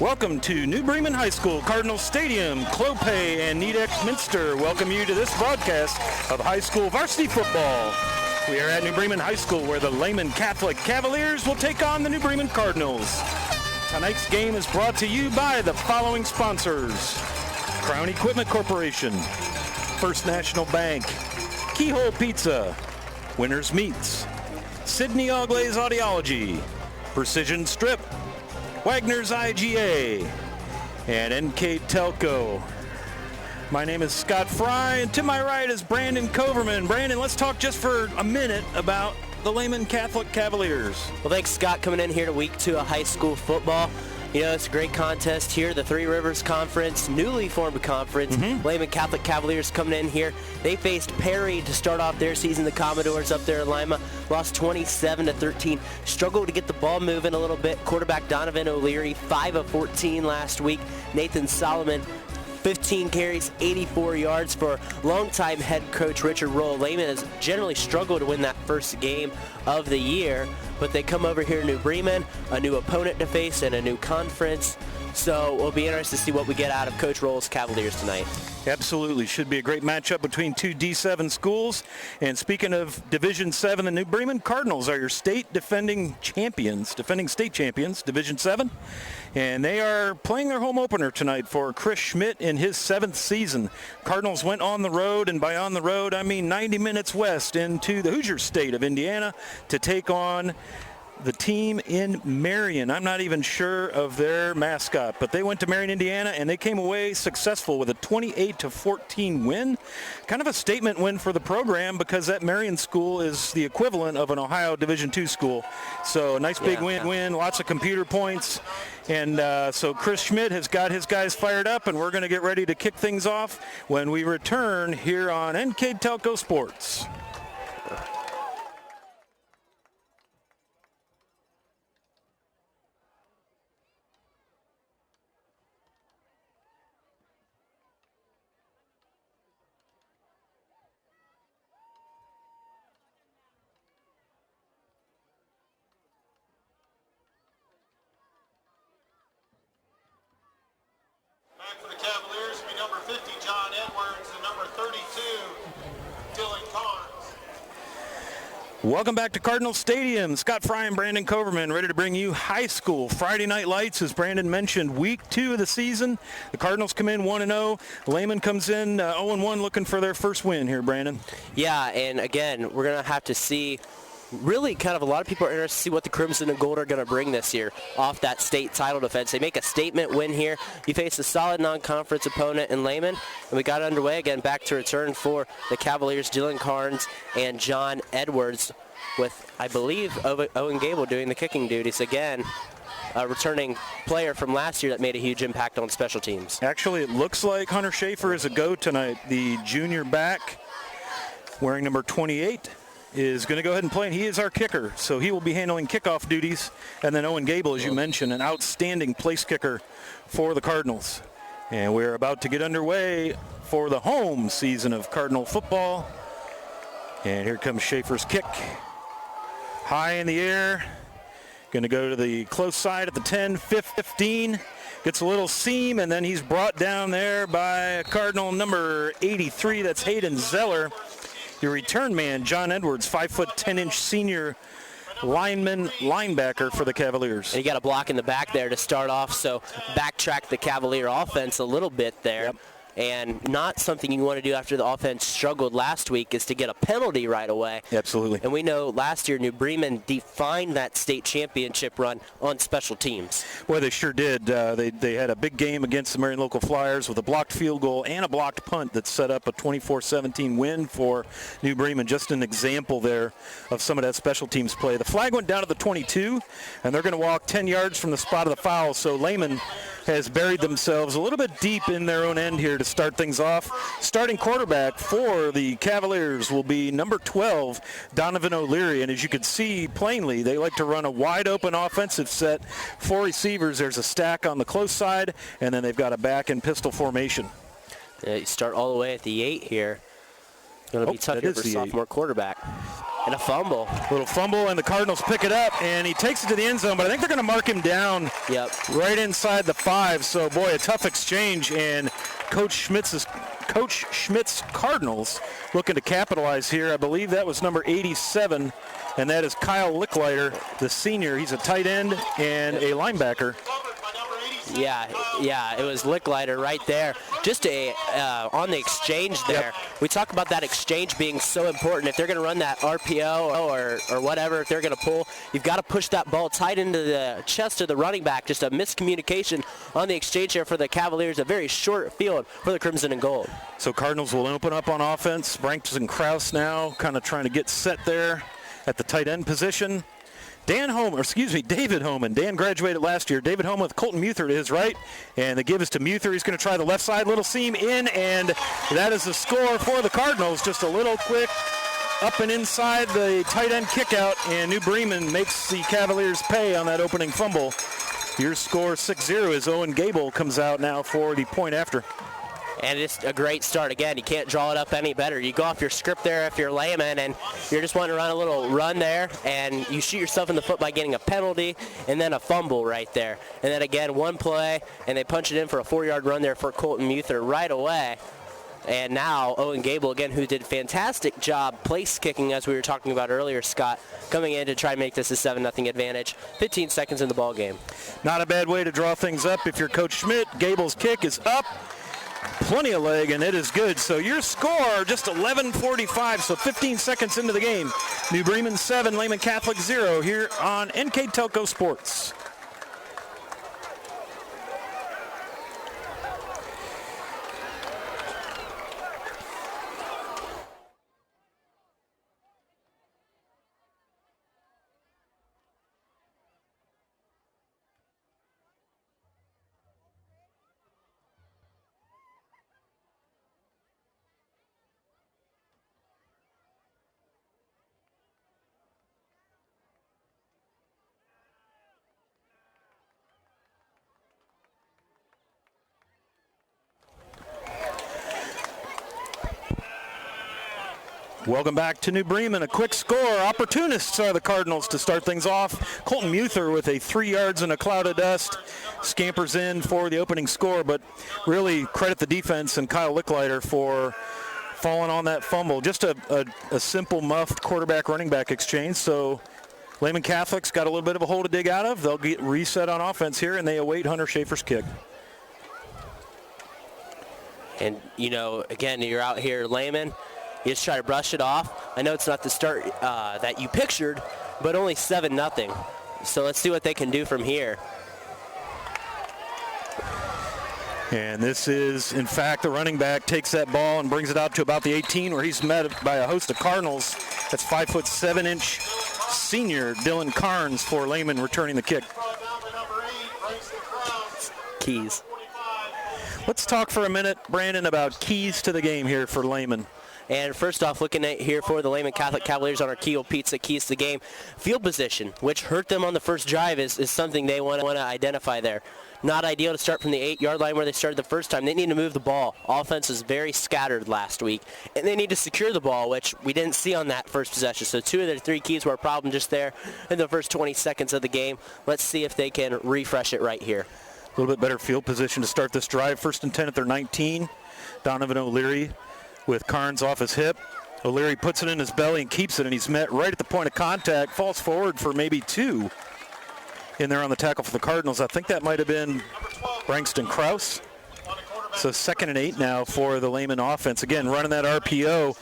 Welcome to New Bremen High School, Cardinal Stadium. Clopay and Nedex Minster welcome you to this broadcast of high school varsity football. We are at New Bremen High School where the Lehman Catholic Cavaliers will take on the New Bremen Cardinals. Tonight's game is brought to you by the following sponsors: Crown Equipment Corporation, First National Bank, Keyhole Pizza, Winners Meats, Sydney Oglaze Audiology, Precision Strip, Wagner's IGA, and NKTelco. My name is Scott Fry, and to my right is Brandon Coverman. Brandon, let's talk just for a minute about the Lehman Catholic Cavaliers. Well, thanks, Scott, coming in here to week 2 of high school football. You know, it's a great contest here, the Three Rivers Conference, newly formed conference. Lehman Catholic Cavaliers coming in here. They faced Perry to start off their season. The Commodores up there in Lima lost 27-13. Struggled to get the ball moving a little bit. Quarterback Donovan O'Leary, 5 of 14 last week. Nathan Solomon, 15 carries, 84 yards for longtime head coach Richard Roll. Lehman has generally struggled to win that first game of the year, but they come over here to New Bremen, a new opponent to face and a new conference. So we'll be interested to see what we get out of Coach Roll's Cavaliers tonight. Absolutely. Should be a great matchup between two D7 schools. And speaking of Division 7, the New Bremen Cardinals are your defending state champions, Division 7. And they are playing their home opener tonight for Chris Schmidt in his 7th season. Cardinals went on the road, and by on the road, I mean 90 minutes west into the Hoosier state of Indiana to take on the team in Marion. I'm not even sure of their mascot, but they went to Marion, Indiana, and they came away successful with a 28-14 win. Kind of a statement win for the program because that Marion school is the equivalent of an Ohio Division II school. So a nice big win, lots of computer points. And so Chris Schmidt has got his guys fired up, and we're going to get ready to kick things off when we return here on NKTelco Sports. Back for the Cavaliers will be number 50, John Edwards, and number 32, Dylan Carnes. Welcome back to Cardinal Stadium. Scott Fry and Brandon Coverman ready to bring you high school Friday night lights. As Brandon mentioned, week 2 of the season. The Cardinals come in 1-0. Lehman comes in 0-1 looking for their first win here, Brandon. Yeah, and again, we're going to have to see really kind of a lot of people are interested to see what the Crimson and Gold are going to bring this year off that state title defense. They make a statement win here. You face a solid non-conference opponent in Lehman, and we got underway again, back to return for the Cavaliers, Dylan Carnes and John Edwards, with, I believe, Owen Gable doing the kicking duties again. A returning player from last year that made a huge impact on special teams. Actually, it looks like Hunter Schaefer is a go tonight. The junior back wearing number 28 is going to go ahead and play, and he is our kicker, so he will be handling kickoff duties. And then Owen Gable, as you mentioned, an outstanding place kicker for the Cardinals. And we're about to get underway for the home season of Cardinal football. And here comes Schaefer's kick. High in the air. Going to go to the close side at the 10, 15. Gets a little seam, and then he's brought down there by Cardinal number 83. That's Hayden Zeller. Your return man, John Edwards, 5', 10-inch senior linebacker for the Cavaliers. And you got a block in the back there to start off, so backtrack the Cavalier offense a little bit there. Yep. And not something you want to do after the offense struggled last week is to get a penalty right away. Absolutely. And we know last year New Bremen defined that state championship run on special teams. Well, they sure did. They had a big game against the Marion Local Flyers with a blocked field goal and a blocked punt that set up a 24-17 win for New Bremen. Just an example there of some of that special teams play. The flag went down to the 22, and they're going to walk 10 yards from the spot of the foul. So Lehman has buried themselves a little bit deep in their own end here to start things off. Starting quarterback for the Cavaliers will be number 12, Donovan O'Leary. And as you can see plainly, they like to run a wide open offensive set. 4 receivers. There's a stack on the close side, and then they've got a back in pistol formation. You start all the way at the 8 here. Going to be tough here for sophomore quarterback. And a fumble. Little fumble, and the Cardinals pick it up, and he takes it to the end zone, but I think they're going to mark him down right inside the 5. So, boy, a tough exchange, and Coach Schmidt's Cardinals looking to capitalize here. I believe that was number 87, and that is Kyle Licklider, the senior. He's a tight end and a linebacker. Yeah, it was Licklider right there. Just on the exchange there. Yep. We talk about that exchange being so important. If they're going to run that RPO or whatever, if they're going to pull, you've got to push that ball tight into the chest of the running back. Just a miscommunication on the exchange there for the Cavaliers. A very short field for the Crimson and Gold. So Cardinals will open up on offense. Brankton Krause now kind of trying to get set there at the tight end position. David Homan. Dan graduated last year. David Homan with Colton Muther to his right. And the give is to Muther. He's going to try the left side. Little seam in, and that is the score for the Cardinals. Just a little quick up and inside the tight end kick out, and New Bremen makes the Cavaliers pay on that opening fumble. Your score 6-0 as Owen Gable comes out now for the point after. And it's a great start. Again, you can't draw it up any better. You go off your script there if you're Lehman, and you're just wanting to run a little run there, and you shoot yourself in the foot by getting a penalty and then a fumble right there. And then again, one play, and they punch it in for a 4-yard run there for Colton Muther right away. And now Owen Gable, again, who did a fantastic job place kicking, as we were talking about earlier, Scott, coming in to try and make this a 7-0 advantage. 15 seconds in the ball game. Not a bad way to draw things up if you're Coach Schmidt. Gable's kick is up. Plenty of leg, and it is good. So your score, just 11:45, so 15 seconds into the game. New Bremen 7, Lehman Catholic 0 here on NKTelco Sports. Welcome back to New Bremen. A quick score. Opportunists are the Cardinals to start things off. Colton Muther with a 3 yards in a cloud of dust scampers in for the opening score, but really credit the defense and Kyle Licklider for falling on that fumble. Just a simple muffed quarterback running back exchange. So Lehman Catholic's got a little bit of a hole to dig out of. They'll get reset on offense here, and they await Hunter Schaefer's kick. And, again, you're out here, Lehman. You just try to brush it off. I know it's not the start that you pictured, but only 7-0. So let's see what they can do from here. And this is, in fact, the running back takes that ball and brings it out to about the 18, where he's met by a host of Cardinals. That's 5'7" senior Dylan Carnes for Lehman returning the kick. Keys. Let's talk for a minute, Brandon, about keys to the game here for Lehman. And first off, looking at here for the Lehman Catholic Cavaliers on our Keo Pizza keys to the game, field position, which hurt them on the first drive, is something they want to identify there. Not ideal to start from the 8-yard line where they started the first time. They need to move the ball. Offense was very scattered last week, and they need to secure the ball, which we didn't see on that first possession. So 2 of their 3 keys were a problem just there in the first 20 seconds of the game. Let's see if they can refresh it right here. A little bit better field position to start this drive. 1st and 10 at their 19. Donovan O'Leary with Carnes off his hip. O'Leary puts it in his belly and keeps it, and he's met right at the point of contact. Falls forward for maybe 2 in there on the tackle for the Cardinals. I think that might have been Braxton Krause. So 2nd and 8 now for the Lehman offense. Again, running that RPO.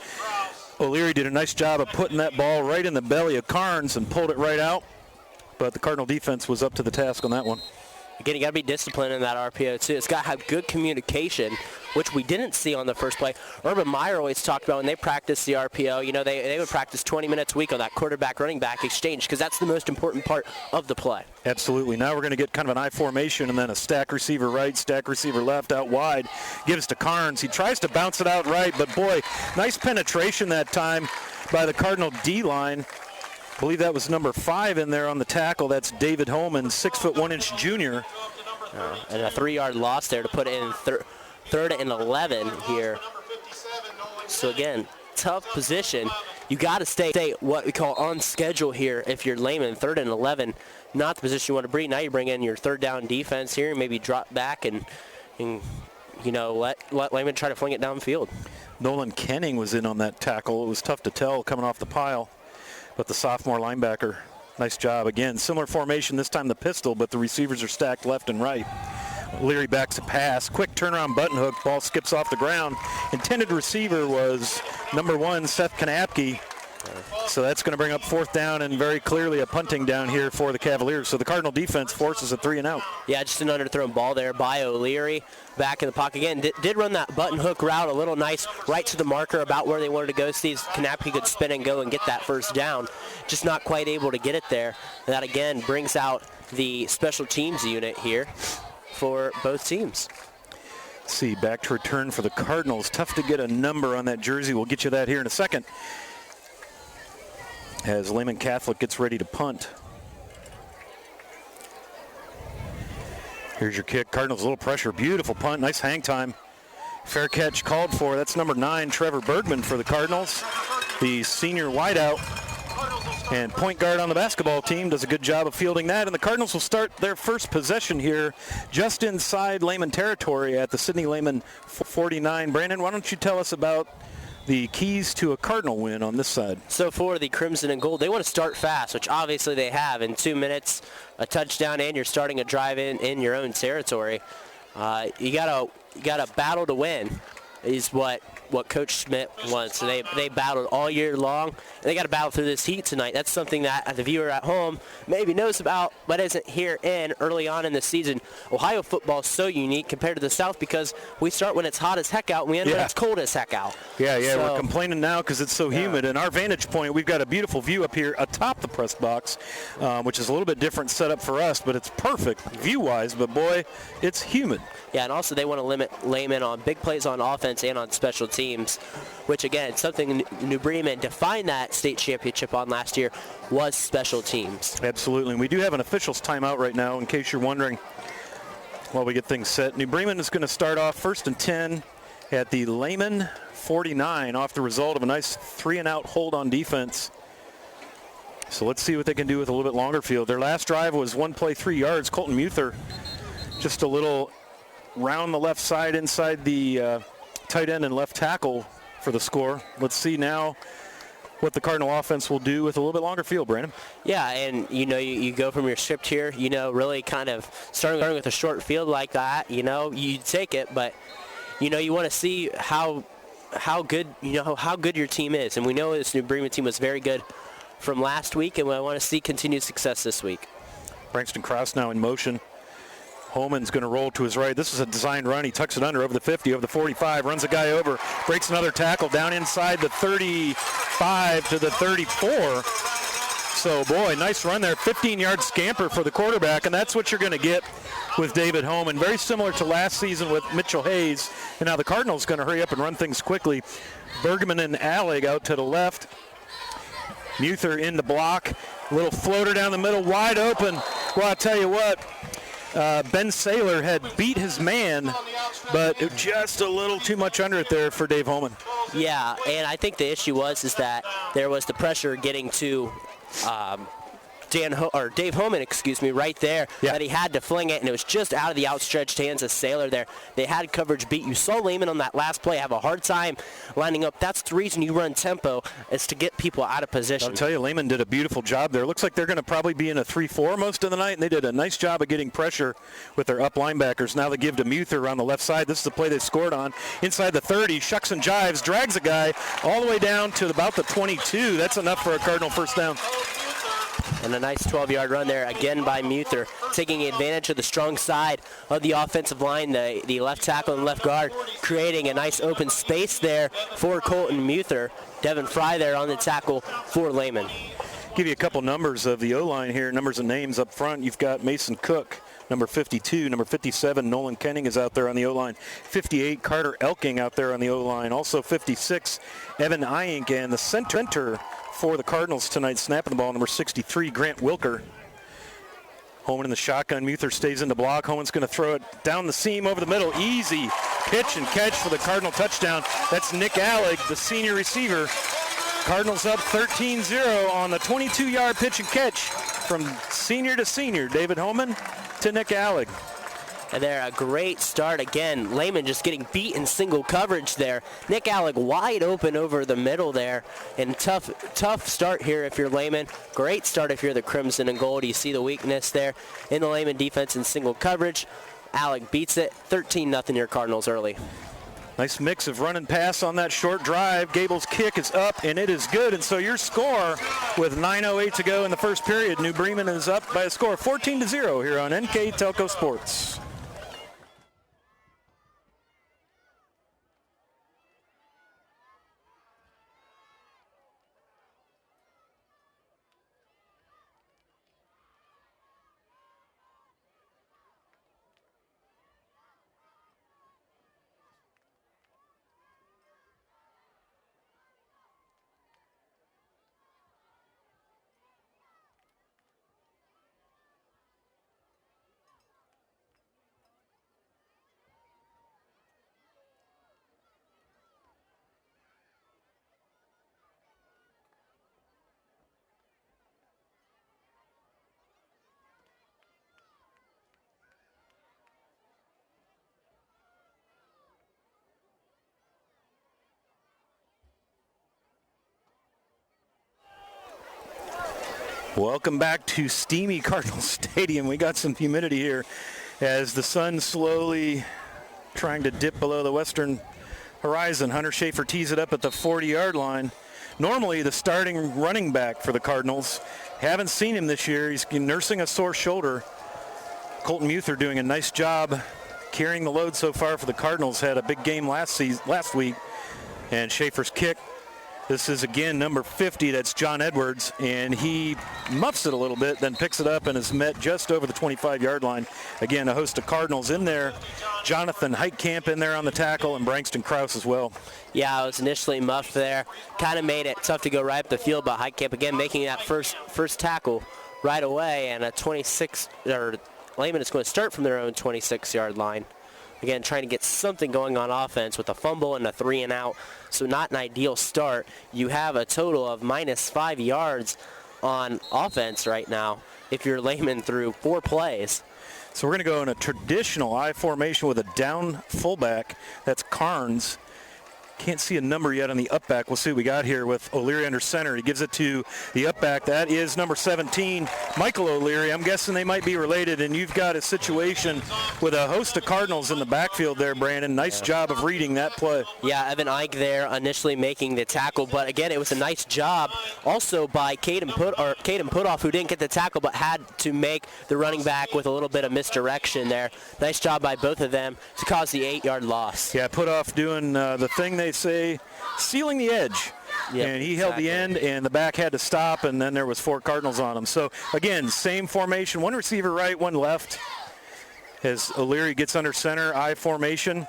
O'Leary did a nice job of putting that ball right in the belly of Carnes and pulled it right out. But the Cardinal defense was up to the task on that one. Again, you got to be disciplined in that RPO, too. It's got to have good communication, which we didn't see on the first play. Urban Meyer always talked about when they practice the RPO, they would practice 20 minutes a week on that quarterback-running back exchange because that's the most important part of the play. Absolutely. Now we're going to get kind of an I formation and then a stack receiver right, stack receiver left, out wide. Gives to Carnes. He tries to bounce it out right, but boy, nice penetration that time by the Cardinal D-line. I believe that was number 5 in there on the tackle. That's David Holman, 6'1" junior. And a 3-yard loss there to put it in 3rd and 11 here. So again, tough position. you got to stay what we call on schedule here if you're Lehman. 3rd and 11, not the position you want to be. Now you bring in your third down defense here, maybe drop back and let Lehman try to fling it downfield. Nolan Kenning was in on that tackle. It was tough to tell coming off the pile, but the sophomore linebacker, nice job. Again, similar formation, this time the pistol, but the receivers are stacked left and right. Leary backs a pass. Quick turnaround button hook. Ball skips off the ground. Intended receiver was number 1, Seth Kanapke. So that's going to bring up 4th down and very clearly a punting down here for the Cavaliers. So the Cardinal defense forces a 3 and out. Yeah, just an underthrown ball there by O'Leary. Back in the pocket again. Did run that button hook route a little nice right to the marker about where they wanted to go. Steve Kanapke could spin and go and get that first down. Just not quite able to get it there. And that again brings out the special teams unit here for both teams. Let's see, back to return for the Cardinals. Tough to get a number on that jersey. We'll get you that here in a second. As Lehman Catholic gets ready to punt. Here's your kick. Cardinals a little pressure. Beautiful punt. Nice hang time. Fair catch called for. That's number 9, Trevor Bergman for the Cardinals. The senior wideout and point guard on the basketball team does a good job of fielding that. And the Cardinals will start their first possession here just inside Lehman territory at the Sidney Lehman 49. Brandon, why don't you tell us about the keys to a Cardinal win on this side? So for the Crimson and Gold, they want to start fast, which obviously they have. In 2 minutes, a touchdown, and you're starting a drive in your own territory. You gotta battle to win is what Coach Schmidt wants. So they battled all year long, and they got to battle through this heat tonight. That's something that the viewer at home maybe knows about, but isn't here in early on in the season. Ohio football is so unique compared to the South because we start when it's hot as heck out, and we end when it's cold as heck out. Yeah, So, we're complaining now because it's so humid. And our vantage point, we've got a beautiful view up here atop the press box, which is a little bit different setup for us, but it's perfect view-wise. But boy, it's humid. Yeah, and also they want to limit Lehman on big plays on offense and on special teams, which, again, something New Bremen defined that state championship on last year was special teams. Absolutely. And we do have an officials timeout right now, in case you're wondering, while we get things set. New Bremen is going to start off 1st and 10 at the Lehman 49 off the result of a nice 3-and-out hold on defense. So let's see what they can do with a little bit longer field. Their last drive was 1 play, 3 yards. Colton Muther just a little round the left side inside the tight end and left tackle for the score. Let's see now what the Cardinal offense will do with a little bit longer field, Brandon. Yeah, and you go from your script here, really kind of starting with a short field like that, you take it, but you want to see how good your team is. And we know this New Bremen team was very good from last week, and we want to see continued success this week. Braxton Krause now in motion. Holman's going to roll to his right. This is a designed run. He tucks it under over the 50, over the 45, runs a guy over, breaks another tackle down inside the 35 to the 34. So, boy, nice run there. 15-yard scamper for the quarterback, and that's what you're going to get with David Holman. Very similar to last season with Mitchell Hayes. And now the Cardinals going to hurry up and run things quickly. Bergman and Allig out to the left. Muther in the block. Little floater down the middle, wide open. Well, I'll tell you what. Ben Saylor had beat his man, but just a little too much under it there for Dave Holman. Yeah, and I think the issue is that there was the pressure getting to Dave Holman, right there, that he had to fling it, and it was just out of the outstretched hands of Saylor there. They had coverage beat. You saw Lehman on that last play have a hard time lining up. That's the reason you run tempo, is to get people out of position. I'll tell you, Lehman did a beautiful job there. Looks like they're going to probably be in a 3-4 most of the night, and they did a nice job of getting pressure with their up linebackers. Now they give to Muther on the left side. This is the play they scored on. Inside the 30, shucks and jives, drags a guy all the way down to about the 22. That's enough for a Cardinal first down. And a nice 12-yard run there again by Muther, taking advantage of the strong side of the offensive line, the left tackle and left guard, creating a nice open space there for Colton Muther. Devin Fry there on the tackle for Lehman. Give you a couple numbers of the O-line here, numbers and names up front. You've got Mason Cook, number 52, number 57, Nolan Kenning is out there on the O-line. 58, Carter Elking out there on the O-line. Also 56, Evan Iyink, and the center for the Cardinals tonight, snapping the ball, number 63, Grant Wilker. Holman in the shotgun. Muther stays in the block. Holman's going to throw it down the seam over the middle. Easy pitch and catch for the Cardinal touchdown. That's Nick Allig, the senior receiver. Cardinals up 13-0 on the 22-yard pitch and catch from senior to senior, David Holman to Nick Alleg. And there, a great start again. Lehman just getting beat in single coverage there. Nick Alleg wide open over the middle there. And tough start here if you're Lehman. Great start if you're the Crimson and Gold. You see the weakness there in the Lehman defense in single coverage. Alleg beats it. 13-0 your Cardinals early. Nice mix of run and pass on that short drive. Gable's kick is up, and it is good. And so your score, with 9:08 to go in the first period, New Bremen is up by a score of 14-0 here on NKTelco Sports. Welcome back to steamy Cardinal Stadium. We got some humidity here as the sun slowly trying to dip below the western horizon. Hunter Schaefer tees it up at the 40-yard line. Normally the starting running back for the Cardinals. Haven't seen him this year. He's nursing a sore shoulder. Colton Muther doing a nice job carrying the load so far for the Cardinals. Had a big game last week. And Schaefer's kick. This is, again, number 50. That's John Edwards, and he muffs it a little bit, then picks it up and is met just over the 25-yard line. Again, a host of Cardinals in there. Jonathan Heitkamp in there on the tackle, and Brankston Krause as well. Yeah, I was initially muffed there. Kind of made it tough to go right up the field, but Heitkamp, again, making that first tackle right away, and Lehman is going to start from their own 26-yard line. Again, trying to get something going on offense with a fumble and a 3-and-out. So not an ideal start. You have a total of -5 yards on offense right now if you're Lehman through 4 plays. So we're going to go in a traditional I formation with a down fullback. That's Carnes. Can't see a number yet on the up back. We'll see what we got here with O'Leary under center. He gives it to the up back. That is number 17, Michael O'Leary. I'm guessing they might be related, and you've got a situation with a host of Cardinals in the backfield there, Brandon. Nice job of reading that play. Yeah, Evan Ike there initially making the tackle, but again, it was a nice job also by Caden Putoff, who didn't get the tackle but had to make the running back with a little bit of misdirection there. Nice job by both of them to cause the 8-yard loss. Yeah, Putoff doing the thing they say, sealing the edge. Yep, and he held the end, and the back had to stop, and then there was 4 Cardinals on him. So, again, same formation. 1 receiver right, 1 left. As O'Leary gets under center, I formation.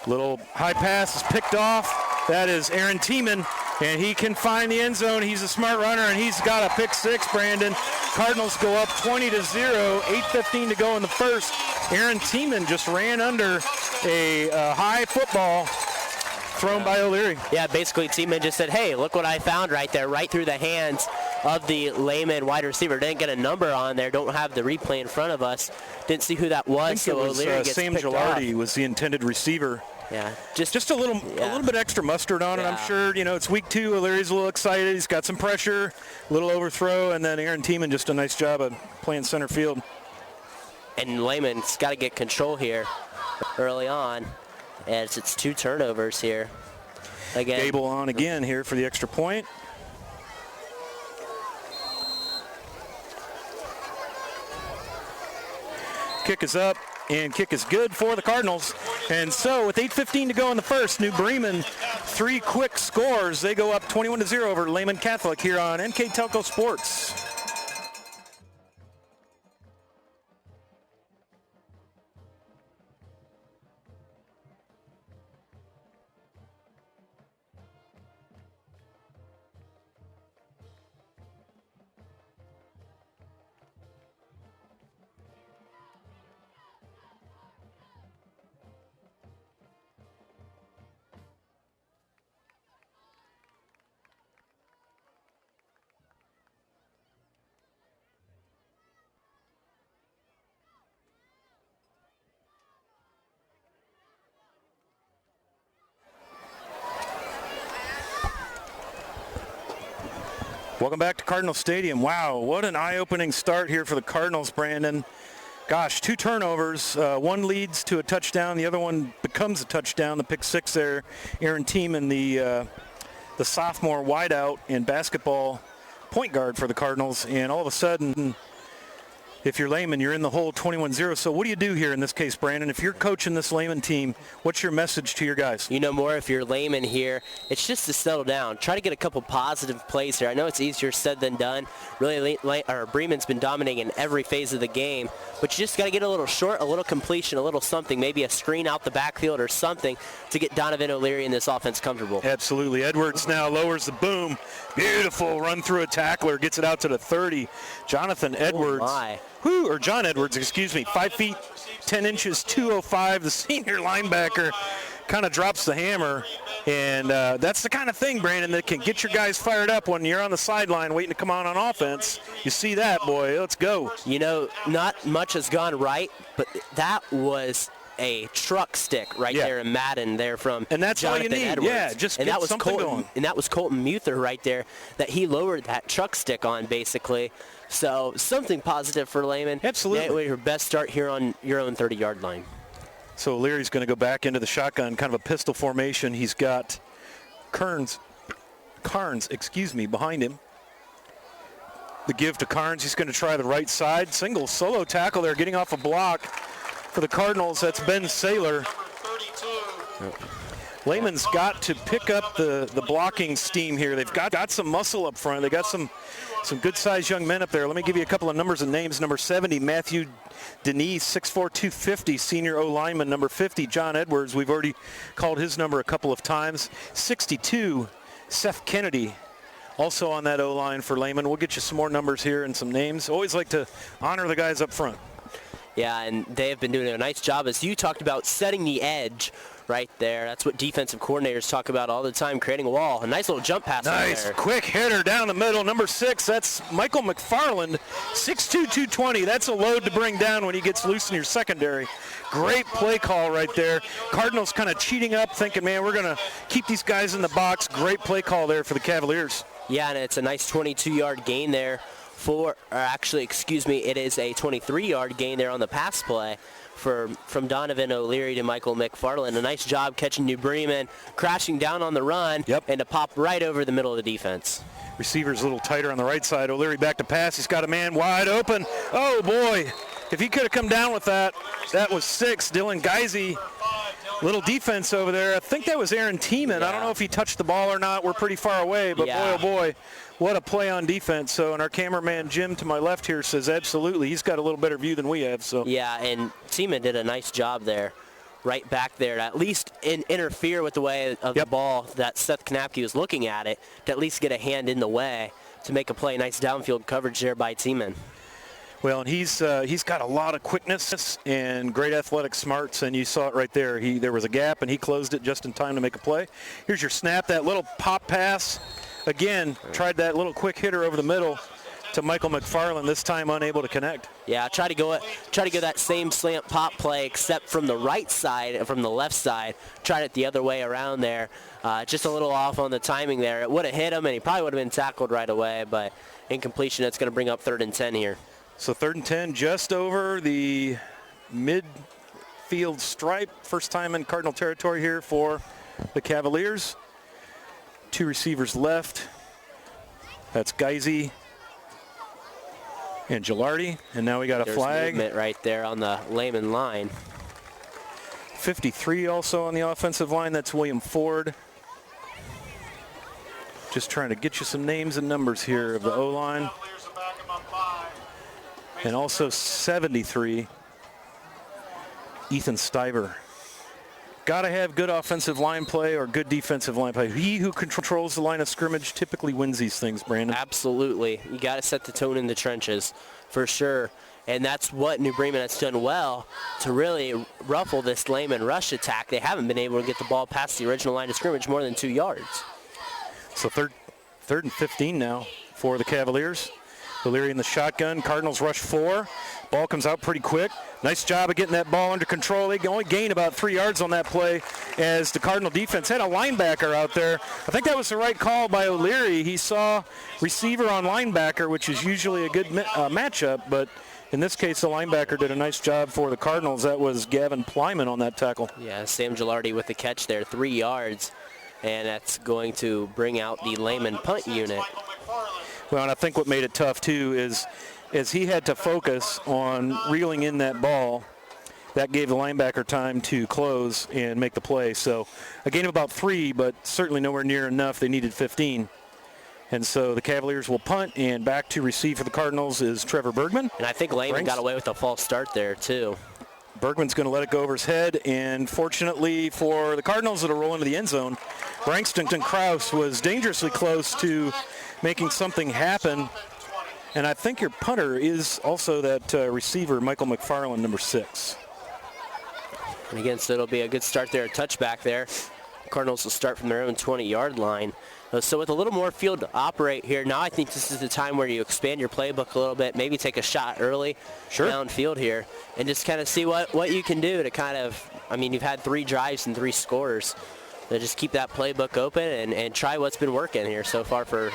Little high pass is picked off. That is Aaron Tiemann, and he can find the end zone. He's a smart runner, and he's got a pick 6, Brandon. Cardinals go up 20-0, 8:15 to go in the first. Aaron Tiemann just ran under a high football thrown by O'Leary. Yeah, basically Tiemann just said, hey, look what I found right there, right through the hands of the Lehman wide receiver. Didn't get a number on there, don't have the replay in front of us. Didn't see who that was, I think so it was, O'Leary gets Sam picked Gilardi off. was the intended receiver. Yeah, just a little bit extra mustard on it. I'm sure, it's week 2. O'Leary's a little excited. He's got some pressure, a little overthrow, and then Aaron Tiemann just a nice job of playing center field. And Lehman's got to get control here early on, as it's 2 turnovers here. Again, Gable on again here for the extra point. Kick is up, and kick is good for the Cardinals. And so with 8:15 to go in the first, New Bremen, 3 quick scores. They go up 21-0 over Lehman Catholic here on NKTelco Sports. Welcome back to Cardinal Stadium. Wow, what an eye-opening start here for the Cardinals, Brandon. Gosh, 2 turnovers. One leads to a touchdown. The other one becomes a touchdown. The pick 6 there. Aaron Tiemann, the sophomore wideout and basketball point guard for the Cardinals. And all of a sudden, if you're Lehman, you're in the hole 21-0. So what do you do here in this case, Brandon? If you're coaching this Lehman team, what's your message to your guys? You know, more if you're Lehman here, it's just to settle down. Try to get a couple positive plays here. I know it's easier said than done. Really, Bremen's been dominating in every phase of the game, but you just got to get a little short, a little completion, a little something, maybe a screen out the backfield or something to get Donovan O'Leary in this offense comfortable. Absolutely. Edwards now lowers the boom. Beautiful run through a tackler, gets it out to the 30. Jonathan Edwards. Oh my. Or John Edwards, excuse me, 5 feet, 10 inches, 205. The senior linebacker kind of drops the hammer. And that's the kind of thing, Brandon, that can get your guys fired up when you're on the sideline waiting to come on offense. You see that, boy. Let's go. You know, not much has gone right, but that was a truck stick right there in Madden there from and that's Jonathan all you need. Edwards. Yeah, just and get that was something Colton, going. And that was Colton Muther right there that he lowered that truck stick on basically. So something positive for Lehman. Absolutely. Your best start here on your own 30-yard line. So Leary's going to go back into the shotgun, kind of a pistol formation. He's got Carnes, behind him. The give to Carnes. He's going to try the right side. Single solo tackle there, getting off a block for the Cardinals. That's Ben Saylor. Lehman's got to pick up the blocking steam here. They've got some muscle up front. They got some good-sized young men up there. Let me give you a couple of numbers and names. Number 70, Matthew Denise, 6'4", 250, senior O-lineman. Number 50, John Edwards. We've already called his number a couple of times. 62, Seth Kennedy, also on that O-line for Lehman. We'll get you some more numbers here and some names. Always like to honor the guys up front. Yeah, and they have been doing a nice job, as you talked about, setting the edge right there. That's what defensive coordinators talk about all the time, creating a wall. A nice little jump pass Nice, there. Quick hitter down the middle. Number 6, that's Michael McFarland, 6'2", 220. That's a load to bring down when he gets loose in your secondary. Great play call right there. Cardinals kind of cheating up, thinking, man, we're going to keep these guys in the box. Great play call there for the Cavaliers. Yeah, and it's a nice 22-yard gain there it is a 23-yard gain there on the pass play from Donovan O'Leary to Michael McFarland. A nice job catching New Bremen, crashing down on the run, and to pop right over the middle of the defense. Receivers a little tighter on the right side. O'Leary back to pass. He's got a man wide open. Oh, boy. If he could have come down with that, that was 6. Dylan Geisey, little defense over there. I think that was Aaron Tiemann. I don't know if he touched the ball or not. We're pretty far away, but boy, oh, boy. What a play on defense. So, and our cameraman Jim to my left here says absolutely. He's got a little better view than we have. So yeah, and Tiemann did a nice job there, right back there, to at least interfere with the way of the ball that Seth Knapke was looking at it, to at least get a hand in the way to make a play. Nice downfield coverage there by Tiemann. Well, and he's got a lot of quickness and great athletic smarts, and you saw it right there. There was a gap, and he closed it just in time to make a play. Here's your snap, that little pop pass. Again, tried that little quick hitter over the middle to Michael McFarland, this time unable to connect. Yeah, try to go that same slant pop play, except from the right side and from the left side. Tried it the other way around there. Just a little off on the timing there. It would have hit him, and he probably would have been tackled right away, but incompletion. It's going to bring up 3rd and 10 here. So 3rd and 10, just over the midfield stripe. First time in Cardinal territory here for the Cavaliers. 2 receivers left. That's Geisey and Gilardi. And now we got a flag. Movement right there on the Lehman line. 53 also on the offensive line. That's William Ford. Just trying to get you some names and numbers here of the O-line. And also 73, Ethan Stiver. Got to have good offensive line play or good defensive line play. He who controls the line of scrimmage typically wins these things, Brandon. Absolutely. You got to set the tone in the trenches for sure. And that's what New Bremen has done well to really ruffle this Lehman rush attack. They haven't been able to get the ball past the original line of scrimmage more than 2 yards. So third and 15 now for the Cavaliers. O'Leary in the shotgun. Cardinals rush 4. Ball comes out pretty quick. Nice job of getting that ball under control. They only gained about 3 yards on that play as the Cardinal defense had a linebacker out there. I think that was the right call by O'Leary. He saw receiver on linebacker, which is usually a good matchup, but in this case, the linebacker did a nice job for the Cardinals. That was Gavin Plyman on that tackle. Yeah, Sam Gilardi with the catch there, 3 yards, and that's going to bring out the Lehman punt unit. Well, and I think what made it tough, too, is as he had to focus on reeling in that ball, that gave the linebacker time to close and make the play. So a gain of about 3, but certainly nowhere near enough. They needed 15. And so the Cavaliers will punt, and back to receive for the Cardinals is Trevor Bergman. And I think Lehman got away with a false start there, too. Bergman's going to let it go over his head, and fortunately for the Cardinals, it'll roll into the end zone. Brangston Krause was dangerously close to making something happen, and I think your punter is also that receiver, Michael McFarland, number 6. And again, so it'll be a good start there, a touchback there. Cardinals will start from their own 20-yard line. So with a little more field to operate here, now I think this is the time where you expand your playbook a little bit, maybe take a shot early downfield here, and just kind of see what you can do to kind of, I mean, you've had 3 drives and 3 scores. So just keep that playbook open and try what's been working here so far for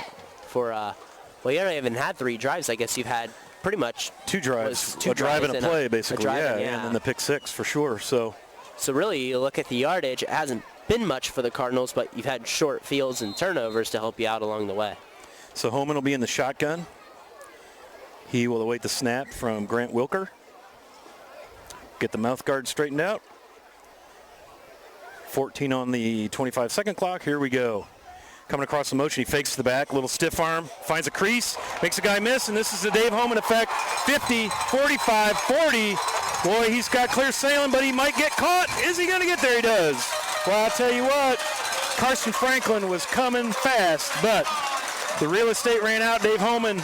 well, you haven't even had 3 drives. I guess you've had pretty much 2 drives. A drive and a play, basically, yeah, and then the pick 6 for sure. So really, you look at the yardage, it hasn't been much for the Cardinals, but you've had short fields and turnovers to help you out along the way. So Homan will be in the shotgun. He will await the snap from Grant Wilker. Get the mouth guard straightened out. 14 on the 25-second clock. Here we go. Coming across the motion, he fakes the back, little stiff arm, finds a crease, makes a guy miss, and this is the Dave Homan effect. 50, 45, 40. Boy, he's got clear sailing, but he might get caught. Is he going to get there? He does. Well, I'll tell you what, Carson Franklin was coming fast, but the real estate ran out. Dave Homan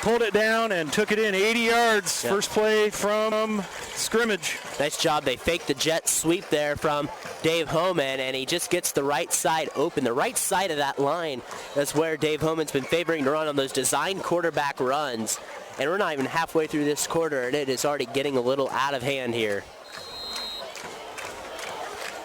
pulled it down and took it in 80 yards. Yep. First play from scrimmage. Nice job. They faked the jet sweep there from Dave Homan, and he just gets the right side open. The right side of that line, that's where Dave Homan's been favoring to run on those design quarterback runs. And we're not even halfway through this quarter, and it is already getting a little out of hand here.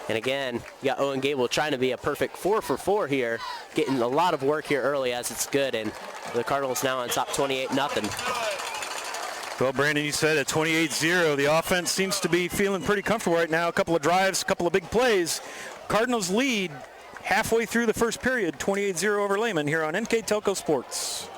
And again, you got Owen Gable trying to be a perfect 4 for 4 here, getting a lot of work here early as it's good, and the Cardinals now on top 28-0. Well, Brandon, you said at 28-0, the offense seems to be feeling pretty comfortable right now. A couple of drives, a couple of big plays. Cardinals lead halfway through the first period, 28-0 over Lehman here on NKTelco Sports.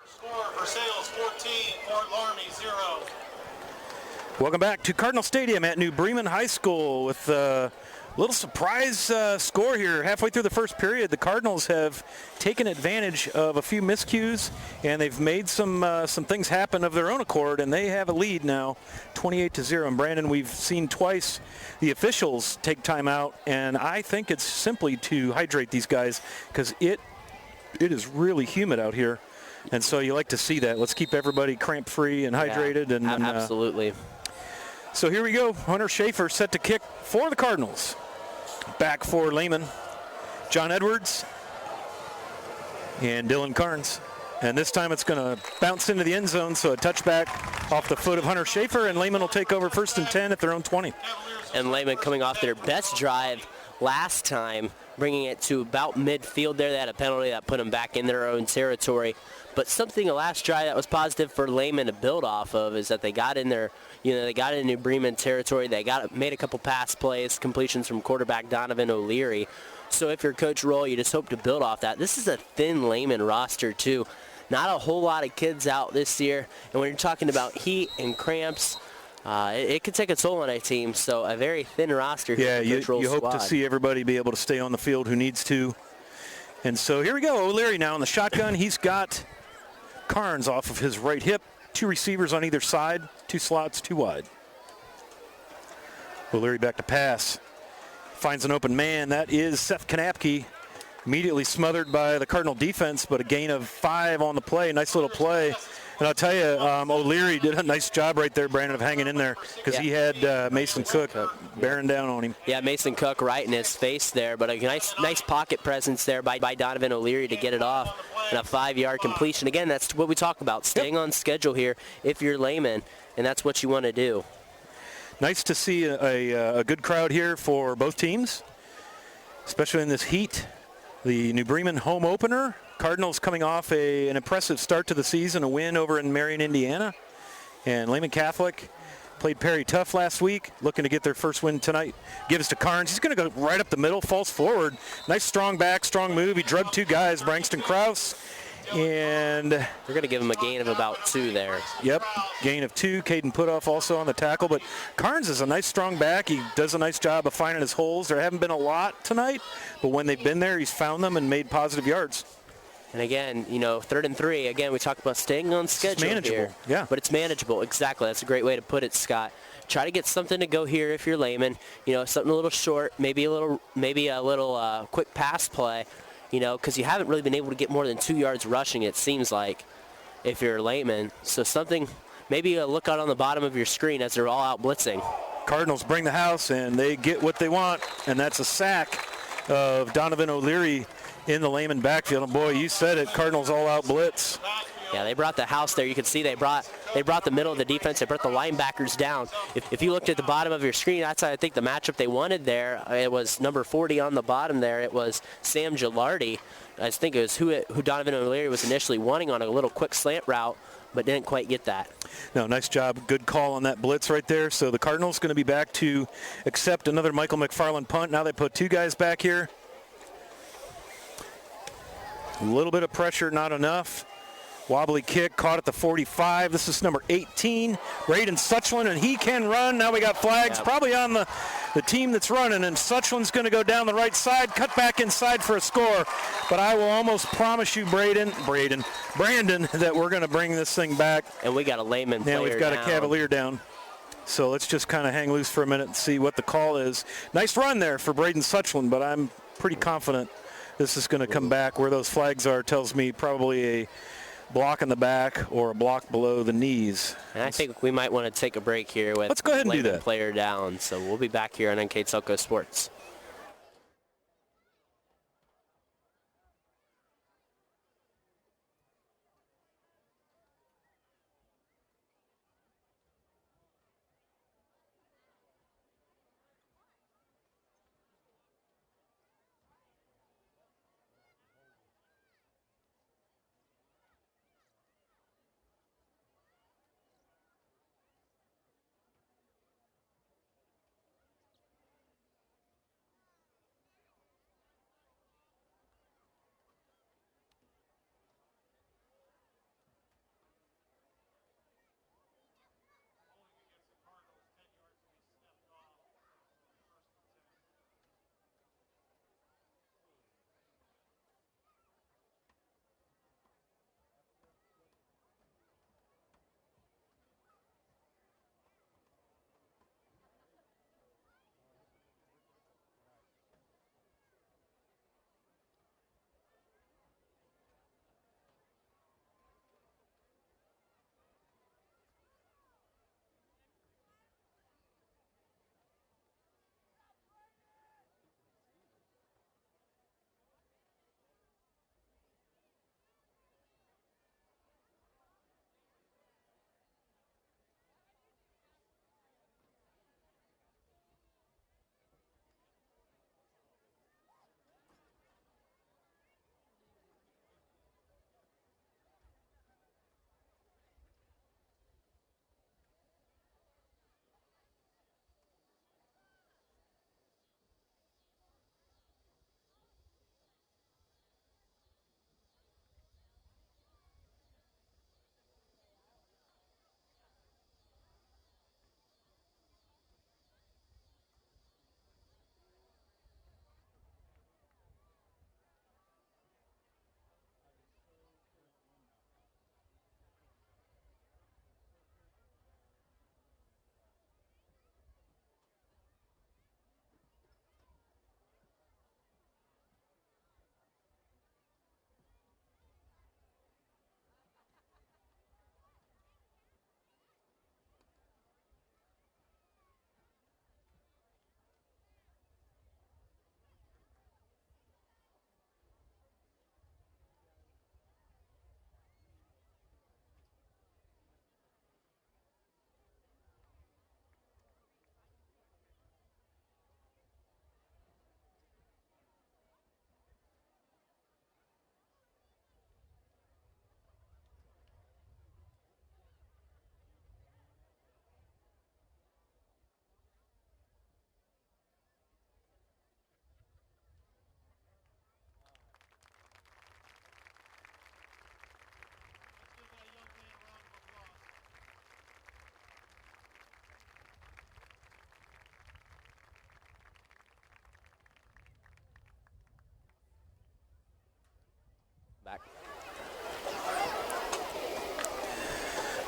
Score for Sales 14, Fort Laramie 0. Welcome back to Cardinal Stadium at New Bremen High School with Little surprise score here. Halfway through the first period, the Cardinals have taken advantage of a few miscues, and they've made some things happen of their own accord, and they have a lead now, 28-0. And Brandon, we've seen twice the officials take time out, and I think it's simply to hydrate these guys because it is really humid out here, and so you like to see that. Let's keep everybody cramp-free and hydrated. Yeah, and absolutely. So here we go. Hunter Schaefer set to kick for the Cardinals. Back for Lehman, John Edwards and Dylan Carnes. And this time it's going to bounce into the end zone, so a touchback off the foot of Hunter Schaefer, and Lehman will take over 1st and 10 at their own 20. And Lehman coming off their best drive last time, bringing it to about midfield there. They had a penalty that put them back in their own territory. But something the last drive that was positive for Lehman to build off of is that they got in there, they got into Bremen territory. They made a couple pass plays, completions from quarterback Donovan O'Leary. So if you're Coach Roll, you just hope to build off that. This is a thin Lehman roster too. Not a whole lot of kids out this year. And when you're talking about heat and cramps, it could take a toll on a team. So a very thin roster here. Yeah, you hope to see everybody be able to stay on the field who needs to. And so here we go. O'Leary now in the shotgun. He's got Carnes off of his right hip. 2 receivers on either side. 2 slots, 2 wide. O'Leary back to pass. Finds an open man. That is Seth Kanapke. Immediately smothered by the Cardinal defense, but a gain of 5 on the play. Nice little play. And I'll tell you, O'Leary did a nice job right there, Brandon, of hanging in there because he had Mason Cook bearing down on him. Yeah, Mason Cook right in his face there, but a nice pocket presence there by Donovan O'Leary to get it off. And a 5-yard completion. Again, that's what we talk about, staying on schedule here if you're Lehman, and that's what you want to do. Nice to see a good crowd here for both teams, especially in this heat. The New Bremen home opener. Cardinals coming off an impressive start to the season, a win over in Marion, Indiana. And Lehman Catholic played Perry tough last week, looking to get their first win tonight. Gives to Carnes. He's going to go right up the middle, falls forward. Nice strong back, strong move. He drugged 2 guys, Brangston Krause. And they're going to give him a gain of about 2 there. Yep, gain of 2. Caden Putoff also on the tackle. But Carnes is a nice strong back. He does a nice job of finding his holes. There haven't been a lot tonight, but when they've been there, he's found them and made positive yards. And again, 3rd and 3. Again, we talk about staying on schedule here. Yeah. But it's manageable. Exactly. That's a great way to put it, Scott. Try to get something to go here if you're Lehman. Something a little short, maybe a little quick pass play. Because you haven't really been able to get more than 2 yards rushing, it seems like, if you're Lehman. So something, maybe a lookout on the bottom of your screen as they're all out blitzing. Cardinals bring the house, and they get what they want, and that's a sack of Donovan O'Leary in the Lehman backfield. And boy, you said it, Cardinals all out blitz. Yeah, they brought the house there. You can see they brought the middle of the defense. They brought the linebackers down. If you looked at the bottom of your screen, that's, I think, the matchup they wanted there. It was number 40 on the bottom there. It was Sam Gilardi. I think it was who Donovan O'Leary was initially wanting on a little quick slant route, but didn't quite get that. No, nice job. Good call on that blitz right there. So the Cardinals going to be back to accept another Michael McFarland punt. Now they put 2 guys back here. A little bit of pressure, not enough. Wobbly kick, caught at the 45. This is number 18, Braden Suchland, and he can run. Now we got flags probably on the team that's running, and Suchland's going to go down the right side, cut back inside for a score. But I will almost promise you, Brandon, that we're going to bring this thing back. And we got a Lehman player down. We've got down. A Cavalier down. So let's just kind of hang loose for a minute and see what the call is. Nice run there for Braden Suchland, but I'm pretty confident this is going to come back. Where those flags are tells me probably a block in the back or a block below the knees. And I think we might want to take a break here with Let's go ahead and do that. Player down. So we'll be back here on NKTelco Sports.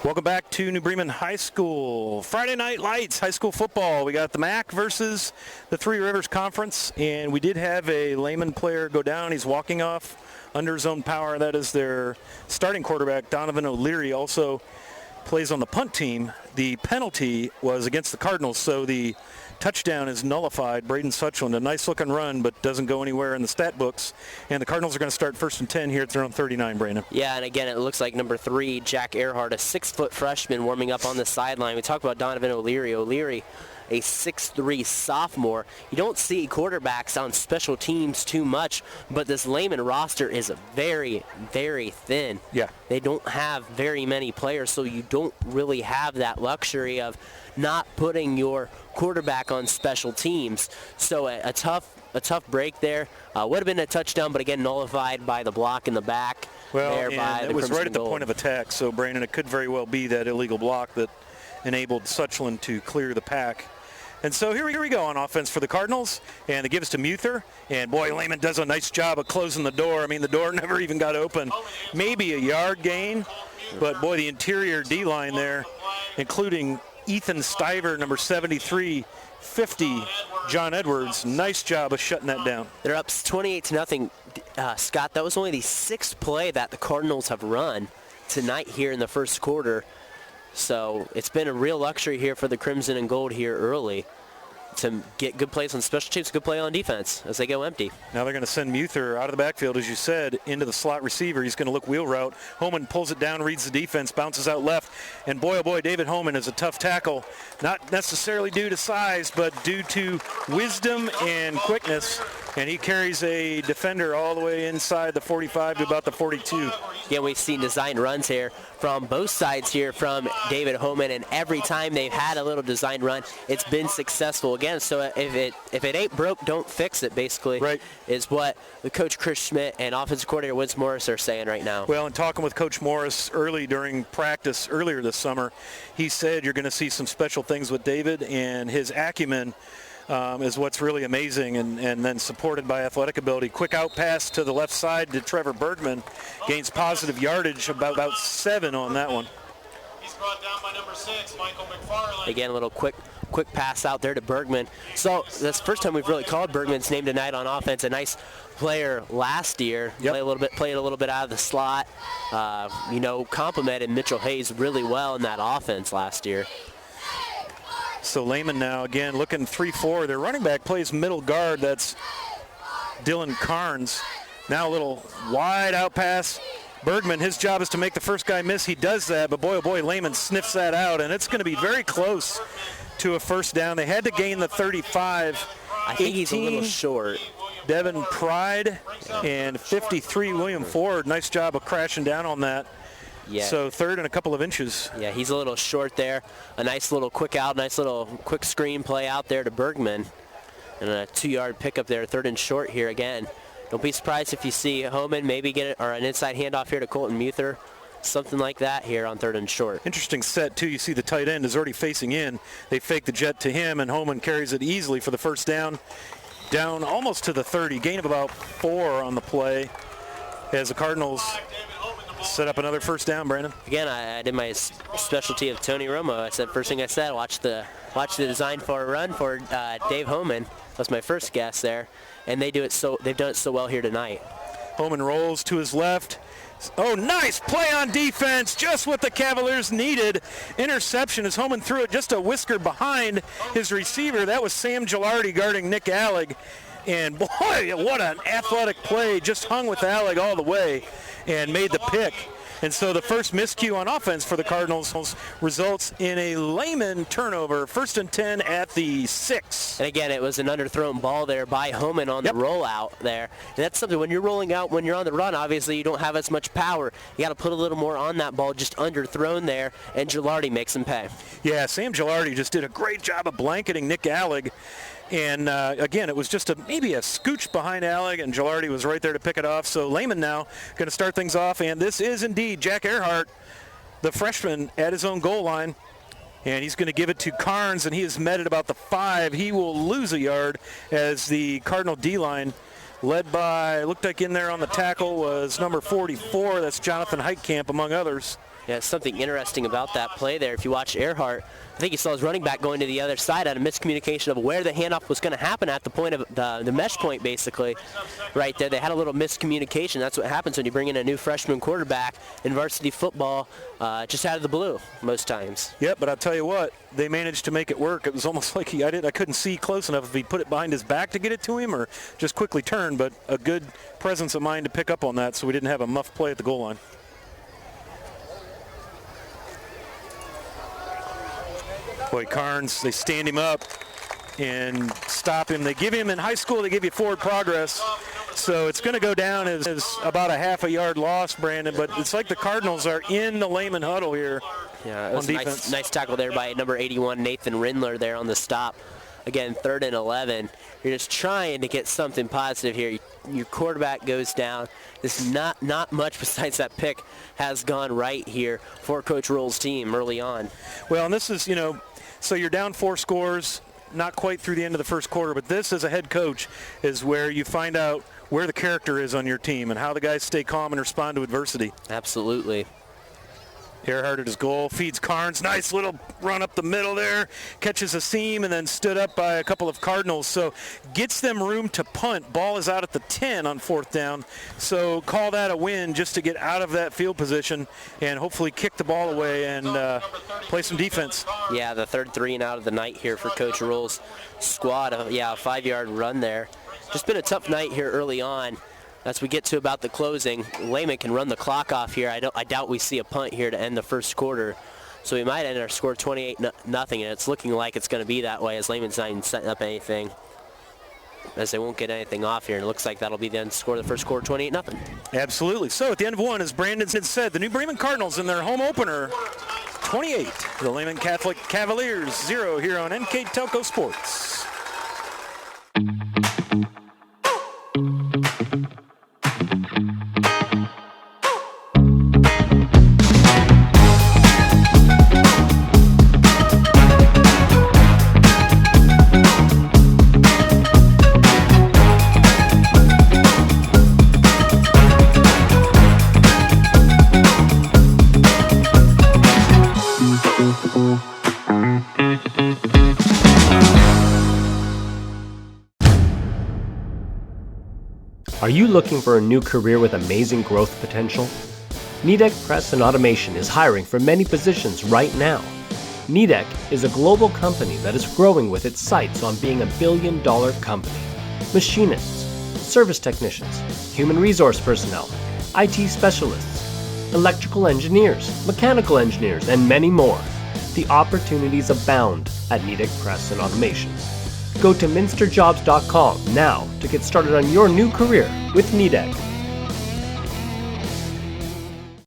Welcome back to New Bremen High School. Friday Night Lights, high school football. We got the MAC versus the Three Rivers Conference, and we did have a Lehman player go down. He's walking off under his own power. That is their starting quarterback, Donovan O'Leary, also plays on the punt team. The penalty was against the Cardinals, so the touchdown is nullified. Braden Suchland, a nice-looking run, but doesn't go anywhere in the stat books. And the Cardinals are going to start 1st and 10 here at their own 39, Brandon. Yeah, and again, it looks like number 3, Jack Earhart, a 6-foot freshman warming up on the sideline. We talk about Donovan O'Leary. O'Leary, a 6'3 sophomore. You don't see quarterbacks on special teams too much, but this Lehman roster is very, very thin. Yeah. They don't have very many players, so you don't really have that luxury of not putting your quarterback on special teams. So a tough break there. Would have been a touchdown, but again nullified by the block in the back. Well, there by and the it was Crimson right at the Gold. point of attack, so Brandon, it could very well be that illegal block that enabled Suchland to clear the pack. And so here we go on offense for the Cardinals, and they give us to Muther, and boy, Lehman does a nice job of closing the door. I mean, the door never even got open. Maybe a yard gain, but boy, the interior D-line there, including Ethan Stiver, number 73, 50, John Edwards, nice job of shutting that down. They're up 28-0. Scott, that was only the 6th play that the Cardinals have run tonight here in the first quarter. So it's been a real luxury here for the Crimson and Gold here early to get good plays on special teams, good play on defense as they go empty. Now they're going to send Muther out of the backfield, as you said, into the slot receiver. He's going to look wheel route. Homan pulls it down, reads the defense, bounces out left. And boy, oh boy, David Homan is a tough tackle. Not necessarily due to size, but due to wisdom and quickness. And he carries a defender all the way inside the 45 to about the 42. Yeah, we've seen designed runs here from both sides here from David Homan, and every time they've had a little designed run, it's been successful again. So if it ain't broke, don't fix it, basically, right, is what the coach Chris Schmidt and offensive coordinator Wins Morris are saying right now. Well, and talking with Coach Morris early during practice earlier this summer, he said you're going to see some special things with David, and his acumen is what's really amazing, and then supported by athletic ability. Quick out pass to the left side to Trevor Bergman. Gains positive yardage, about 7 on that one. He's brought down by number 6, Michael McFarland. Again, a little quick pass out there to Bergman. So that's the first time we've really called Bergman's name tonight on offense. A nice player last year. Yep. Played a little bit out of the slot. Complimented Mitchell Hayes really well in that offense last year. So Lehman now, again, looking 3-4. Their running back plays middle guard. That's Dylan Carnes. Now a little wide out pass. Bergman, his job is to make the first guy miss. He does that, but boy, oh boy, Lehman sniffs that out, and it's going to be very close to a first down. They had to gain the 35. I think he's a little short. Devin Pride and 53, William Ford. Nice job of crashing down on that. Yeah. So 3rd and a couple of inches. Yeah, he's a little short there. A nice little quick screen play out there to Bergman. And a 2-yard pickup there, 3rd and short here again. Don't be surprised if you see Homan maybe get it, or an inside handoff here to Colton Muther. Something like that here on 3rd and short. Interesting set, too. You see the tight end is already facing in. They fake the jet to him, and Homan carries it easily for the first down. Down almost to the 30. Gain of about 4 on the play as the Cardinals set up another first down, Brandon. Again, I did my specialty of Tony Romo. I said, first thing I said, watch the design for a run for Dave Homan. That's my first guess there. And they've done it so well here tonight. Homan rolls to his left. Oh, nice play on defense, just what the Cavaliers needed. Interception as Homan threw it just a whisker behind his receiver. That was Sam Gilardi guarding Nick Alleg. And boy, what an athletic play. Just hung with Alleg all the way and made the pick. And so the first miscue on offense for the Cardinals results in a Lehman turnover, 1st and 10 at the 6. And again, it was an underthrown ball there by Homan on the rollout there. And that's something, when you're rolling out, when you're on the run, obviously you don't have as much power. You got to put a little more on that ball, just underthrown there, and Gilardi makes him pay. Yeah, Sam Gilardi just did a great job of blanketing Nick Alleg. And again, it was just maybe a scooch behind Alleg, and Gilardi was right there to pick it off. So Lehman now going to start things off, and this is indeed Jack Earhart, the freshman, at his own goal line. And he's going to give it to Carnes, and he is met at about the 5. He will lose a yard as the Cardinal D-line, led by, looked like in there on the tackle was number 44. That's Jonathan Heitkamp, among others. Yeah, something interesting about that play there. If you watch Earhart, I think he saw his running back going to the other side, had a miscommunication of where the handoff was going to happen at the point of the mesh point, basically. Right there, they had a little miscommunication. That's what happens when you bring in a new freshman quarterback in varsity football, just out of the blue most times. Yep, but I'll tell you what, they managed to make it work. It was almost like I couldn't see close enough if he put it behind his back to get it to him or just quickly turned, but a good presence of mind to pick up on that so we didn't have a muff play at the goal line. Boy, Carnes, they stand him up and stop him. They give him, in high school, they give you forward progress. So it's going to go down as about a half a yard loss, Brandon, but it's like the Cardinals are in the Lehman huddle here. Yeah, it was a nice tackle there by number 81, Nathan Rindler there on the stop. Again, 3rd and 11. You're just trying to get something positive here. Your quarterback goes down. There's not much besides that pick has gone right here for Coach Rule's team early on. Well, and this is, so you're down 4 scores, not quite through the end of the first quarter, but this as a head coach is where you find out where the character is on your team and how the guys stay calm and respond to adversity. Absolutely. Earhart at his goal, feeds Carnes, nice little run up the middle there, catches a seam and then stood up by a couple of Cardinals, so gets them room to punt. Ball is out at the 10 on 4th down, so call that a win just to get out of that field position and hopefully kick the ball away and play some defense. Yeah, the 3rd 3 and out of the night here for Coach Rule's squad. A 5-yard run there. Just been a tough night here early on. As we get to about the closing, Lehman can run the clock off here. I doubt we see a punt here to end the first quarter. So we might end our score 28-0, and it's looking like it's going to be that way as Lehman's not even setting up anything, as they won't get anything off here. And it looks like that'll be the end score of the first quarter, 28-0. Absolutely. So at the end of one, as Brandon said, the New Bremen Cardinals in their home opener, 28. The Lehman Catholic Cavaliers, 0 here on NKTelco Sports. Are you looking for a new career with amazing growth potential? NKTelco Press and Automation is hiring for many positions right now. NKTelco is a global company that is growing with its sights on being a billion-dollar company. Machinists, service technicians, human resource personnel, IT specialists, electrical engineers, mechanical engineers, and many more. The opportunities abound at NKTelco Press and Automation. Go to minsterjobs.com now to get started on your new career with NKTelco.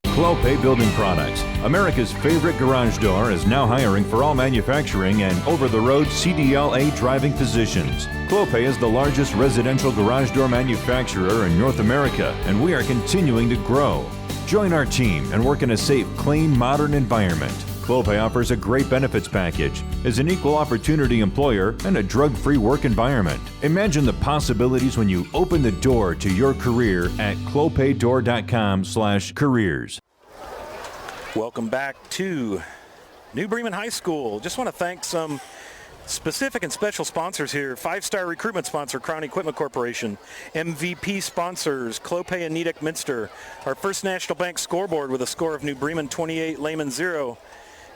Clopay Building Products, America's favorite garage door, is now hiring for all manufacturing and over-the-road CDLA driving positions. Clopay is the largest residential garage door manufacturer in North America, and we are continuing to grow. Join our team and work in a safe, clean, modern environment. Clopay offers a great benefits package, is an equal opportunity employer, and a drug-free work environment. Imagine the possibilities when you open the door to your career at clopaydoor.com/careers. Welcome back to New Bremen High School. Just want to thank some specific and special sponsors here. 5-star recruitment sponsor, Crown Equipment Corporation. MVP sponsors, Clopay and NKTelco Minster. Our First National Bank scoreboard with a score of New Bremen 28, Lehman 0.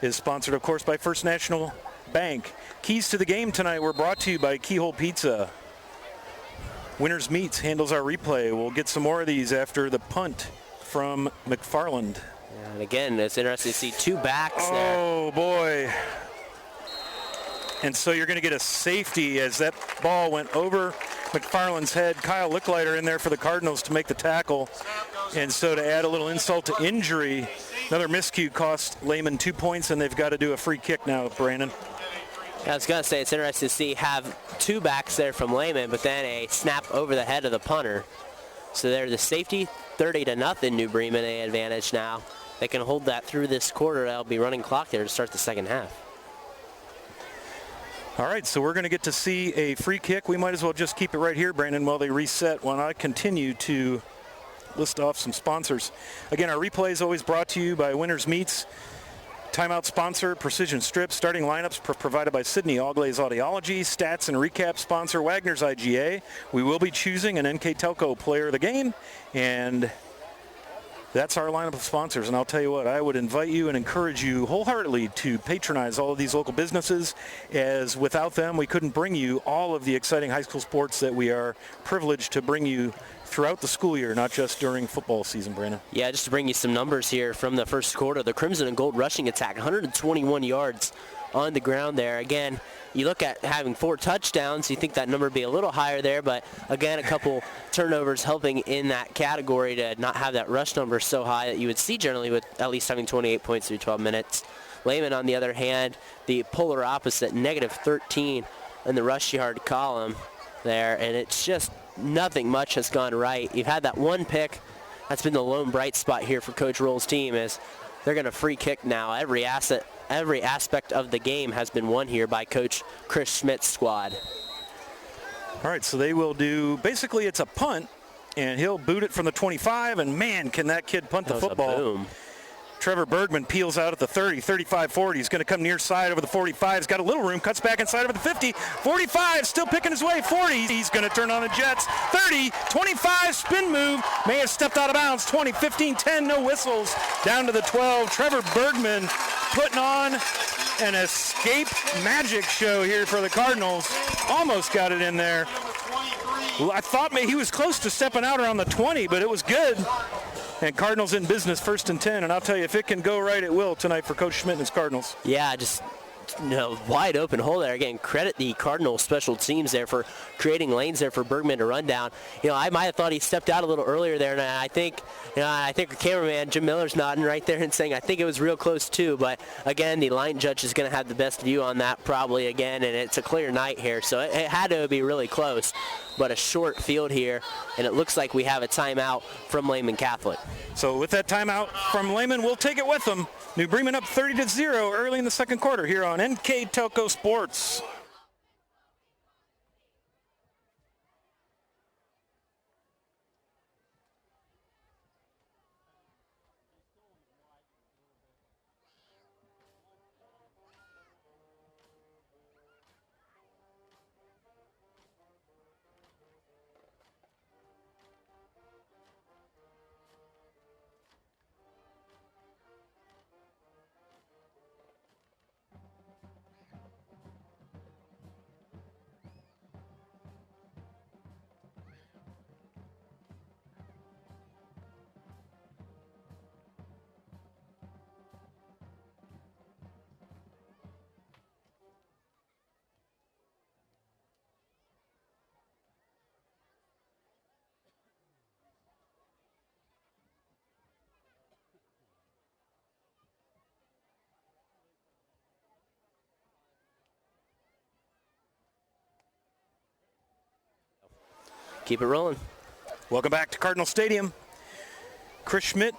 is sponsored, of course, by First National Bank. Keys to the game tonight were brought to you by Keyhole Pizza. Winners Meats handles our replay. We'll get some more of these after the punt from McFarland. Yeah, and again, it's interesting to see 2 backs there. Oh, boy. And so you're going to get a safety as that ball went over McFarland's head. Kyle Licklider in there for the Cardinals to make the tackle. And so to add a little insult to injury, another miscue cost Lehman 2 points, and they've got to do a free kick now, Brandon. Yeah, I was going to say, it's interesting to see have 2 backs there from Lehman, but then a snap over the head of the punter. So there's the safety, 30-0 New Bremen, a advantage now. They can hold that through this quarter. That'll be running clock there to start the second half. All right, so we're going to get to see a free kick. We might as well just keep it right here, Brandon, while they reset, while I continue to list off some sponsors. Again, our replay is always brought to you by Winners Meats. Timeout sponsor, Precision Strips. Starting lineups provided by Sydney Allglaze Audiology. Stats and recap sponsor, Wagner's IGA. We will be choosing an NKTelco player of the game, and that's our lineup of sponsors. And I'll tell you what, I would invite you and encourage you wholeheartedly to patronize all of these local businesses, as without them, we couldn't bring you all of the exciting high school sports that we are privileged to bring you throughout the school year, not just during football season, Brandon. Yeah, just to bring you some numbers here from the first quarter, the Crimson and Gold rushing attack, 121 yards on the ground there. Again, you look at having 4 touchdowns, you think that number would be a little higher there, but again, a couple turnovers helping in that category to not have that rush number so high that you would see generally with at least having 28 points through 12 minutes. Lehman, on the other hand, the polar opposite, negative 13 in the rush yard column there, and it's just nothing much has gone right. You've had that one pick. That's been the lone bright spot here for Coach Roll's team, is they're going to free kick now. Every aspect of the game has been won here by Coach Chris Schmidt's squad. All right, so they will do, basically it's a punt, and he'll boot it from the 25, and man, can that kid punt the football. Boom. Trevor Bergman peels out at the 30, 35, 40. He's going to come near side over the 45. He's got a little room, cuts back inside over the 50. 45, still picking his way. 40, he's going to turn on the Jets. 30, 25, spin move. May have stepped out of bounds. 20, 15, 10, no whistles. Down to the 12. Trevor Bergman putting on an escape magic show here for the Cardinals. Almost got it in there. Well, I thought maybe he was close to stepping out around the 20, but it was good. And Cardinals in business, 1st and 10. And I'll tell you, if it can go right, it will tonight for Coach Schmidt and his Cardinals. Yeah, just wide open hole there. Again, credit the Cardinals special teams there for creating lanes there for Bergman to run down. I might have thought he stepped out a little earlier there, and I think the cameraman, Jim Miller's nodding right there and saying, I think it was real close too. But again, the line judge is going to have the best view on that probably again, and it's a clear night here, so it had to be really close. But a short field here, and it looks like we have a timeout from Lehman Catholic. So with that timeout from Lehman, we'll take it with them. New Bremen up 30-0 early in the second quarter here on NKTelco Sports. Keep it rolling. Welcome back to Cardinal Stadium. Chris Schmidt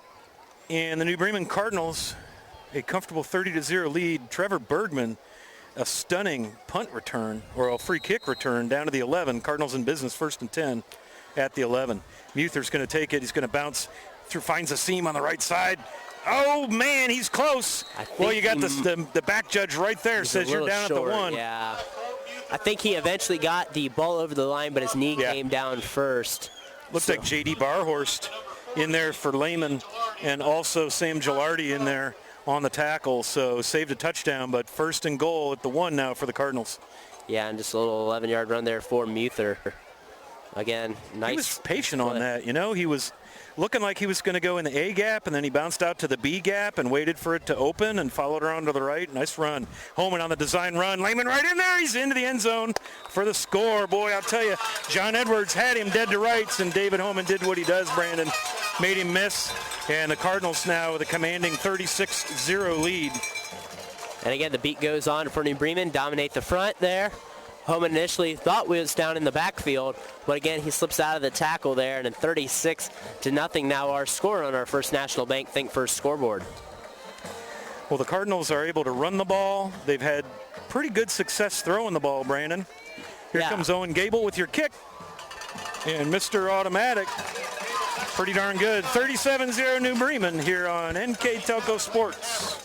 and the New Bremen Cardinals, a comfortable 30-0 lead. Trevor Bergman, a stunning punt return, or a free kick return down to the 11. Cardinals in business, 1st and 10 at the 11. Muther's going to take it. He's going to bounce through, finds a seam on the right side. Oh, man, he's close. Well, you got the back judge right there, says you're down short, at the 1. Yeah. I think he eventually got the ball over the line, but his knee came down first. Looks like J.D. Barhorst in there for Lehman, and also Sam Gilardi in there on the tackle. So saved a touchdown, but 1st and goal at the 1 now for the Cardinals. Yeah, and just a little 11-yard run there for Muther. Again, nice. He was patient on that. He was looking like he was going to go in the A gap, and then he bounced out to the B gap and waited for it to open and followed around to the right. Nice run. Holman on the design run. Lehman right in there. He's into the end zone for the score. Boy, I'll tell you, John Edwards had him dead to rights, and David Holman did what he does, Brandon. Made him miss. And the Cardinals now with a commanding 36-0 lead. And again, the beat goes on for New Bremen. Dominate the front there. Holman initially thought was down in the backfield, but again, he slips out of the tackle there, and 36-0 now our score on our First National Bank Think First scoreboard. Well, the Cardinals are able to run the ball. They've had pretty good success throwing the ball, Brandon. Here comes Owen Gable with your kick. And Mr. Automatic Pretty darn good. 37-0 New Bremen here on NKTelco Sports.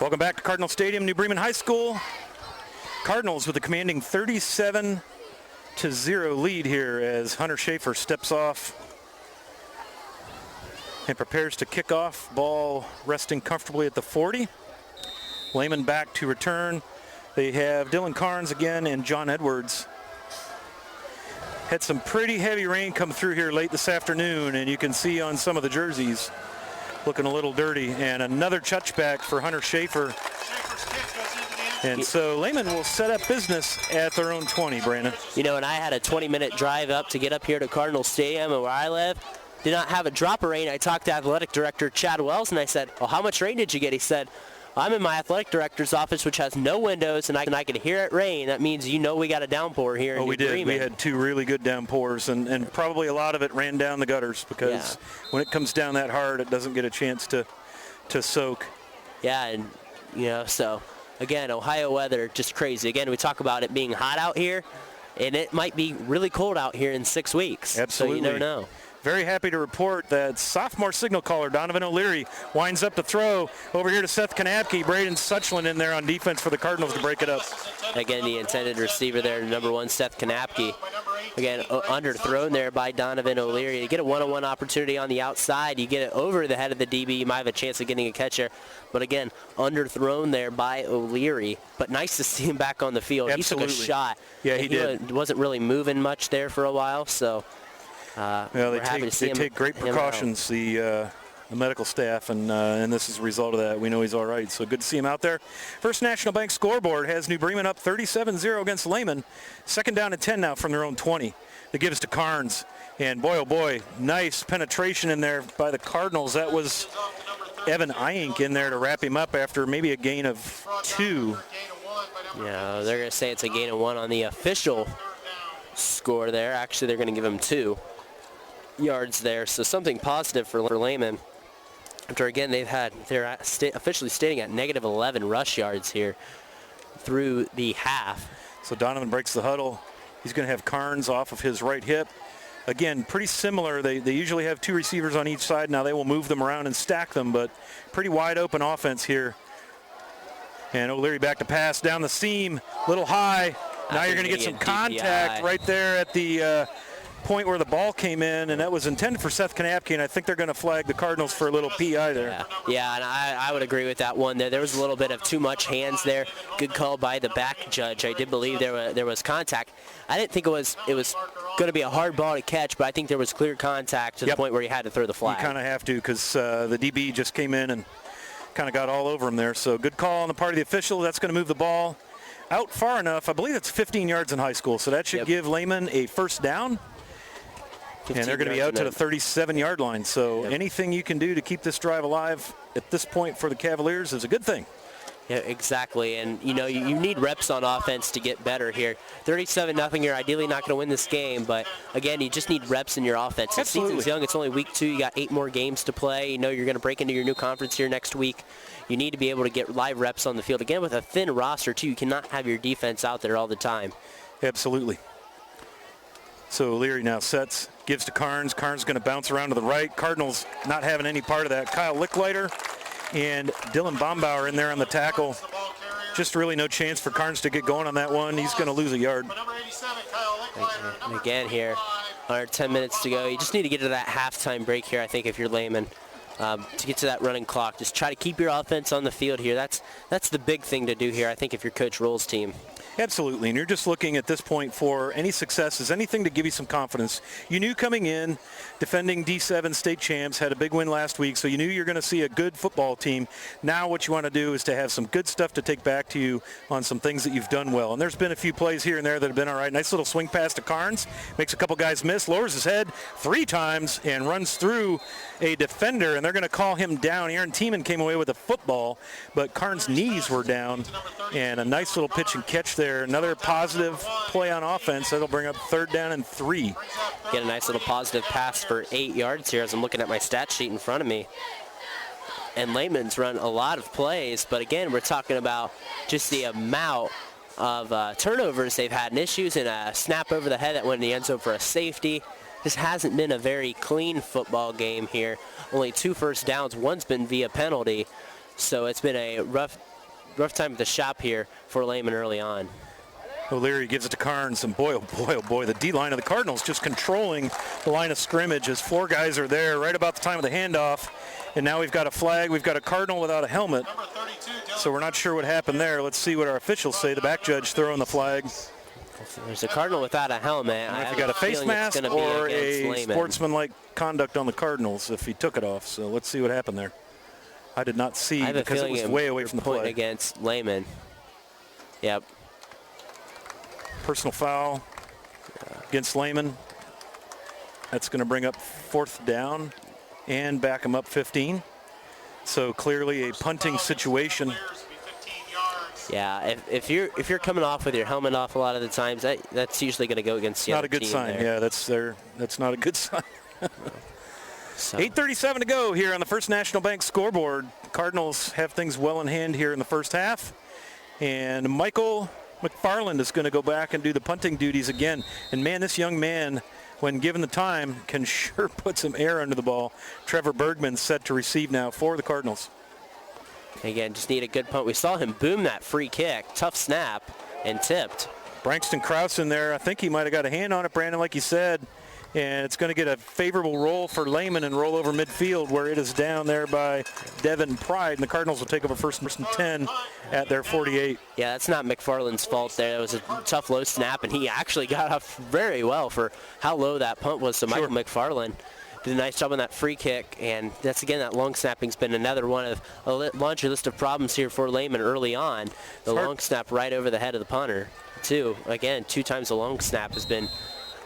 Welcome back to Cardinal Stadium, New Bremen High School. Cardinals with a commanding 37-0 lead here as Hunter Schaefer steps off and prepares to kick off. Ball resting comfortably at the 40. Lehman back to return. They have Dylan Carnes again and John Edwards. Had some pretty heavy rain come through here late this afternoon, and you can see on some of the jerseys looking a little dirty. And another touchback for Hunter Schaefer. And so Lehman will set up business at their own 20, Brandon. You know, and I had a 20-minute drive up to get up here to Cardinal Stadium, and where I live did not have a drop of rain. I talked to athletic director Chad Wells, and I said, well, how much rain did you get? He said, I'm in my athletic director's office, which has no windows, and I can hear it rain. That means you know we got a downpour here in New Bremen. We did. We had two really good downpours, and probably a lot of it ran down the gutters because when it comes down that hard, it doesn't get a chance to soak. Yeah, and, you know, so, again, Ohio weather, just crazy. Again, we talk about it being hot out here, and it might be really cold out here in 6 weeks. Absolutely. So you never know. Very happy to report that sophomore signal caller Donovan O'Leary winds up to throw over here to Seth Kanapke. Braden Suchland in there on defense for the Cardinals to break it up. Again, the intended receiver there, number 1, Seth Kanapke. Again, underthrown there by Donovan O'Leary. You get a one-on-one opportunity on the outside. You get it over the head of the DB. You might have a chance of getting a catcher. But again, underthrown there by O'Leary. But nice to see him back on the field. Absolutely. He took a shot. Yeah, he did. Wasn't really moving much there for a while, so... they take great precautions, the medical staff, and this is a result of that. We know he's all right, so good to see him out there. First National Bank scoreboard has New Bremen up 37-0 against Lehman. Second down and 10 now from their own 20. That gives to Carnes, and boy, oh boy, nice penetration in there by the Cardinals. That was Evan Iyink in there to wrap him up after maybe a gain of 2. Yeah, they're going to say it's a gain of 1 on the official score there. Actually, they're going to give him 2 yards there, so something positive for Lehman. After again they're officially stating at negative 11 rush yards here through the half. So Donovan breaks the huddle. He's going to have Carnes off of his right hip. Again, pretty similar. They usually have 2 receivers on each side. Now they will move them around and stack them, but pretty wide open offense here. And O'Leary back to pass down the seam, little high. Now you're going to get some contact right there at the point where the ball came in, and that was intended for Seth Kanapke, and I think they're going to flag the Cardinals for a little PI there. Yeah, and I would agree with that one there. There was a little bit of too much hands there. Good call by the back judge. I did believe there was contact. I didn't think it was going to be a hard ball to catch, but I think there was clear contact to the point where you had to throw the flag. You kind of have to, because the DB just came in and kind of got all over him there. So good call on the part of the official. That's going to move the ball out far enough. I believe it's 15 yards in high school, so that should give Lehman a first down. And they're going to be out to the 37-yard line. So anything you can do to keep this drive alive at this point for the Cavaliers is a good thing. Yeah, exactly. And, you know, you need reps on offense to get better here. 37-0, you're ideally not going to win this game. But, again, you just need reps in your offense. The season's young. It's only week 2. You got 8 more games to play. You know you're going to break into your new conference here next week. You need to be able to get live reps on the field. Again, with a thin roster, too, you cannot have your defense out there all the time. Absolutely. So Leary now sets, gives to Carnes. Carnes going to bounce around to the right. Cardinals not having any part of that. Kyle Licklider and Dylan Bombauer in there on the tackle. Just really no chance for Carnes to get going on that one. He's going to lose a yard. Number 87, Kyle Linkleiter. And Number again here, 45, under 10 minutes to go. You just need to get to that halftime break here, I think, if you're Lehman. To get to that running clock. Just try to keep your offense on the field here. That's the big thing to do here, I think, if you're Coach Roll's team. Absolutely, and you're just looking at this point for any successes, anything to give you some confidence. You knew coming in, defending D7 state champs, had a big win last week, so you knew you're going to see a good football team. Now what you want to do is to have some good stuff to take back to you on some things that you've done well. And there's been a few plays here and there that have been all right. Nice little swing pass to Carnes, makes a couple guys miss, lowers his head 3 times, and runs through a defender, and they're going to call him down. Aaron Tiemann came away with a football, but Carnes' knees were down, and a nice little pitch and catch there. Another positive play on offense. That'll bring up 3rd down and 3. Get a nice little positive pass for 8 yards here as I'm looking at my stat sheet in front of me. And Lehman's run a lot of plays, but again, we're talking about just the amount of turnovers they've had and issues, and a snap over the head that went in the end zone for a safety. This hasn't been a very clean football game here. Only 2 first downs. One's been via penalty. So it's been a rough time at the shop here for Lehman early on. O'Leary gives it to Carnes, and boy, oh boy, the D-line of the Cardinals just controlling the line of scrimmage as 4 guys are there right about the time of the handoff. And now we've got a flag. We've got a Cardinal without a helmet. number 32, So we're not sure what happened there. Let's see what our officials say. The back judge throwing the flag. There's a Cardinal without a helmet. If he got a face mask or a sportsmanlike conduct on the Cardinals if he took it off. So let's see what happened there. I did not see because it was way away from the play. Against Lehman. Yep. Personal foul against Lehman. That's going to bring up 4th down and back him up 15. So clearly a punting situation. clears to be 15 yards. Yeah, if you're coming off with your helmet off a lot of the times, that's usually going to go against the Not other a good team sign. there. Yeah, that's not a good sign. So, 8:37 to go here on the First National Bank scoreboard. Cardinals have things well in hand here in the first half. And Michael McFarland is going to go back and do the punting duties again. And man, this young man, when given the time, can sure put some air under the ball. Trevor Bergman set to receive now for the Cardinals. again, just need a good punt. We saw him boom that free kick. Tough snap and tipped. Braxton Krause in there. I think he might have got a hand on it, Brandon, like you said. And it's going to get a favorable roll for Lehman and roll over midfield where it is down there by Devin Pride. And the Cardinals will take over first and 10 at their 48. Yeah, that's not McFarland's fault there. That was a tough low snap, and he actually got off very well for how low that punt was. So Michael McFarland did a nice job on that free kick. And that's, again, that long snapping's been another one of a laundry list of problems here for Lehman early on. The long snap right over the head of the punter, too. Again, 2 times the long snap has been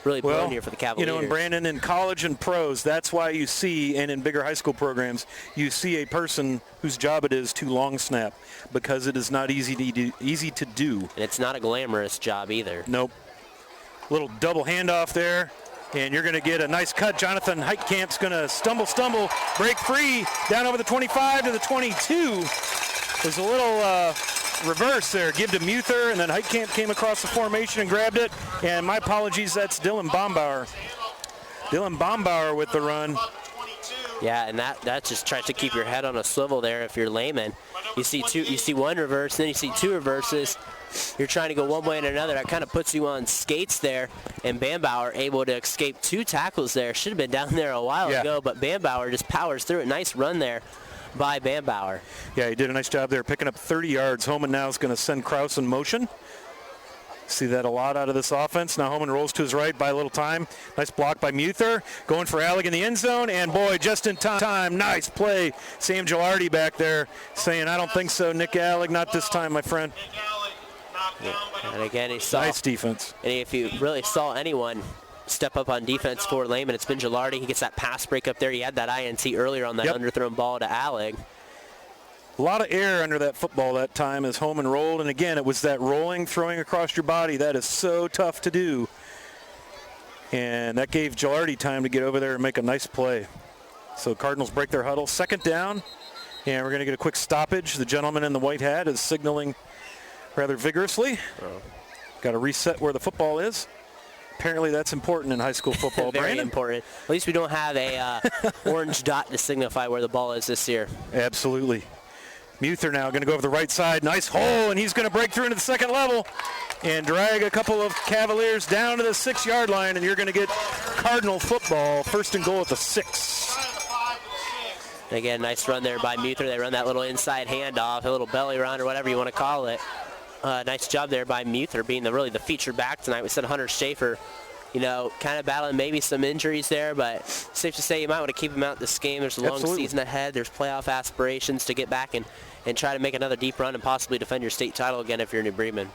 really blown here for the Cavaliers. You know, and Brandon, in college and pros, that's why you see, and in bigger high school programs, you see a person whose job it is to long snap because it is not easy to do. And it's not a glamorous job either. Nope. Little double handoff there, and you're going to get a nice cut. Jonathan Heitkamp's going to stumble, break free, down over the 25 to the 22. There's a little reverse there. Give to Muther, and then Heitkamp came across the formation and grabbed it. And my apologies, that's Dylan Bombauer. Dylan Bombauer with the run. Yeah, and that just tries to keep your head on a swivel there if you're Lehman. You see one reverse, then you see 2 reverses. You're trying to go one way and another. That kind of puts you on skates there. And Bombauer able to escape 2 tackles there. Should have been down there a while ago, but Bombauer just powers through it. Nice run there by Bombauer. Yeah, he did a nice job there picking up 30 yards. Homan now is going to send Krause in motion. See that a lot out of this offense. Now Homan rolls to his right by a little time. Nice block by Muther. Going for Alleg in the end zone. And boy, just in time. Nice play. Sam Gilardi back there saying, I don't think so, Nick Alleg. Not this time, my friend. And again, he saw nice defense. And if you really saw anyone step up on defense for Lehman, it's been Gilardi. He gets that pass break up there. He had that INT earlier on that underthrown ball to Alleg. A lot of air under that football that time as Homan rolled. And again, it was that rolling, throwing across your body. That is so tough to do. And that gave Gilardi time to get over there and make a nice play. So Cardinals break their huddle. 2nd down. And we're going to get a quick stoppage. The gentleman in the white hat is signaling rather vigorously. Got to reset where the football is. Apparently that's important in high school football, Very Brandon. important. At least we don't have a orange dot to signify where the ball is this year. Absolutely. Muther now going to go over the right side. Nice hole, and he's going to break through into the second level and drag a couple of Cavaliers down to the 6-yard line, and you're going to get Cardinal football, first and goal at the 6. Again, nice run there by Muther. They run that little inside handoff, a little belly run or whatever you want to call it. Nice job there by Muther being really the featured back tonight. We said Hunter Schaefer, kind of battling maybe some injuries there, but safe to say you might want to keep him out this game. There's a long season ahead. There's playoff aspirations to get back and try to make another deep run and possibly defend your state title again if you're New Bremen.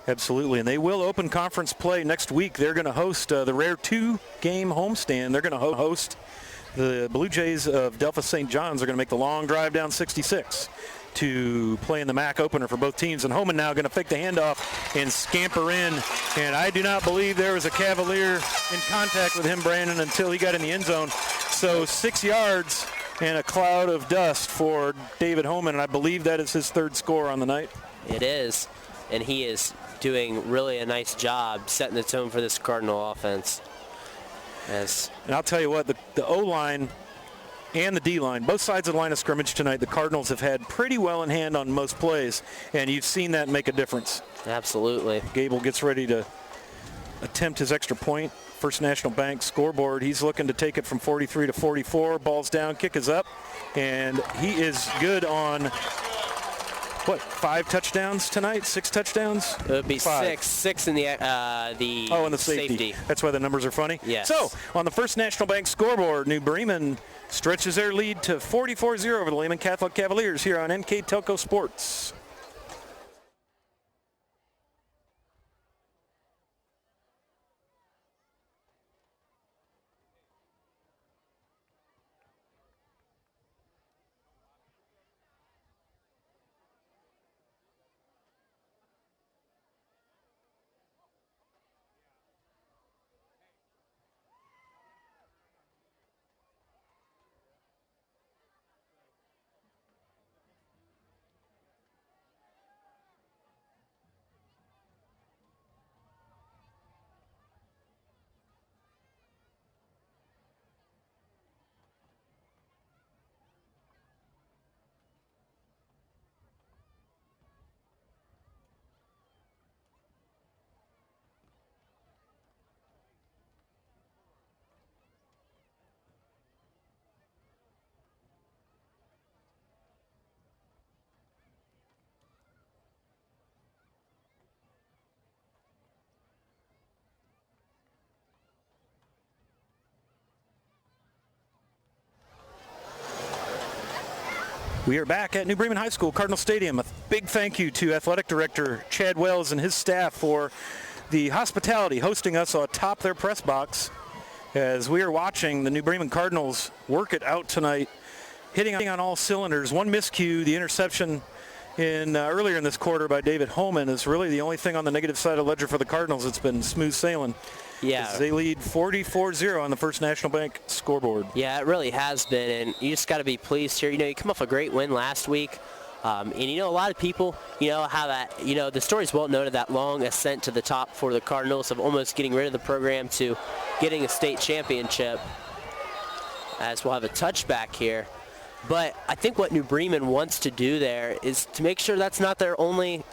Absolutely, and they will open conference play next week. They're going to host the rare 2-game homestand. They're going to host the Blue Jays of Delphi St. John's. Are going to make the long drive down 66 to play in the MAC opener for both teams. And Homan now going to fake the handoff and scamper in. And I do not believe there was a Cavalier in contact with him, Brandon, until he got in the end zone. So 6 yards and a cloud of dust for David Homan, and I believe that is his third score on the night. It is, and he is doing really a nice job setting the tone for this Cardinal offense. And I'll tell you what, the O-line and the D-line, both sides of the line of scrimmage tonight, the Cardinals have had pretty well in hand on most plays, and you've seen that make a difference. Absolutely. Gable gets ready to attempt his extra point. First National Bank scoreboard. He's looking to take it from 43 to 44. Ball's down, kick is up, and he is good on, 5 touchdowns tonight? 6 touchdowns? It would be 5. 6 in the and the safety. That's why the numbers are funny? Yes. So, on the First National Bank scoreboard, New Bremen stretches their lead to 44-0 over the Lehman Catholic Cavaliers here on NKTelco Sports. We are back at New Bremen High School, Cardinal Stadium. A big thank you to Athletic Director Chad Wells and his staff for the hospitality, hosting us atop their press box as we are watching the New Bremen Cardinals work it out tonight, hitting on all cylinders. One miscue, the interception earlier in this quarter by David Holman, is really the only thing on the negative side of the ledger for the Cardinals. It's been smooth sailing. Yeah. They lead 44-0 on the First National Bank scoreboard. Yeah, it really has been, and you just got to be pleased here. You come off a great win last week, and a lot of people, how that, the story's well known of that long ascent to the top for the Cardinals of almost getting rid of the program to getting a state championship, as we'll have a touchback here. But I think what New Bremen wants to do there is to make sure that's not their only,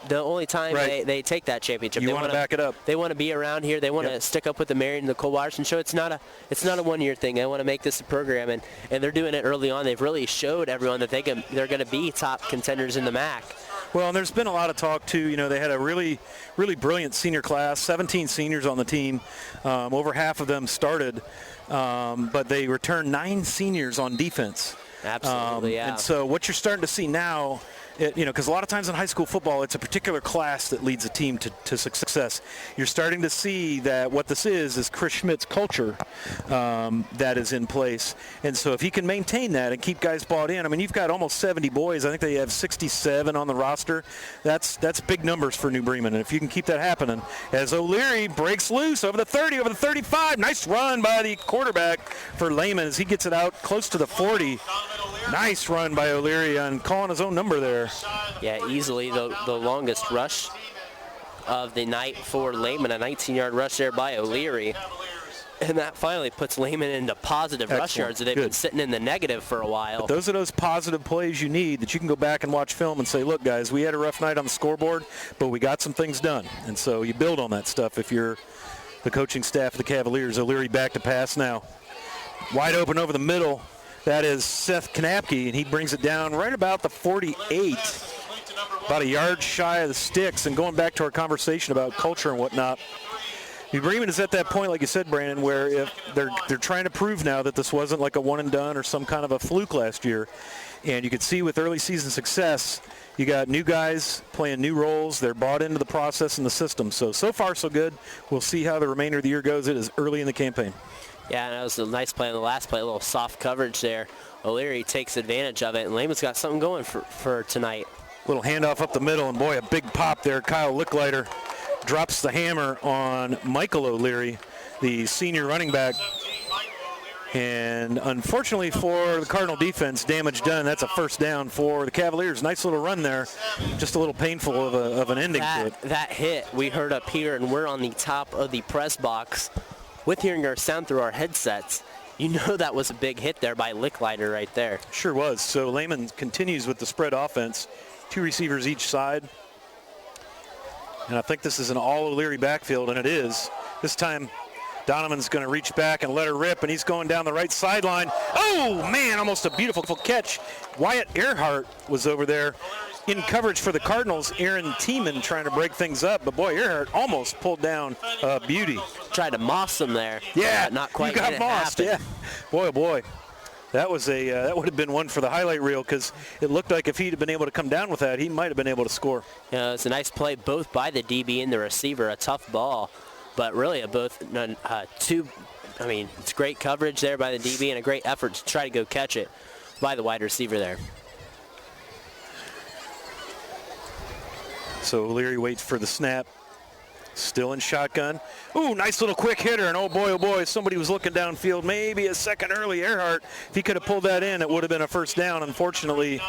the only time they take that championship. You want to back it up. They want to be around here. They want to stick up with the Marion and the Coldwaters and show it's not a one-year thing. They want to make this a program, and they're doing it early on. They've really showed everyone that they're going to be top contenders in the MAC. Well, and there's been a lot of talk, too. They had a really, really brilliant senior class, 17 seniors on the team. Over half of them started, but they returned 9 seniors on defense. Absolutely, yeah. And so what you're starting to see now, because a lot of times in high school football, it's a particular class that leads a team to success. You're starting to see that what this is Chris Schmidt's culture that is in place. And so if he can maintain that and keep guys bought in, you've got almost 70 boys. I think they have 67 on the roster. That's big numbers for New Bremen. And if you can keep that happening, as O'Leary breaks loose over the 30, over the 35. Nice run by the quarterback for Lehman as he gets it out close to the 40. Nice run by O'Leary on calling his own number there. Yeah, easily the longest rush of the night for Lehman, a 19-yard rush there by O'Leary. And that finally puts Lehman into positive rush Excellent. yards. They've Good. been sitting in the negative for a while. Those are those positive plays you need that you can go back and watch film and say, look, guys, we had a rough night on the scoreboard, but we got some things done. And so you build on that stuff if you're the coaching staff of the Cavaliers. O'Leary back to pass now. Wide open over the middle. That is Seth Knapke, and he brings it down right about the 48, about a yard shy of the sticks. And going back to our conversation about culture and whatnot, New Bremen is at that point, like you said, Brandon, where if they're trying to prove now that this wasn't like a one and done or some kind of a fluke last year. And you could see with early season success, you got new guys playing new roles. They're bought into the process and the system. So far, so good. We'll see how the remainder of the year goes. It is early in the campaign. Yeah, and that was a nice play on the last play, a little soft coverage there. O'Leary takes advantage of it, and Lehman's got something going for tonight. Little handoff up the middle, and boy, a big pop there. Kyle Licklider drops the hammer on Michael O'Leary, the senior running back. And unfortunately for the Cardinal defense, damage done. That's a first down for the Cavaliers. Nice little run there. Just a little painful of an ending to it. That hit we heard up here, and we're on the top of the press box with hearing our sound through our headsets. You know that was a big hit there by Licklider right there. Sure was. So Lehman continues with the spread offense. 2 receivers each side. And I think this is an all O'Leary backfield, and it is. This time, Donovan's going to reach back and let her rip, and he's going down the right sideline. Oh, man, almost a beautiful catch. Wyatt Earhart was over there in coverage for the Cardinals. Aaron Tiemann trying to break things up, but boy, Earhart almost pulled down Beauty. Tried to moss him there. Yeah, not quite. You got mossed. Yeah, boy, oh boy. That was that would have been one for the highlight reel, because it looked like if he'd have been able to come down with that, he might have been able to score. Yeah, it's a nice play both by the DB and the receiver. A tough ball, but really it's great coverage there by the DB and a great effort to try to go catch it by the wide receiver there. So O'Leary waits for the snap. Still in shotgun. Ooh, nice little quick hitter. And oh boy, somebody was looking downfield maybe a second early. Earhart, if he could have pulled that in, it would have been a first down. Unfortunately,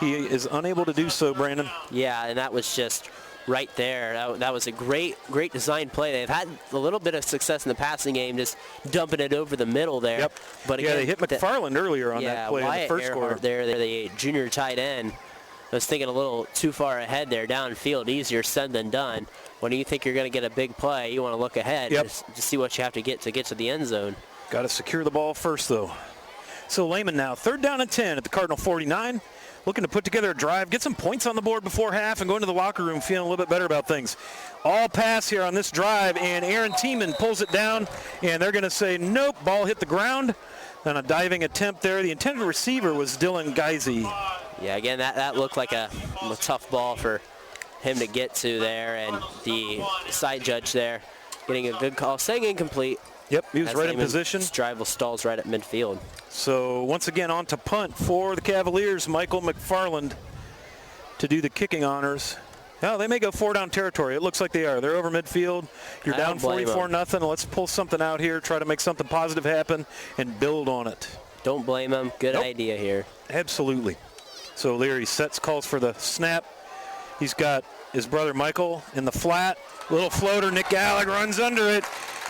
he is unable to do so, Brandon. Yeah, and that was just right there. That was a great design play. They've had a little bit of success in the passing game, just dumping it over the middle there. Yep. But again, they hit McFarland earlier on that play in the first quarter. There, the junior tight end. I was thinking a little too far ahead there, downfield, easier said than done. When you think you're going to get a big play, you want to look ahead to see what you have to get to the end zone. Got to secure the ball first, though. So Lehman now, 3rd down and 10 at the Cardinal 49. Looking to put together a drive, get some points on the board before half, and go into the locker room feeling a little bit better about things. All pass here on this drive, and Aaron Tiemann pulls it down, and they're going to say, nope, ball hit the ground. On a diving attempt there. The intended receiver was Dylan Geisey. Yeah, again, that looked like a tough ball for him to get to there, and the side judge there getting a good call, saying incomplete. Yep, he was right in position. Drive stalls right at midfield. So once again on to punt for the Cavaliers, Michael McFarland to do the kicking honors. Now they may go 4-down territory. It looks like they are. They're over midfield. You're down 44-0. Let's pull something out here, try to make something positive happen, and build on it. Don't blame him. Good idea here. Absolutely. So Leary sets, calls for the snap. He's got his brother Michael in the flat. Little floater. Nick Alleg runs under it.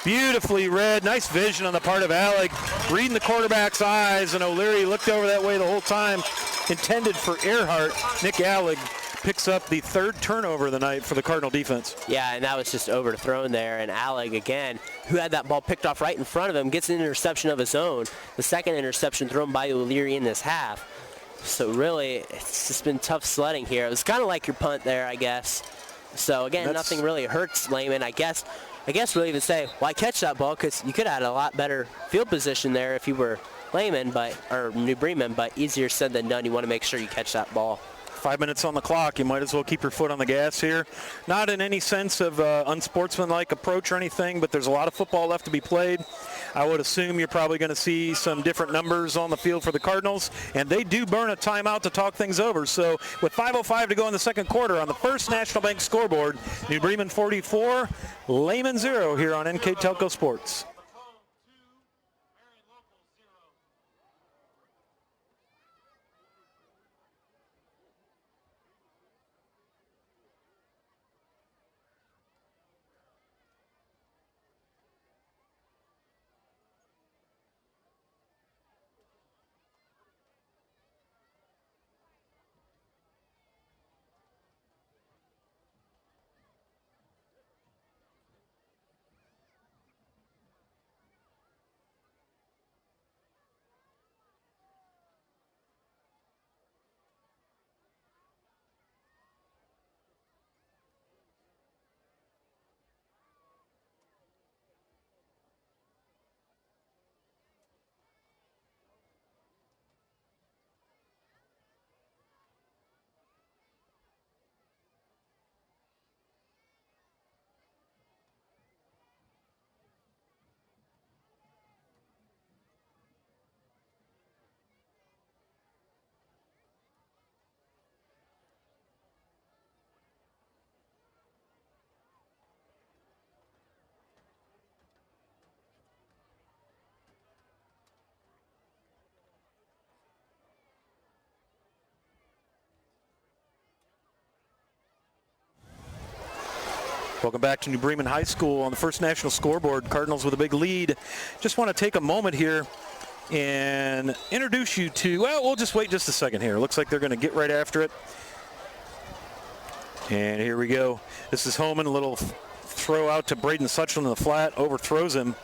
Beautifully read. Nice vision on the part of Alleg. Reading the quarterback's eyes, and O'Leary looked over that way the whole time. Intended for Earhart. Nick Alleg picks up the 3rd turnover of the night for the Cardinal defense. Yeah, and that was just overthrown there. And Alleg, again, who had that ball picked off right in front of him, gets an interception of his own. The 2nd interception thrown by O'Leary in this half. So really, it's just been tough sledding here. It was kind of like your punt there, I guess. So again, nothing really hurts Lehman. I guess we'll even say, why catch that ball? Because you could have had a lot better field position there if you were Lehman, or New Bremen, but easier said than done. You want to make sure you catch that ball. 5 minutes on the clock. You might as well keep your foot on the gas here. Not in any sense of unsportsmanlike approach or anything, but there's a lot of football left to be played. I would assume you're probably going to see some different numbers on the field for the Cardinals, and they do burn a timeout to talk things over. So with 5:05 to go in the second quarter on the First National Bank scoreboard, New Bremen 44, Lehman 0 here on NKTelco Sports. Welcome back to New Bremen High School on the First National Scoreboard. Cardinals with a big lead. Just want to take a moment here and introduce you to, well, we'll just wait just a second here. Looks like they're going to get right after it. And here we go. This is Homan, a little throw out to Braden Suchlin in the flat, overthrows him.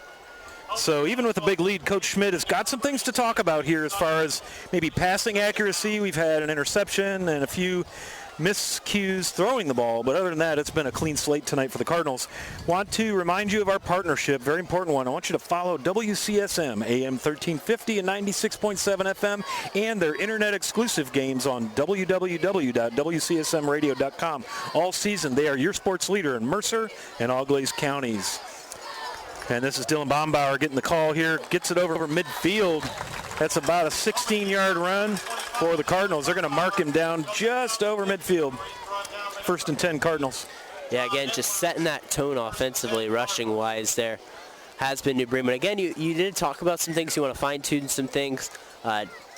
So even with a big lead, Coach Schmidt has got some things to talk about here as far as maybe passing accuracy. We've had an interception and a few miscues throwing the ball, but other than that, it's been a clean slate tonight for the Cardinals. Want to remind you of our partnership, very important one. I want you to follow WCSM, AM 1350 and 96.7 FM, and their internet-exclusive games on www.wcsmradio.com. All season, they are your sports leader in Mercer and Auglaize counties. And this is Dylan Bombauer getting the call here, gets it over midfield. That's about a 16-yard run for the Cardinals. They're going to mark him down just over midfield. 1st and 10 Cardinals. Yeah, again, just setting that tone offensively, rushing-wise there has been New Bremen. Again, you did talk about some things. You want to fine-tune some things.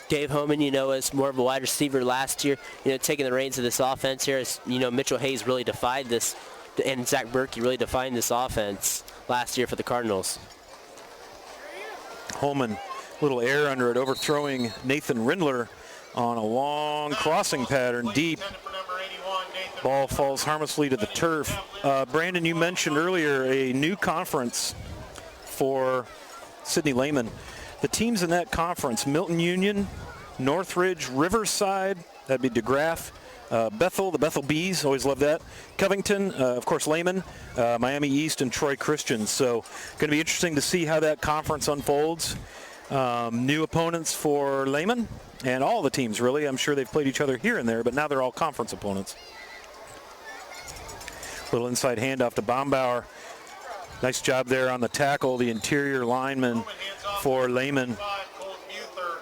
Dave Homan, is more of a wide receiver last year, taking the reins of this offense here. As, Mitchell Hayes really defied this, and Zach Berkey really defined this offense last year for the Cardinals. Holman, little air under it, overthrowing Nathan Rindler on a long crossing pattern deep. Ball falls harmlessly to the turf. Brandon, you mentioned earlier a new conference for Sidney Lehman. The teams in that conference, Milton Union, Northridge, Riverside, that'd be DeGraff, Bethel, the Bethel Bees, always love that. Covington, of course, Lehman, Miami East, and Troy Christian. So going to be interesting to see how that conference unfolds. New opponents for Lehman and all the teams, really. I'm sure they've played each other here and there, but now they're all conference opponents. Little inside handoff to Bombauer. Nice job there on the tackle, the interior lineman for Lehman.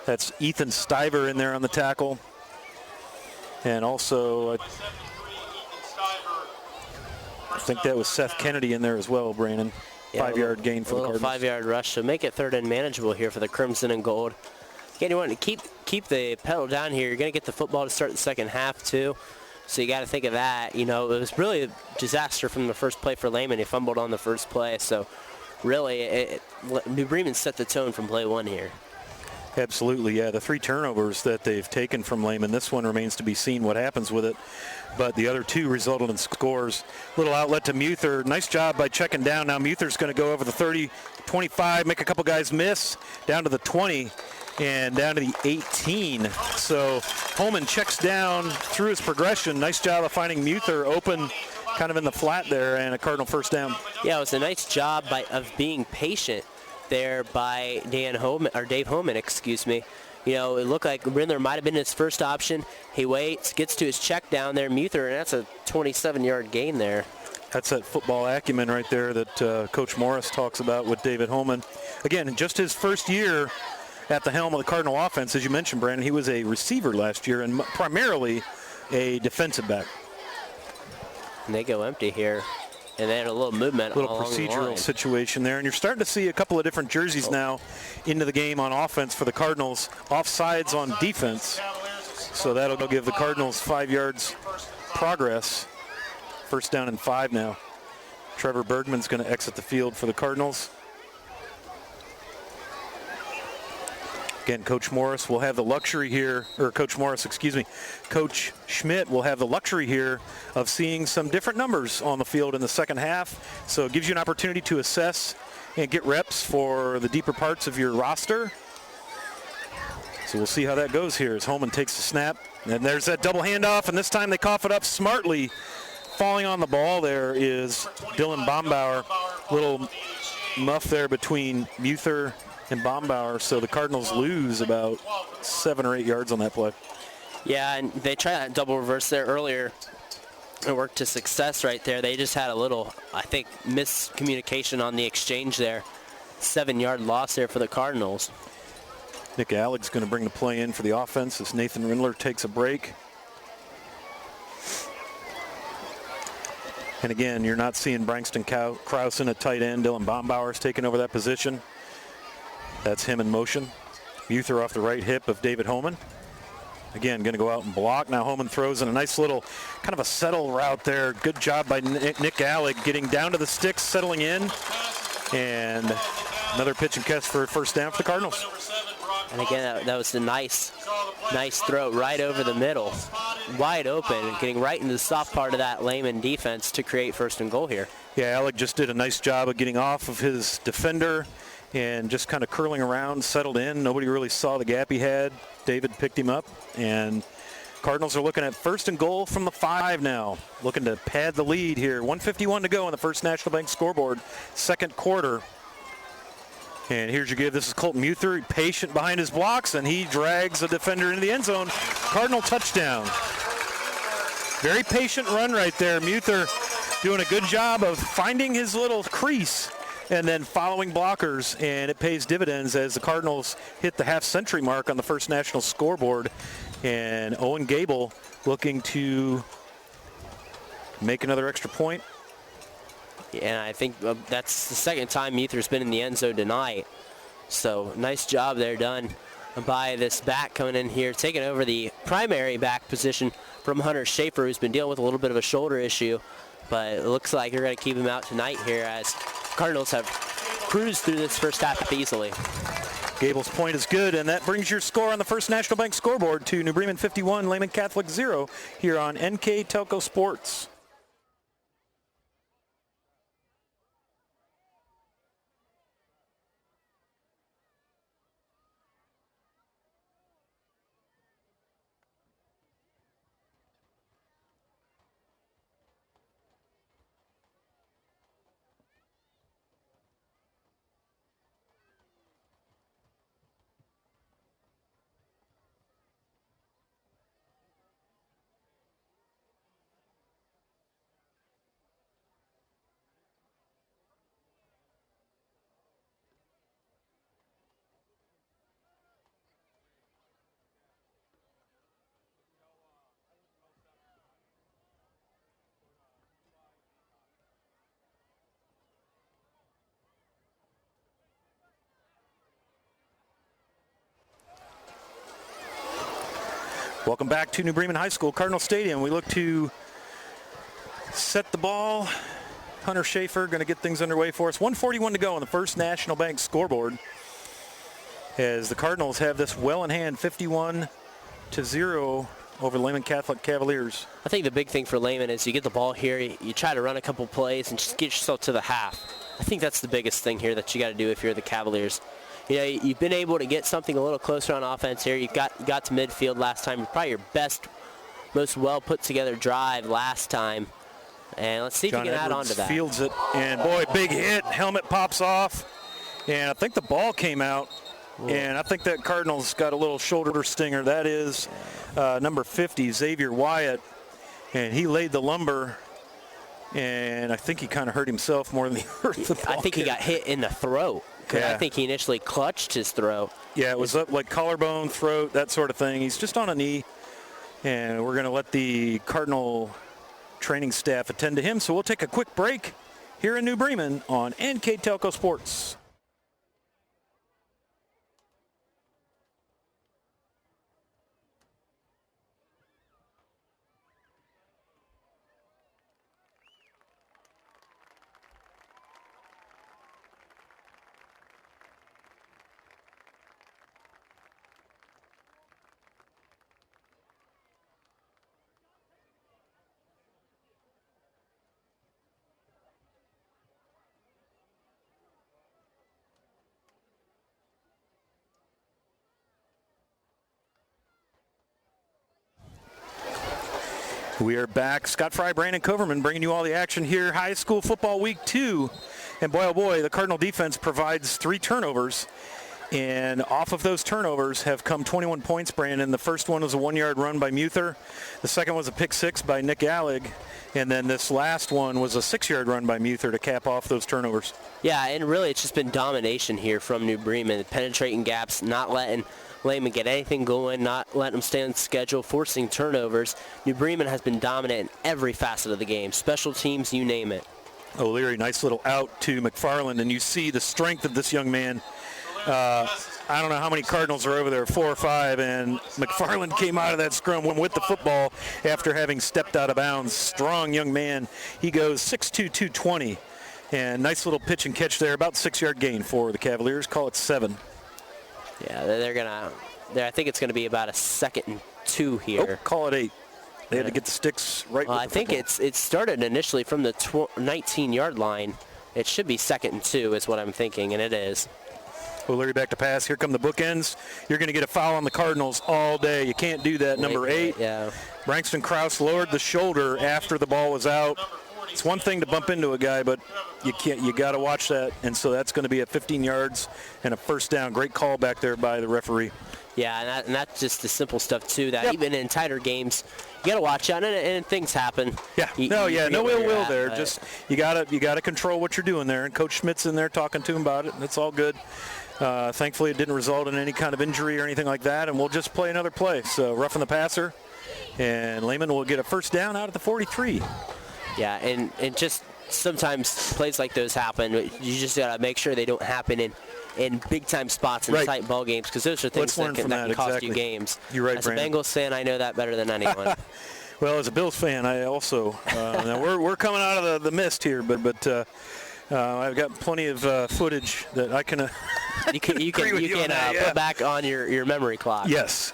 That's Ethan Stiver in there on the tackle. And also, I think that was Seth Kennedy in there as well, Brandon. 5-yard gain for the Cardinals. 5-yard rush, so make it 3rd and manageable here for the Crimson and Gold. Again, you want to keep the pedal down here. You're going to get the football to start the second half, too. So you got to think of that. It was really a disaster from the first play for Lehman. He fumbled on the first play. So really, New Bremen set the tone from play 1 here. Absolutely, yeah. The 3 turnovers that they've taken from Lehman, this one remains to be seen what happens with it. But the other 2 resulted in scores. Little outlet to Muther. Nice job by checking down. Now Muther's going to go over the 30, 25, make a couple guys miss, down to the 20, and down to the 18. So Holman checks down through his progression. Nice job of finding Muther open kind of in the flat there, and a Cardinal first down. Yeah, it was a nice job of being patient there by Dave Homan, excuse me. It looked like Rindler might have been his first option. He waits, gets to his check down there, Muther, and that's a 27-yard gain there. That's that football acumen right there that Coach Morris talks about with David Holman. Again, in just his first year at the helm of the Cardinal offense, as you mentioned, Brandon, he was a receiver last year and primarily a defensive back. And they go empty here. And they had a little movement. Little procedural situation there. And you're starting to see a couple of different jerseys now into the game on offense for the Cardinals. Offsides on defense. So that'll give the Cardinals 5 yards progress. 1st down and 5 now. Trevor Bergman's going to exit the field for the Cardinals. Again, Coach Morris will have the luxury here, or Coach Morris, excuse me, Coach Schmidt will have the luxury here of seeing some different numbers on the field in the second half. So it gives you an opportunity to assess and get reps for the deeper parts of your roster. So we'll see how that goes here as Holman takes the snap. And there's that double handoff, and this time they cough it up smartly. Falling on the ball there is Dylan Bombauer. Little muff there between Muther and Bombauer, so the Cardinals lose about 7 or 8 yards on that play. Yeah, and they tried that double reverse there earlier. It worked to success right there. They just had a little, I think, miscommunication on the exchange there. 7-yard loss there for the Cardinals. Nick Alleg's going to bring the play in for the offense as Nathan Rindler takes a break. And again, you're not seeing Brangston Krausen at tight end. Dylan Bombauer's taking over that position. That's him in motion. Muther off the right hip of David Holman. again, going to go out and block. Now Holman throws in a nice little kind of a settle route there. Good job by Nick Alleg getting down to the sticks, settling in. And another pitch and catch for a first down for the Cardinals. And again, that was a nice throw right over the middle. Wide open, getting right into the soft part of that Lehman defense to create first and goal here. Yeah, Alleg just did a nice job of getting off of his defender and just kind of curling around, settled in. Nobody really saw the gap he had. David picked him up, and Cardinals are looking at first and goal from the 5 now, looking to pad the lead here. 1:51 to go on the First National Bank scoreboard, second quarter. And here's your give. This is Colton Muther, patient behind his blocks, and he drags a defender into the end zone. Cardinal touchdown. Very patient run right there. Muther doing a good job of finding his little crease and then following blockers, and it pays dividends as the Cardinals hit the half-century mark on the First National scoreboard. And Owen Gable looking to make another extra point. And I think that's the second time Muther's been in the end zone tonight. So nice job there done by this back coming in here, taking over the primary back position from Hunter Schaefer, who's been dealing with a little bit of a shoulder issue. But it looks like they're going to keep him out tonight here as Cardinals have cruised through this first half easily. Gable's point is good, and that brings your score on the First National Bank scoreboard to New Bremen 51, Lehman Catholic 0 here on NKTelco Sports. Welcome back to New Bremen High School, Cardinal Stadium. We look to set the ball. Hunter Schaefer going to get things underway for us. 1:41 to go on the First National Bank scoreboard as the Cardinals have this well in hand, 51-0 over Lehman Catholic Cavaliers. I think the big thing for Lehman is you get the ball here, you try to run a couple plays and just get yourself to the half. I think that's the biggest thing here that you got to do if you're the Cavaliers. You know, you've been able to get something a little closer on offense here. You got to midfield last time. Probably your best, most well put together drive last time. And let's see if you can add on to that. Fields it, and boy, big hit. Helmet pops off, and I think the ball came out. Ooh. And I think that Cardinals got a little shoulder stinger. That is number 50, Xavier Wyatt, and he laid the lumber. And I think he kind of hurt himself more than he hurt the ball. I think he got hit in the throat. Yeah. I think he initially clutched his throat. Yeah, it was up like collarbone, throat, that sort of thing. He's just on a knee, and we're going to let the Cardinal training staff attend to him. So we'll take a quick break here in New Bremen on NKTelco Sports. We are back. Scott Fry, Brandon Coverman bringing you all the action here. High school football week 2. And boy, oh boy, the Cardinal defense provides 3 turnovers. And off of those turnovers have come 21 points, Brandon. The first one was a 1-yard run by Muther. The second was a pick 6 by Nick Alleg. And then this last one was a 6-yard run by Muther to cap off those turnovers. Yeah, and really it's just been domination here from New Bremen, penetrating gaps, not letting Lehman get anything going, not letting them stay on schedule, forcing turnovers. New Bremen has been dominant in every facet of the game. Special teams, you name it. O'Leary, nice little out to McFarland, and you see the strength of this young man. I don't know how many Cardinals are over there, 4 or 5, and McFarland came out of that scrum with the football after having stepped out of bounds. Strong young man. He goes 6'2", 220, and nice little pitch and catch there, about 6-yard gain for the Cavaliers. Call it 7. Yeah, I think it's going to be about a 2nd and 2 here. Oh, call it 8. They had to get the sticks right with the I think it started initially from the 19-yard line. It should be 2nd and 2 is what I'm thinking, and it is. O'Leary back to pass. Here come the bookends. You're going to get a foul on the Cardinals all day. You can't do that. Number 8. Yeah. Braxton Krause lowered the shoulder after the ball was out. It's one thing to bump into a guy, but you got to watch that. And so that's going to be at 15 yards and a first down. Great call back there by the referee. Yeah, and that's just the simple stuff too. That even in tighter games, you got to watch out, and things happen. Yeah, no ill will there. Just you gotta control what you're doing there. And Coach Schmidt's in there talking to him about it, and it's all good. Thankfully, it didn't result in any kind of injury or anything like that, and we'll just play another play. So roughing the passer, and Lehman will get a first down out at the 43. Yeah, and just sometimes plays like those happen. You just got to make sure they don't happen in big-time spots in tight ball games, because those are things that can cost you games. You're right, As Brandon. a Bengals fan, I know that better than anyone. Well, as a Bills fan, I also now we're coming out of the mist here, but I've got plenty of footage that I can. You can put back on your memory clock. Yes.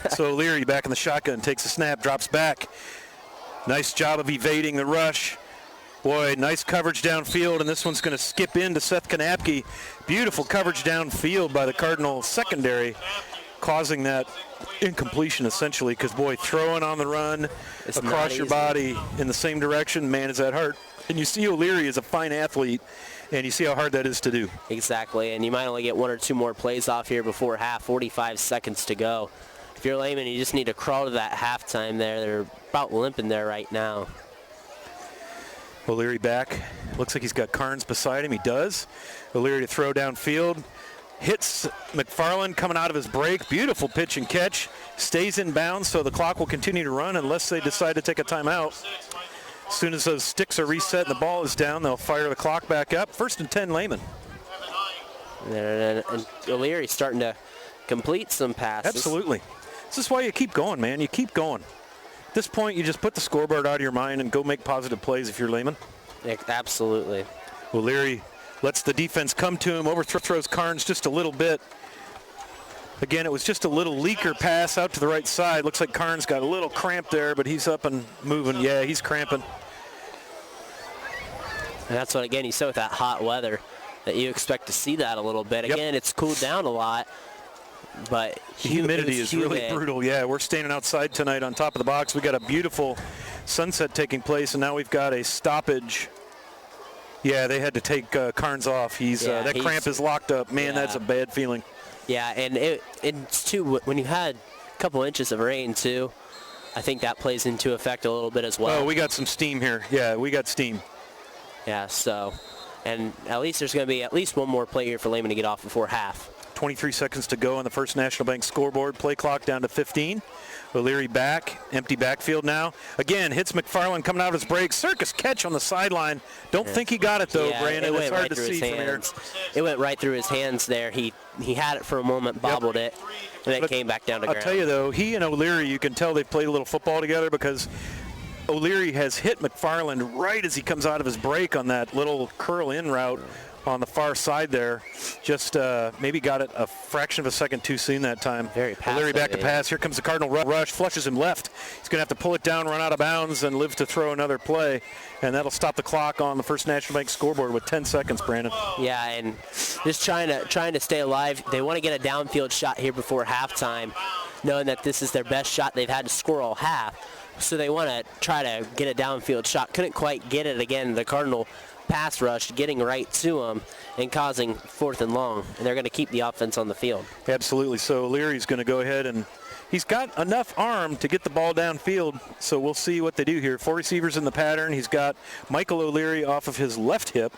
So Leary back in the shotgun, takes a snap, drops back. Nice job of evading the rush. Boy, nice coverage downfield, and this one's going to skip into Seth Kanapke. Beautiful coverage downfield by the Cardinal secondary, causing that incompletion essentially, because, boy, throwing on the run across your body in the same direction, man, is that hard. And you see O'Leary is a fine athlete, and you see how hard that is to do. Exactly, and you might only get 1 or 2 more plays off here before half, 45 seconds to go. If you're Lehman, you just need to crawl to that halftime there. They're about limping there right now. O'Leary back. Looks like he's got Carnes beside him. He does. O'Leary to throw downfield. Hits McFarland coming out of his break. Beautiful pitch and catch. Stays in bounds, so the clock will continue to run unless they decide to take a timeout. As soon as those sticks are reset and the ball is down, they'll fire the clock back up. 1st and 10, Lehman. And O'Leary's starting to complete some passes. Absolutely. This is why you keep going, man. You keep going. At this point, you just put the scoreboard out of your mind and go make positive plays if you're Lehman. Yeah, absolutely. O'Leary lets the defense come to him, overthrows Carnes just a little bit. Again, it was just a little leaker pass out to the right side. Looks like Carnes got a little cramp there, but he's up and moving. Yeah, he's cramping. And that's what, again, you said with that hot weather, that you expect to see that a little bit. Again, it's cooled down a lot, but the humidity is really brutal. Yeah, we're standing outside tonight on top of the box. We got a beautiful sunset taking place, and now we've got a stoppage. Yeah, they had to take Carnes off. That cramp is locked up. Man, that's a bad feeling. Yeah, and it's too, when you had a couple inches of rain too, I think that plays into effect a little bit as well. Oh, we got some steam here. Yeah, we got steam. Yeah, so, and at least there's going to be at least 1 more play here for Lehman to get off before half. 23 seconds to go on the First National Bank scoreboard. Play clock down to 15. O'Leary back, empty backfield now. Again, hits McFarland coming out of his break. Circus catch on the sideline. Don't think he got it, though, Brandon. It's hard to see from here. It went right through his hands there. He had it for a moment, bobbled it, and then it came back down to ground. I'll tell you, though, he and O'Leary, you can tell they've played a little football together, because O'Leary has hit McFarland right as he comes out of his break on that little curl-in route on the far side there. Just maybe got it a fraction of a second too soon that time. Very passive. O'Leary back to pass. Here comes the Cardinal rush. Flushes him left. He's going to have to pull it down, run out of bounds, and live to throw another play. And that'll stop the clock on the First National Bank scoreboard with 10 seconds, Brandon. Yeah, and just trying to stay alive. They want to get a downfield shot here before halftime, knowing that this is their best shot they've had to score all half. So they want to try to get a downfield shot. Couldn't quite get it again. The Cardinal pass rush getting right to him and causing 4th and long, and they're going to keep the offense on the field. Absolutely. So Leary's going to go ahead, and he's got enough arm to get the ball downfield, so we'll see what they do here. 4 receivers in the pattern. He's got Michael O'Leary off of his left hip.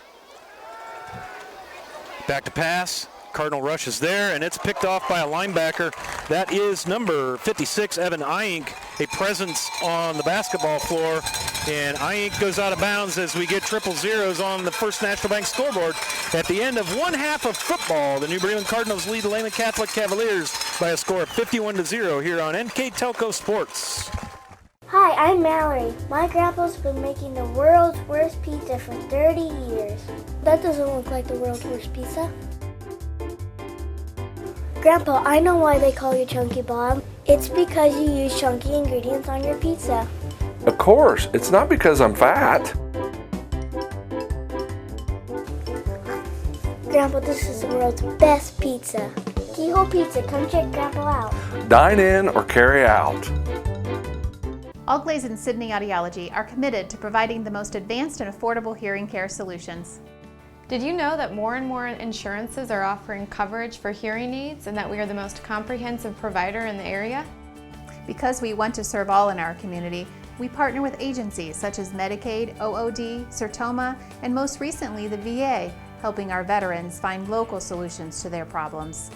Back to pass. Cardinal rush is there, and it's picked off by a linebacker. That is number 56, Evan Eyink, a presence on the basketball floor And INC goes out of bounds as we get triple zeros on the First National Bank scoreboard. At the end of one half of football, the New Bremen Cardinals lead the Lehman Catholic Cavaliers by a score of 51-0 here on NKTelco Sports. Hi, I'm Mallory. My grandpa's been making the world's worst pizza for 30 years. That doesn't look like the world's worst pizza. Grandpa, I know why they call you Chunky Bob. It's because you use chunky ingredients on your pizza. Of course, it's not because I'm fat. Grandpa, this is the world's best pizza. Keyhole Pizza, come check Grandpa out. Dine in or carry out. Allglaze and Sydney Audiology are committed to providing the most advanced and affordable hearing care solutions. Did you know that more and more insurances are offering coverage for hearing aids and that we are the most comprehensive provider in the area? Because we want to serve all in our community, we partner with agencies such as Medicaid, OOD, Sertoma, and most recently the VA, helping our veterans find local solutions to their problems.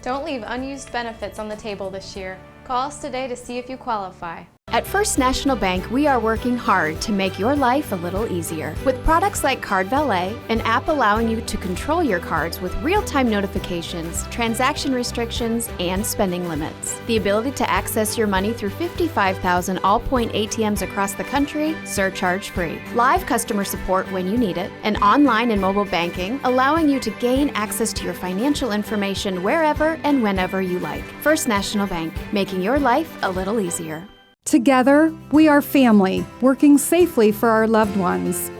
Don't leave unused benefits on the table this year. Call us today to see if you qualify. At First National Bank, we are working hard to make your life a little easier. With products like Card Valet, an app allowing you to control your cards with real-time notifications, transaction restrictions, and spending limits. The ability to access your money through 55,000 all-point ATMs across the country, surcharge-free. Live customer support when you need it, and online and mobile banking, allowing you to gain access to your financial information wherever and whenever you like. First National Bank, making your life a little easier. Together, we are family, working safely for our loved ones.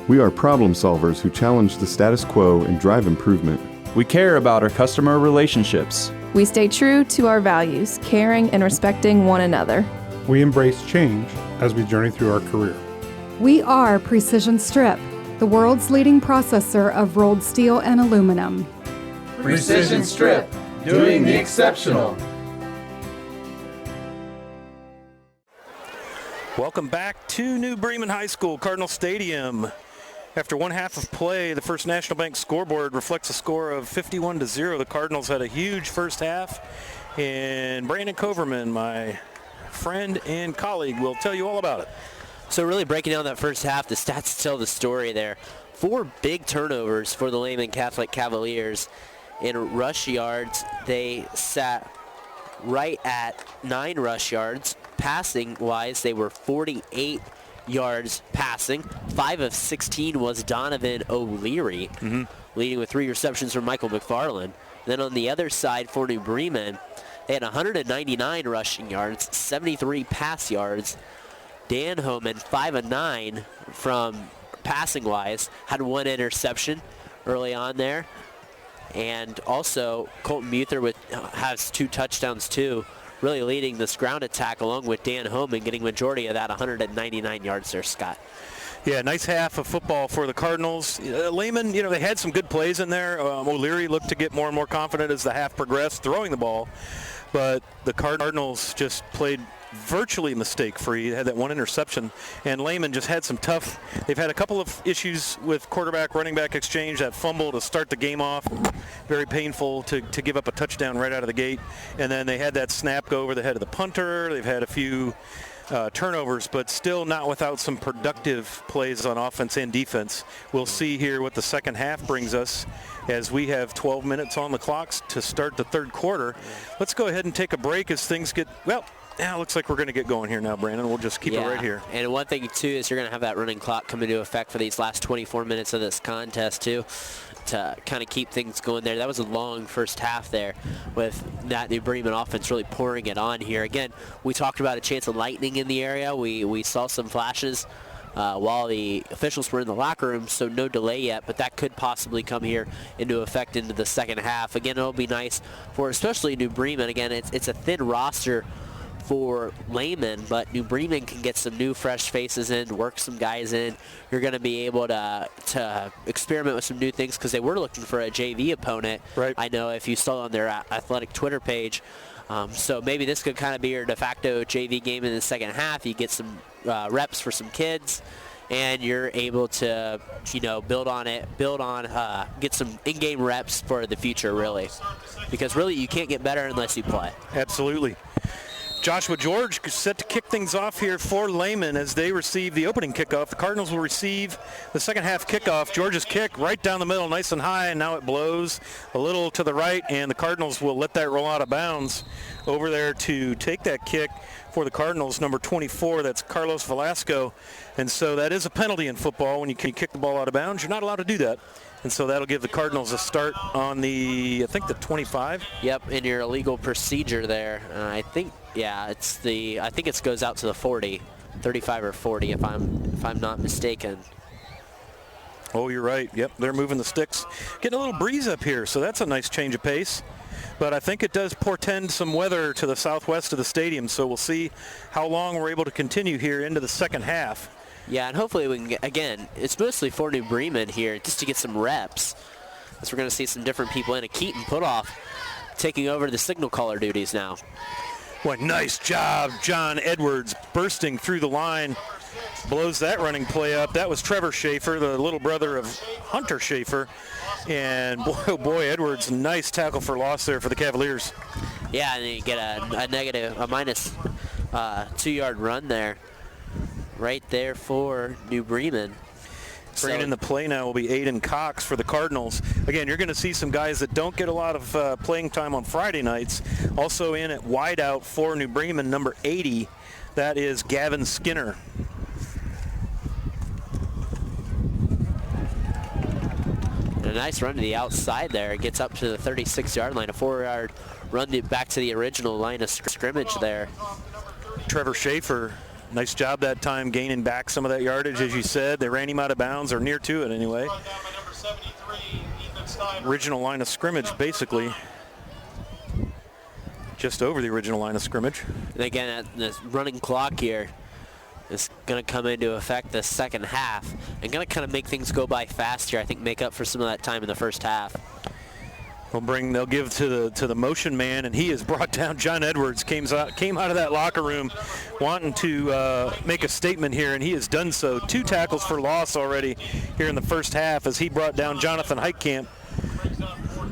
We are problem solvers who challenge the status quo and drive improvement. We care about our customer relationships. We stay true to our values, caring and respecting one another. We embrace change as we journey through our career. We are Precision Strip, the world's leading processor of rolled steel and aluminum. Precision Strip, doing the exceptional. Welcome back to New Bremen High School, Cardinal Stadium. After one half of play, the First National Bank scoreboard reflects a score of 51-0. The Cardinals had a huge first half, and Brandon Coverman, my friend and colleague, will tell you all about it. So really breaking down that first half, the stats tell the story there. 4 big turnovers for the Lehman Catholic Cavaliers. In rush yards, they sat right at 9 rush yards. Passing-wise, they were 48 yards passing. 5 of 16 was Donovan O'Leary, leading with 3 receptions from Michael McFarland. Then on the other side for New Bremen, they had 199 rushing yards, 73 pass yards. Dan Homan, 5 of 9 from passing-wise, had 1 interception early on there. And also, Colton Muther has 2 touchdowns too, really leading this ground attack along with Dan Homan, getting majority of that 199 yards there, Scott. Yeah, nice half of football for the Cardinals. Lehman, they had some good plays in there. O'Leary looked to get more and more confident as the half progressed, throwing the ball. But the Cardinals just played virtually mistake-free. They had that 1 interception, and Lehman just had some tough. They've had a couple of issues with quarterback-running back exchange. That fumble to start the game off, very painful to give up a touchdown right out of the gate. And then they had that snap go over the head of the punter. They've had a few turnovers, but still not without some productive plays on offense and defense. We'll see here what the second half brings us as we have 12 minutes on the clocks to start the third quarter. Let's go ahead and take a break as things get, it looks like we're going to get going here now, Brandon. We'll just keep it right here. And one thing, too, is you're going to have that running clock come into effect for these last 24 minutes of this contest, too, to kind of keep things going there. That was a long first half there with that New Bremen offense really pouring it on here. Again, we talked about a chance of lightning in the area. We saw some flashes while the officials were in the locker room, so no delay yet, but that could possibly come here into effect into the second half. Again, it'll be nice for especially New Bremen. Again, it's a thin roster for Lehman, but New Bremen can get some new fresh faces in, work some guys in. You're going to be able to experiment with some new things because they were looking for a JV opponent. Right. I know if you saw on their athletic Twitter page. So maybe this could kind of be your de facto JV game in the second half. You get some reps for some kids, and you're able to, build on, get some in-game reps for the future, really. Because really, you can't get better unless you play. Absolutely. Joshua George set to kick things off here for Lehman as they receive the opening kickoff. The Cardinals will receive the second half kickoff. George's kick right down the middle, nice and high, and now it blows a little to the right, and the Cardinals will let that roll out of bounds. Over there to take that kick for the Cardinals, number 24, that's Carlos Velasco. And so that is a penalty in football. When you kick the ball out of bounds, you're not allowed to do that. And so that'll give the Cardinals a start on the, I think, the 25. Yep, in your illegal procedure there. I think, yeah, I think it goes out to the 40, 35 or 40 if I'm not mistaken. Oh, you're right. Yep, they're moving the sticks. Getting a little breeze up here, so that's a nice change of pace. But I think it does portend some weather to the southwest of the stadium, so we'll see how long we're able to continue here into the second half. Yeah, and hopefully we can get, again, it's mostly for New Bremen here, just to get some reps. As we're going to see some different people in. A Keaton Putoff taking over the signal caller duties now. What nice job, John Edwards bursting through the line. Blows that running play up. That was Trevor Schaefer, the little brother of Hunter Schaefer. And boy, oh boy, Edwards, nice tackle for loss there for the Cavaliers. Yeah, and you get a minus 2-yard run there. Right there for New Bremen. Bringing in the play now will be Aiden Cox for the Cardinals. Again, you're going to see some guys that don't get a lot of playing time on Friday nights. Also in at wideout for New Bremen, number 80. That is Gavin Skinner. And a nice run to the outside there. It gets up to the 36-yard line. A 4-yard run back to the original line of scrimmage there. Trevor Schaefer, nice job that time gaining back some of that yardage, as you said. They ran him out of bounds, or near to it anyway. Original line of scrimmage, basically. Just over the original line of scrimmage. And again, this running clock here is going to come into effect the second half and going to kind of make things go by fast here. I think make up for some of that time in the first half. They'll give to the motion man, and he has brought down. John Edwards came out of that locker room wanting to make a statement here, and he has done so. 2 tackles for loss already here in the first half as he brought down Jonathan Heitkamp.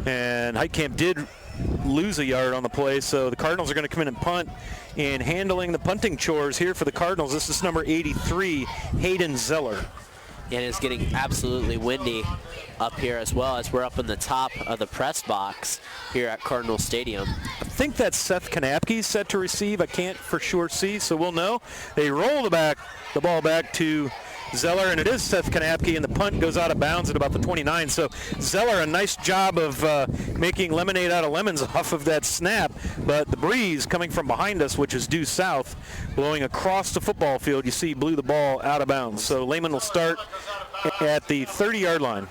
And Heitkamp did lose a yard on the play, so the Cardinals are going to come in and punt. And handling the punting chores here for the Cardinals, this is number 83, Hayden Zeller. And it's getting absolutely windy up here as well as we're up in the top of the press box here at Cardinal Stadium. I think that's Seth Kanapke set to receive. I can't for sure see, so we'll know. They roll the ball back to Zeller, and it is Seth Kanapke, and the punt goes out of bounds at about the 29. So Zeller, a nice job of making lemonade out of lemons off of that snap, but the breeze coming from behind us, which is due south, blowing across the football field, you see blew the ball out of bounds. So Lehman will start at the 30-yard line.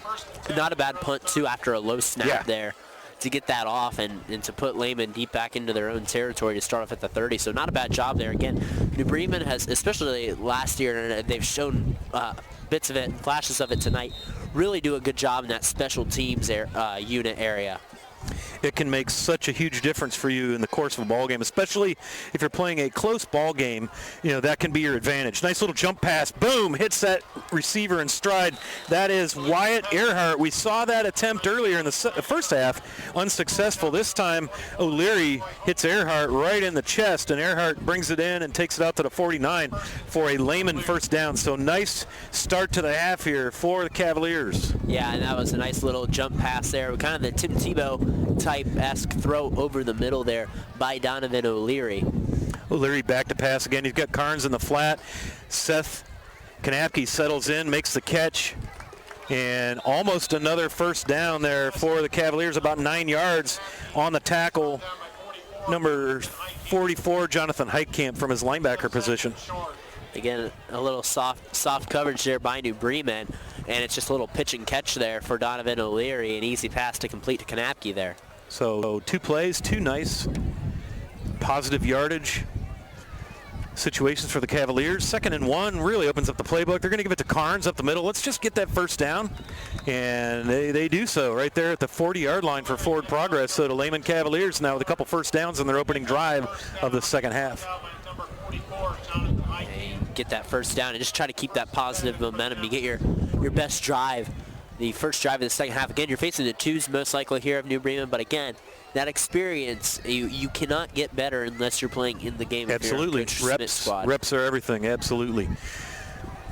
Not a bad punt, too, after a low snap there to get that off and to put Lehman deep back into their own territory to start off at the 30. So not a bad job there. Again, New Bremen has, especially last year, and they've shown bits of it, flashes of it tonight, really do a good job in that special teams unit area. It can make such a huge difference for you in the course of a ball game, especially if you're playing a close ball game. You know, that can be your advantage. Nice little jump pass, boom, hits that receiver in stride. That is Wyatt Earhart. We saw that attempt earlier in the first half, unsuccessful. This time O'Leary hits Earhart right in the chest, and Earhart brings it in and takes it out to the 49 for a Lehman first down. So nice start to the half here for the Cavaliers. Yeah, and that was a nice little jump pass there, kind of the Tim Tebow type-esque throw over the middle there by Donovan O'Leary. O'Leary back to pass again. He's got Carnes in the flat. Seth Kanapke settles in, makes the catch, and almost another first down there for the Cavaliers, about 9 yards on the tackle. Number 44, Jonathan Heitkamp, from his linebacker position. Again, a little soft coverage there by New Bremen, and it's just a little pitch and catch there for Donovan O'Leary, an easy pass to complete to Kanapke there. So 2 plays, 2 nice positive yardage situations for the Cavaliers. 2nd and 1 really opens up the playbook. They're going to give it to Carnes up the middle. Let's just get that first down. And they do so right there at the 40-yard line for forward progress. So the Lehman Cavaliers now with a couple first downs in their opening drive of the second half. Get that first down and just try to keep that positive momentum. You get your best drive the first drive of the second half. Again, you're facing the twos most likely here of New Bremen, but again, that experience, you cannot get better unless you're playing in the game. Absolutely. Reps are everything. Absolutely.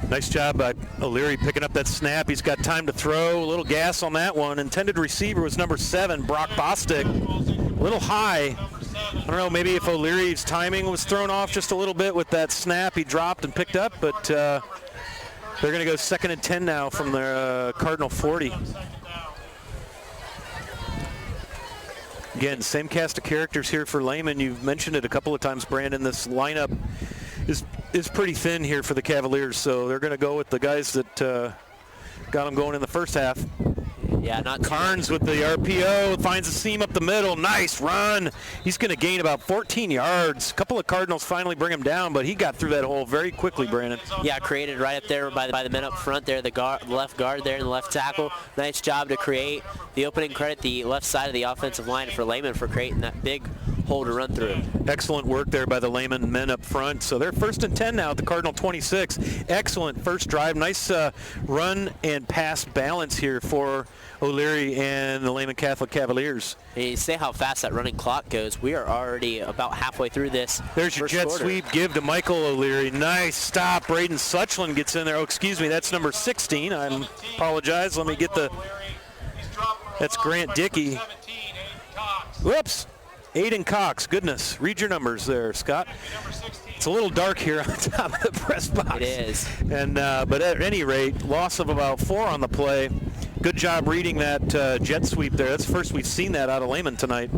Nice job by O'Leary picking up that snap. He's got time to throw. A little gas on that one. Intended receiver was number 7, Brock Bostic. A little high. I don't know, maybe if O'Leary's timing was thrown off just a little bit with that snap he dropped and picked up, but they're going to go 2nd and 10 now from the Cardinal 40. Again, same cast of characters here for Lehman. You've mentioned it a couple of times, Brandon. This lineup is pretty thin here for the Cavaliers, so they're going to go with the guys that got them going in the first half. Yeah, not Carnes with the RPO, finds a seam up the middle. Nice run. He's going to gain about 14 yards. A couple of Cardinals finally bring him down, but he got through that hole very quickly, Brandon. Yeah, created right up there by the men up front there, the left guard there and the left tackle. Nice job to create the opening. Credit the left side of the offensive line for Lehman for creating that big hole to run through. Excellent work there by the Lehman men up front. So they're 1st and 10 now at the Cardinal 26. Excellent first drive. Nice run and pass balance here for O'Leary and the Lehman Catholic Cavaliers. And you say how fast that running clock goes. We are already about halfway through this. There's your jet sweep. Give to Michael O'Leary. Nice stop. Braden Suchland gets in there. Oh, excuse me. That's number 16. I apologize. Let me get the... That's Grant Dickey. Whoops. Aiden Cox. Goodness. Read your numbers there, Scott. It's a little dark here on top of the press box. It is. And but at any rate, loss of about 4 on the play. Good job reading that jet sweep there. That's the first we've seen that out of Lehman tonight.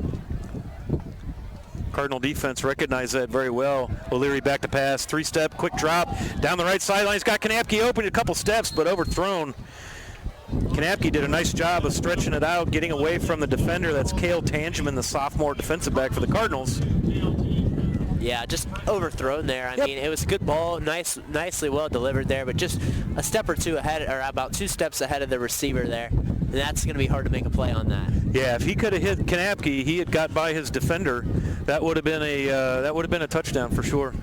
Cardinal defense recognized that very well. O'Leary back to pass, 3-step, quick drop. Down the right sideline, he's got Kanapke open a couple steps, but overthrown. Kanapke did a nice job of stretching it out, getting away from the defender. That's Cale Tangeman, the sophomore defensive back for the Cardinals. Yeah, just overthrown there. I mean, it was a good ball, nicely well delivered there, but just a step or two ahead, or about 2 steps ahead of the receiver there. And that's going to be hard to make a play on that. Yeah, if he could have hit Kanapke, he had got by his defender. That would have been a touchdown for sure.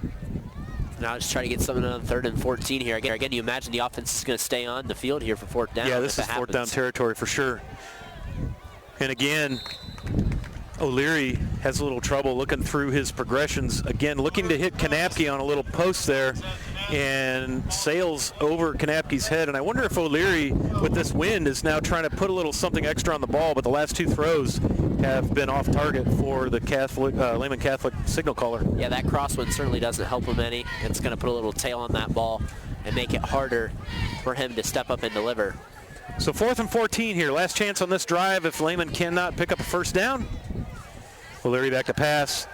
Now just try to get something on 3rd and 14 here. Again, you imagine the offense is going to stay on the field here for 4th down. Yeah, this is 4th down territory for sure. And again, O'Leary has a little trouble looking through his progressions. Again, looking to hit Kanapke on a little post there and sails over Kanapke's head. And I wonder if O'Leary, with this wind, is now trying to put a little something extra on the ball, but the last 2 throws have been off target for the Lehman Catholic signal caller. Yeah, that crosswind certainly doesn't help him any. It's going to put a little tail on that ball and make it harder for him to step up and deliver. So 4th and 14 here. Last chance on this drive if Lehman cannot pick up a first down. O'Leary back to pass.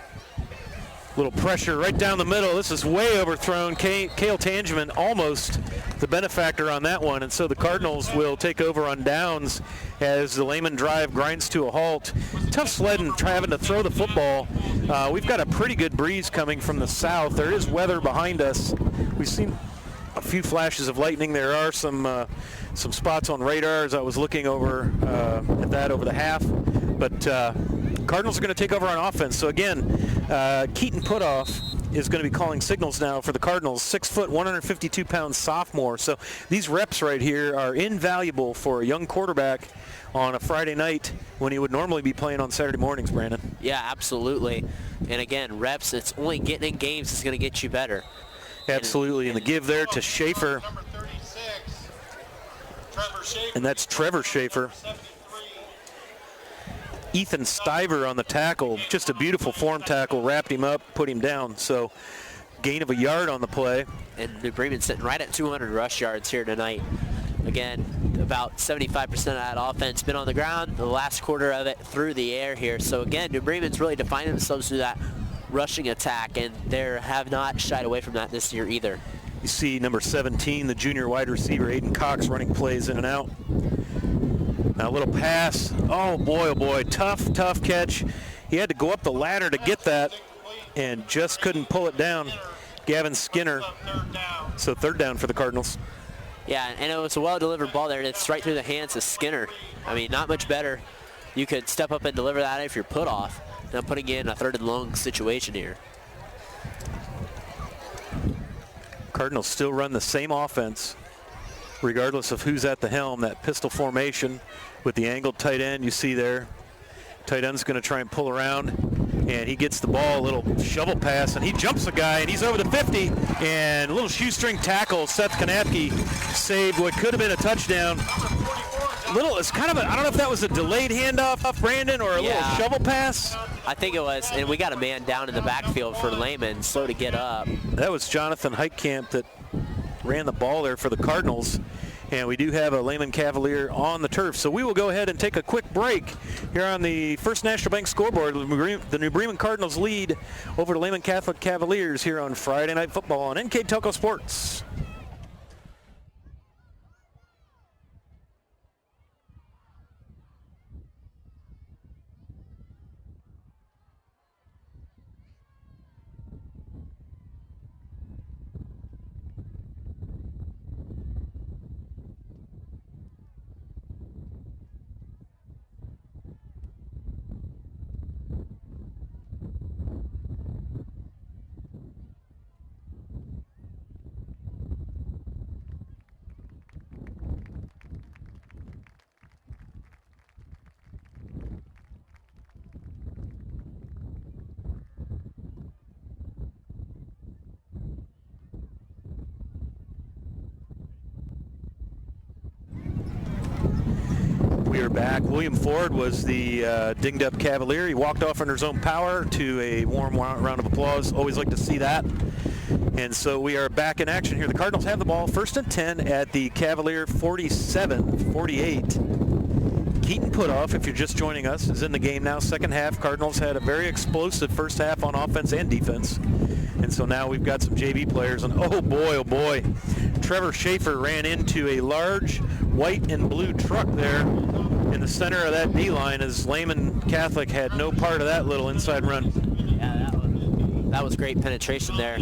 Little pressure right down the middle. This is way overthrown. Cale Tangeman almost the benefactor on that one. And so the Cardinals will take over on downs as the Lehman drive grinds to a halt. Tough sledding, having to throw the football. We've got a pretty good breeze coming from the south. There is weather behind us. We've seen a few flashes of lightning. There are some spots on radar as I was looking over at that over the half. But Cardinals are going to take over on offense. So again, Keaton Putoff is going to be calling signals now for the Cardinals. 6 foot, 152-pound sophomore. So these reps right here are invaluable for a young quarterback on a Friday night when he would normally be playing on Saturday mornings, Brandon. Yeah, absolutely. And again, reps, it's only getting in games is going to get you better. Absolutely. And the give there to Schaefer. And that's Trevor Schaefer. Ethan Stiver on the tackle. Just a beautiful form tackle. Wrapped him up, put him down. So gain of a yard on the play. And New Bremen sitting right at 200 rush yards here tonight. Again, about 75% of that offense been on the ground. The last quarter of it through the air here. So again, New Bremen's really defined themselves through that rushing attack, and they have not shied away from that this year either. You see number 17, the junior wide receiver, Aiden Cox, running plays in and out. Now a little pass. Oh boy, tough catch. He had to go up the ladder to get that and just couldn't pull it down. Gavin Skinner. So 3rd down for the Cardinals. Yeah, and it was a well-delivered ball there. It's right through the hands of Skinner. I mean, not much better. You could step up and deliver that if you're put off. Now putting in a 3rd and long situation here. Cardinals still run the same offense. regardless of who's at the helm, that pistol formation with the angled tight end you see there. Tight end's going to try and pull around, and he gets the ball, a little shovel pass, and he jumps a guy, and he's over the 50, and a little shoestring tackle. Seth Kanapke saved what could have been a touchdown. It's kind of I don't know if that was a delayed handoff, Brandon, or a little shovel pass. I think it was, and we got a man down in the backfield for Lehman, slow to get up. That was Jonathan Heitkamp that ran the ball there for the Cardinals. And we do have a Lehman Cavalier on the turf. So we will go ahead and take a quick break here on the First National Bank scoreboard. The New Bremen Cardinals lead over the Lehman Catholic Cavaliers here on Friday Night Football on NKTelco Sports. We are back. William Ford was the dinged up Cavalier. He walked off under his own power to a warm round of applause. Always like to see that. And so we are back in action here. The Cardinals have the ball, 1st and 10 at the Cavalier 47-48. Keaton Putoff, if you're just joining us, is in the game now. Second half, Cardinals had a very explosive first half on offense and defense. And so now we've got some JV players. And oh boy, Trevor Schaefer ran into a large white and blue truck there in the center of that D-line as Lehman Catholic had no part of that little inside run. Yeah, that was great penetration there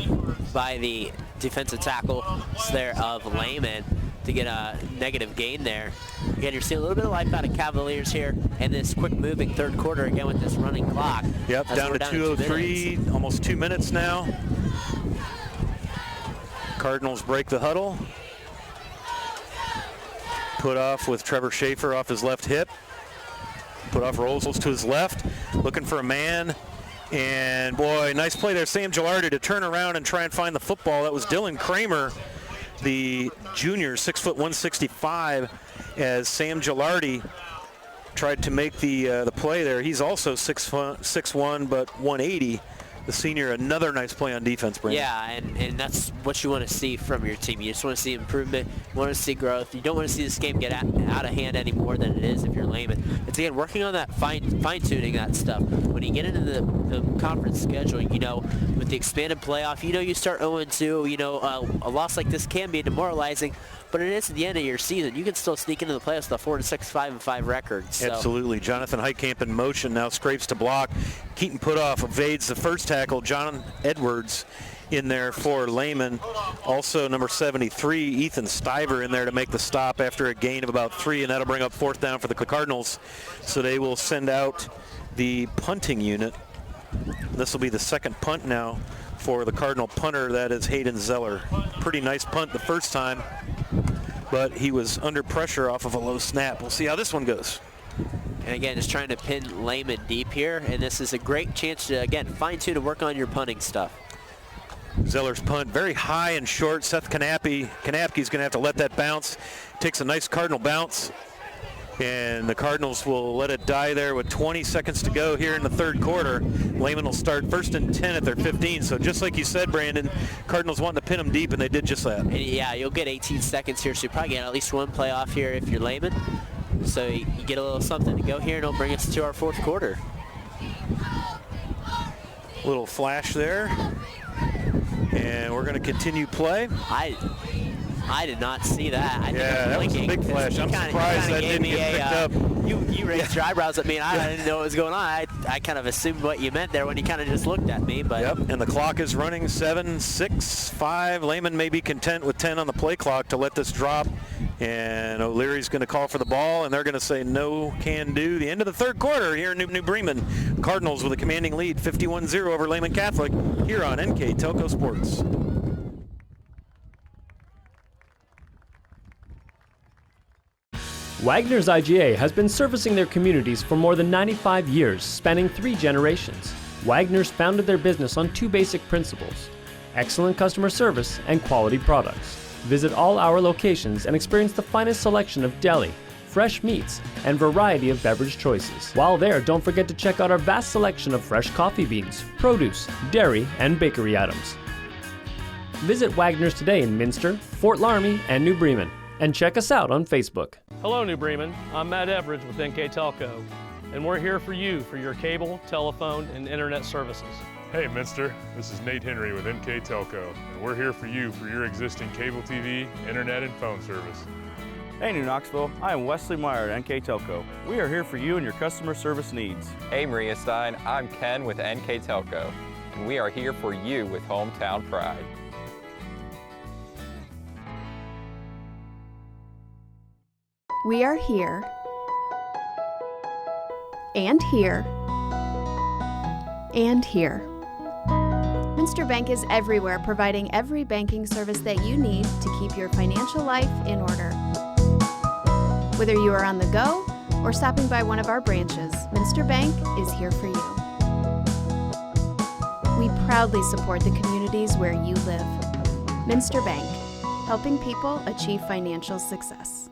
by the defensive tackle there of Lehman to get a negative gain there. Again, you're seeing a little bit of life out of Cavaliers here in this quick moving third quarter again with this running clock. Yep, down to 2:03, almost 2 minutes now. Cardinals break the huddle. Putoff with Trevor Schaefer off his left hip. Putoff rolls to his left, looking for a man. And boy, nice play there, Sam Gilardi, to turn around and try and find the football. That was Dylan Kramer, the junior, 6', 165, as Sam Gilardi tried to make the play there. He's also 6'1", but 180. The senior, another nice play on defense, Brandon. Yeah, and that's what you want to see from your team. You just want to see improvement. You want to see growth. You don't want to see this game get out of hand any more than it is if you're Lehman. It's, again, working on that fine-tuning that stuff. When you get into the conference schedule, with the expanded playoff, you start 0-2. A loss like this can be demoralizing, but it is at the end of your season. You can still sneak into the playoffs with a 4-6, 5-5 record. So. Absolutely. Jonathan Heitkamp in motion now, scrapes to block. Keaton Putoff evades the first tackle. John Edwards in there for Lehman. Also number 73, Ethan Stiver in there to make the stop after a gain of about 3, and that'll bring up 4th down for the Cardinals. So they will send out the punting unit. This will be the second punt now for the Cardinal punter. That is Hayden Zeller. Pretty nice punt the first time, but he was under pressure off of a low snap. We'll see how this one goes. And again, just trying to pin Lehman deep here, and this is a great chance to, again, fine-tune and work on your punting stuff. Zeller's punt, very high and short. Seth Kanapke's going to have to let that bounce. Takes a nice Cardinal bounce, and the Cardinals will let it die there with 20 seconds to go here in the third quarter. Lehman will start 1st and 10 at their 15. So just like you said, Brandon, Cardinals wanting to pin them deep, and they did just that. And yeah, you'll get 18 seconds here, so you probably get at least one play off here if you're Lehman. So you get a little something to go here, and it'll bring us to our fourth quarter. Little flash there, and we're going to continue play. I did not see that. That was a big flash. I'm surprised that didn't get picked up. You raised your eyebrows at me, and I didn't know what was going on. I kind of assumed what you meant there when you kind of just looked at me. But yep, and the clock is running 7, 6, 5. Lehman may be content with 10 on the play clock to let this drop. And O'Leary's going to call for the ball, and they're going to say no can do. The end of the third quarter here in New Bremen. Cardinals with a commanding lead, 51-0 over Lehman Catholic here on NKTelco Sports. Wagner's IGA has been servicing their communities for more than 95 years, spanning 3 generations. Wagner's founded their business on 2 basic principles: excellent customer service and quality products. Visit all our locations and experience the finest selection of deli, fresh meats, and variety of beverage choices. While there, don't forget to check out our vast selection of fresh coffee beans, produce, dairy, and bakery items. Visit Wagner's today in Minster, Fort Laramie, and New Bremen, and check us out on Facebook. Hello, New Bremen. I'm Matt Everidge with NKTelco, and we're here for you for your cable, telephone, and internet services. Hey, Minster. This is Nate Henry with NKTelco, and we're here for you for your existing cable TV, internet, and phone service. Hey, New Knoxville. I am Wesley Meyer at NKTelco. We are here for you and your customer service needs. Hey, Maria Stein. I'm Ken with NKTelco, and we are here for you with hometown pride. We are here, and here, and here. Minster Bank is everywhere, providing every banking service that you need to keep your financial life in order. Whether you are on the go or stopping by one of our branches, Minster Bank is here for you. We proudly support the communities where you live. Minster Bank, helping people achieve financial success.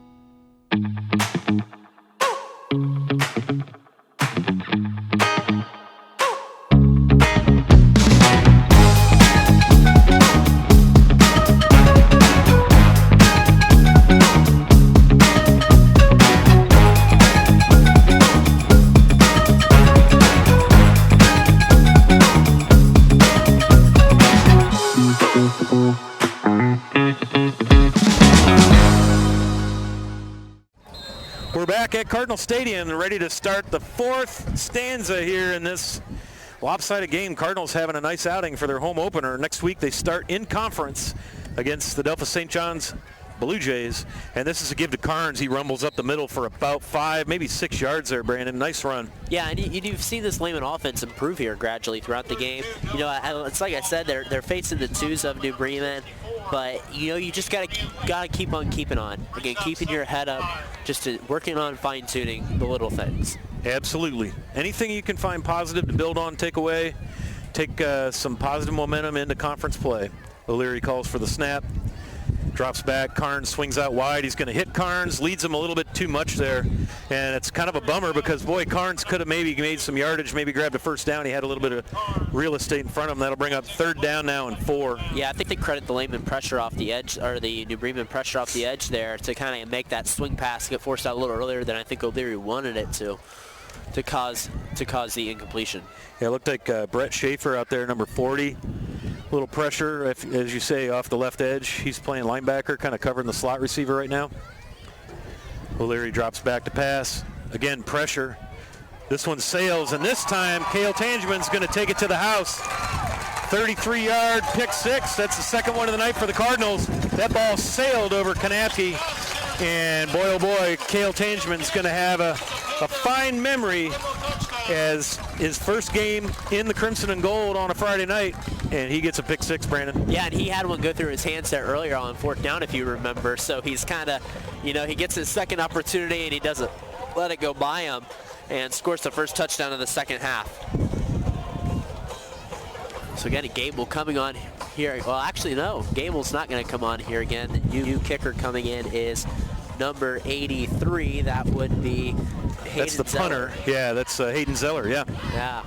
We're back at Cardinal Stadium and ready to start the 4th stanza here in this lopsided game. Cardinals having a nice outing for their home opener. Next week they start in conference against the Delphos St. John's Blue Jays. And this is a give to Carnes. He rumbles up the middle for about 5, maybe 6 yards there, Brandon. Nice run. Yeah, and you've seen this Lehman offense improve here gradually throughout the game. You know, it's like I said, they're facing the 2s of New Bremen. But, you know, you just gotta keep on keeping on. Again, keeping your head up, just working on fine-tuning the little things. Absolutely. Anything you can find positive to build on, take away, take some positive momentum into conference play. O'Leary calls for the snap, drops back, Carnes swings out wide. He's going to hit Carnes, leads him a little bit too much there. And it's kind of a bummer because, boy, Carnes could have maybe made some yardage, maybe grabbed a first down. He had a little bit of real estate in front of him. That'll bring up 3rd down now and 4. Yeah, I think they credit the Lehman pressure off the edge, or the New Bremen pressure off the edge there to kind of make that swing pass get forced out a little earlier than I think O'Leary wanted it to cause the incompletion. Yeah, it looked like Brett Schaefer out there, number 40. Little pressure, as you say, off the left edge. He's playing linebacker, kind of covering the slot receiver right now. O'Leary drops back to pass. Again, pressure. This one sails, and this time Cale Tangeman's going to take it to the house. 33-yard pick 6. That's the second one of the night for the Cardinals. That ball sailed over Kanapke, and boy, oh boy, Cale Tangeman's going to have a fine memory as his first game in the Crimson and Gold on a Friday night, and he gets a pick 6, Brandon. Yeah, and he had one go through his hands there earlier on 4th down, if you remember. So he's kind of, you know, he gets his second opportunity and he doesn't let it go by him and scores the first touchdown of the second half. So again, Gable coming on here. Well, actually, no, Gable's not going to come on here again. The new kicker coming in is number 83. That would be Hayden That's the punter. Zeller. Yeah, that's Hayden Zeller, yeah. Yeah,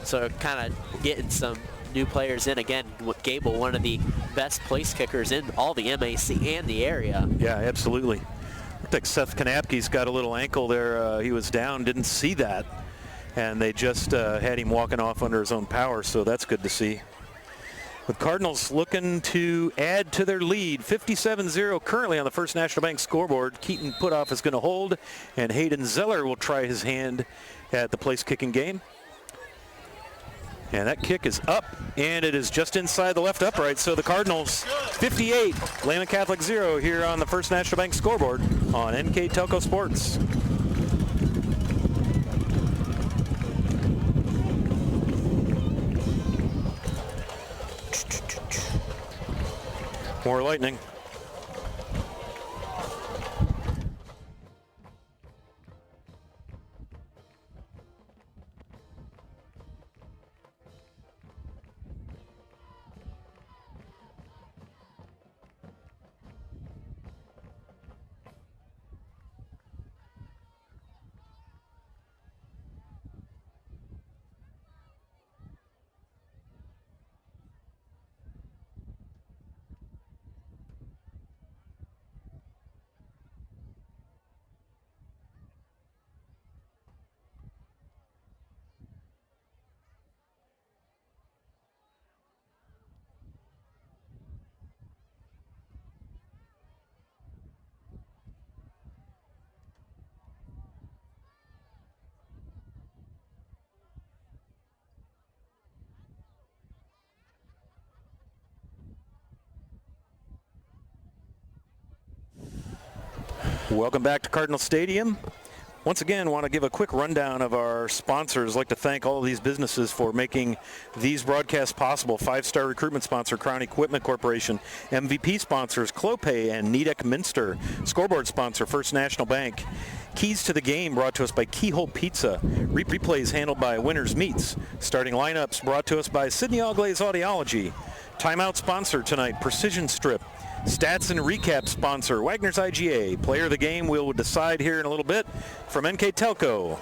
so kind of getting some new players in. Again, Gable, one of the best place kickers in all the MAC and the area. Yeah, absolutely. Looked like Seth Kanapke's got a little ankle there. He was down, didn't see that. And they just had him walking off under his own power, so that's good to see. The Cardinals looking to add to their lead, 57-0 currently on the First National Bank scoreboard. Keaton Putoff is going to hold, and Hayden Zeller will try his hand at the place kicking game. And that kick is up, and it is just inside the left upright. So the Cardinals 58, Lehman Catholic 0 here on the First National Bank scoreboard on NKTelco Sports. More lightning. Welcome back to Cardinal Stadium. Once again, want to give a quick rundown of our sponsors. I'd like to thank all of these businesses for making these broadcasts possible. 5-star recruitment sponsor, Crown Equipment Corporation. MVP sponsors, Clopay and Nidec Minster. Scoreboard sponsor, First National Bank. Keys to the Game brought to us by Keyhole Pizza. Replays handled by Winners Meats. Starting lineups brought to us by Sidney Allglaze Audiology. Timeout sponsor tonight, Precision Strip. Stats and recap sponsor, Wagner's IGA. Player of the game we'll decide here in a little bit from NKTelco.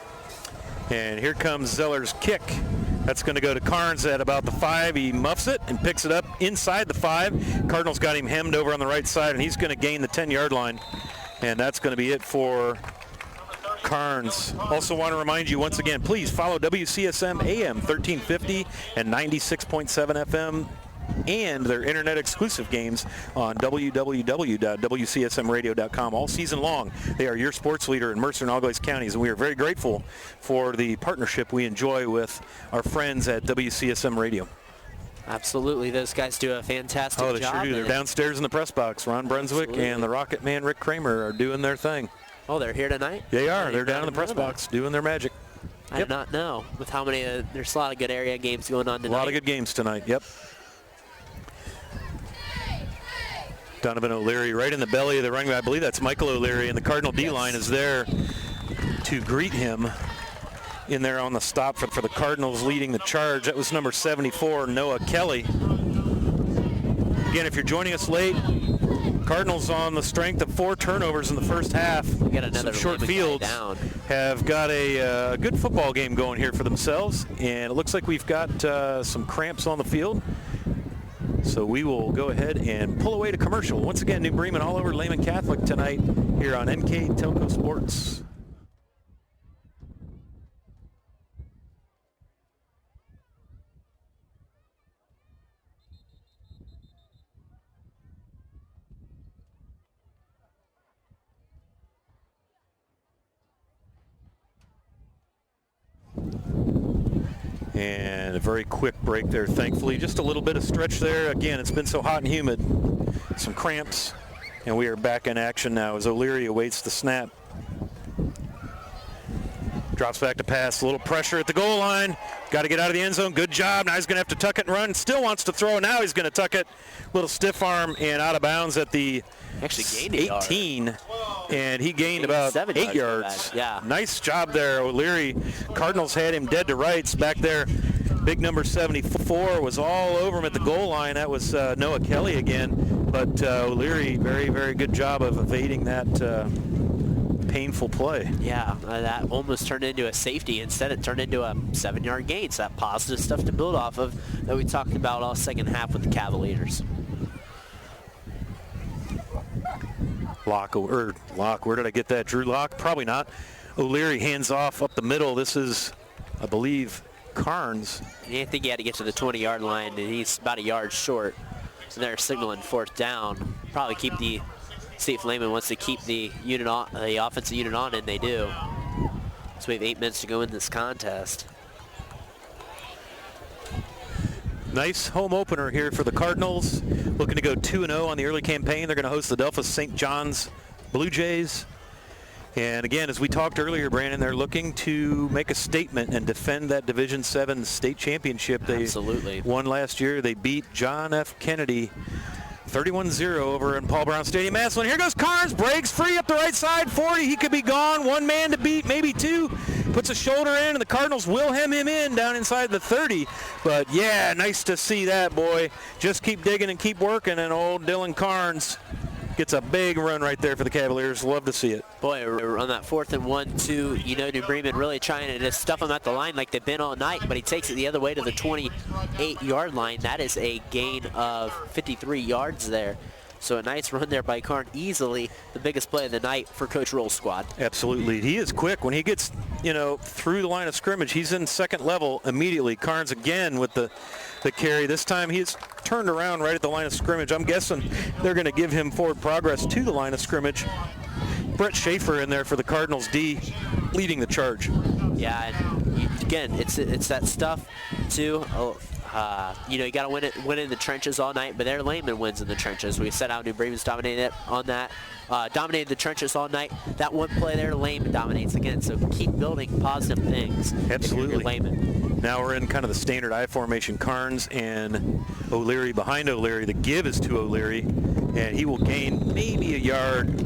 And here comes Zeller's kick. That's going to go to Carnes at about the 5. He muffs it and picks it up inside the 5. Cardinals got him hemmed over on the right side, and he's going to gain the 10-yard line. And that's going to be it for Carnes. Also want to remind you once again, please follow WCSM AM 1350 and 96.7 FM and their internet exclusive games on www.wcsmradio.com all season long. They are your sports leader in Mercer and Allglaze counties, and we are very grateful for the partnership we enjoy with our friends at WCSM Radio. Absolutely. Those guys do a fantastic job. Oh, they sure do. They're downstairs in the press box. Ron Brunswick and the Rocket Man Rick Kramer are doing their thing. Oh, they're here tonight? They are. They're down in the press box doing their magic. I did not know with how many, there's a lot of good area games going on tonight. A lot of good games tonight, yep. Donovan O'Leary right in the belly of the running back. I believe that's Michael O'Leary, and the Cardinal D-line is there to greet him in there on the stop for the Cardinals leading the charge. That was number 74, Noah Kelly. Again, if you're joining us late, Cardinals on the strength of 4 turnovers in the first half. Some short fields have got a good football game going here for themselves, and it looks like we've got some cramps on the field. So we will go ahead and pull away to commercial. Once again, New Bremen all over Lehman Catholic tonight here on NKTelco Sports. And a very quick break there, thankfully. Just a little bit of stretch there. Again, it's been so hot and humid. Some cramps. And we are back in action now as O'Leary awaits the snap. Drops back to pass. A little pressure at the goal line. Got to get out of the end zone. Good job. Now he's going to have to tuck it and run. Still wants to throw. Now he's going to tuck it. Little stiff arm and out of bounds at the 18. And he gained about 8 yards. Yeah. Nice job there, O'Leary. Cardinals had him dead to rights back there. Big number 74 was all over him at the goal line. That was Noah Kelly again. But O'Leary, very, very good job of evading that painful play. Yeah, that almost turned into a safety. Instead, it turned into a 7-yard gain. So that positive stuff to build off of that we talked about all second half with the Cavaliers. Locke, where did I get that? Drew Locke? Probably not. O'Leary hands off up the middle. This is, I believe, Carnes. I think he had to get to the 20-yard line, and he's about a yard short. So they're signaling 4th down. Probably see if Lehman wants to keep the unit on, the offensive unit on, and they do. So we have 8 minutes to go in this contest. Nice home opener here for the Cardinals. Looking to go 2-0 on the early campaign. They're going to host the Delphos St. John's Blue Jays. And again, as we talked earlier, Brandon, they're looking to make a statement and defend that Division VII state championship. They won last year. They beat John F. Kennedy 31-0 over in Paul Brown Stadium, Massillon. Here goes Carnes, breaks free up the right side, 40. He could be gone. 1 man to beat, maybe 2. Puts a shoulder in, and the Cardinals will hem him in down inside the 30. But, yeah, nice to see that, boy. Just keep digging and keep working, and old Dylan Carnes gets a big run right there for the Cavaliers. Love to see it. Boy, on that 4th and 1, too, New Bremen really trying to just stuff him at the line like they've been all night, but he takes it the other way to the 28-yard line. That is a gain of 53 yards there. So a nice run there by Carnes, easily the biggest play of the night for Coach Roll's squad. Absolutely. He is quick. When he gets, through the line of scrimmage, he's in second level immediately. Carnes again with the carry. This time he's turned around right at the line of scrimmage. I'm guessing they're going to give him forward progress to the line of scrimmage. Brett Schaefer in there for the Cardinals D, leading the charge. Yeah, and again, it's that stuff too. You got to win in the trenches all night, but there Lehman wins in the trenches. We set out New Bremen's dominated it on that. Dominated the trenches all night. That one play there, Lehman dominates again. So keep building positive things. Absolutely. If you're Lehman. Now we're in kind of the standard I formation. Carnes and O'Leary behind O'Leary. The give is to O'Leary, and he will gain maybe a yard.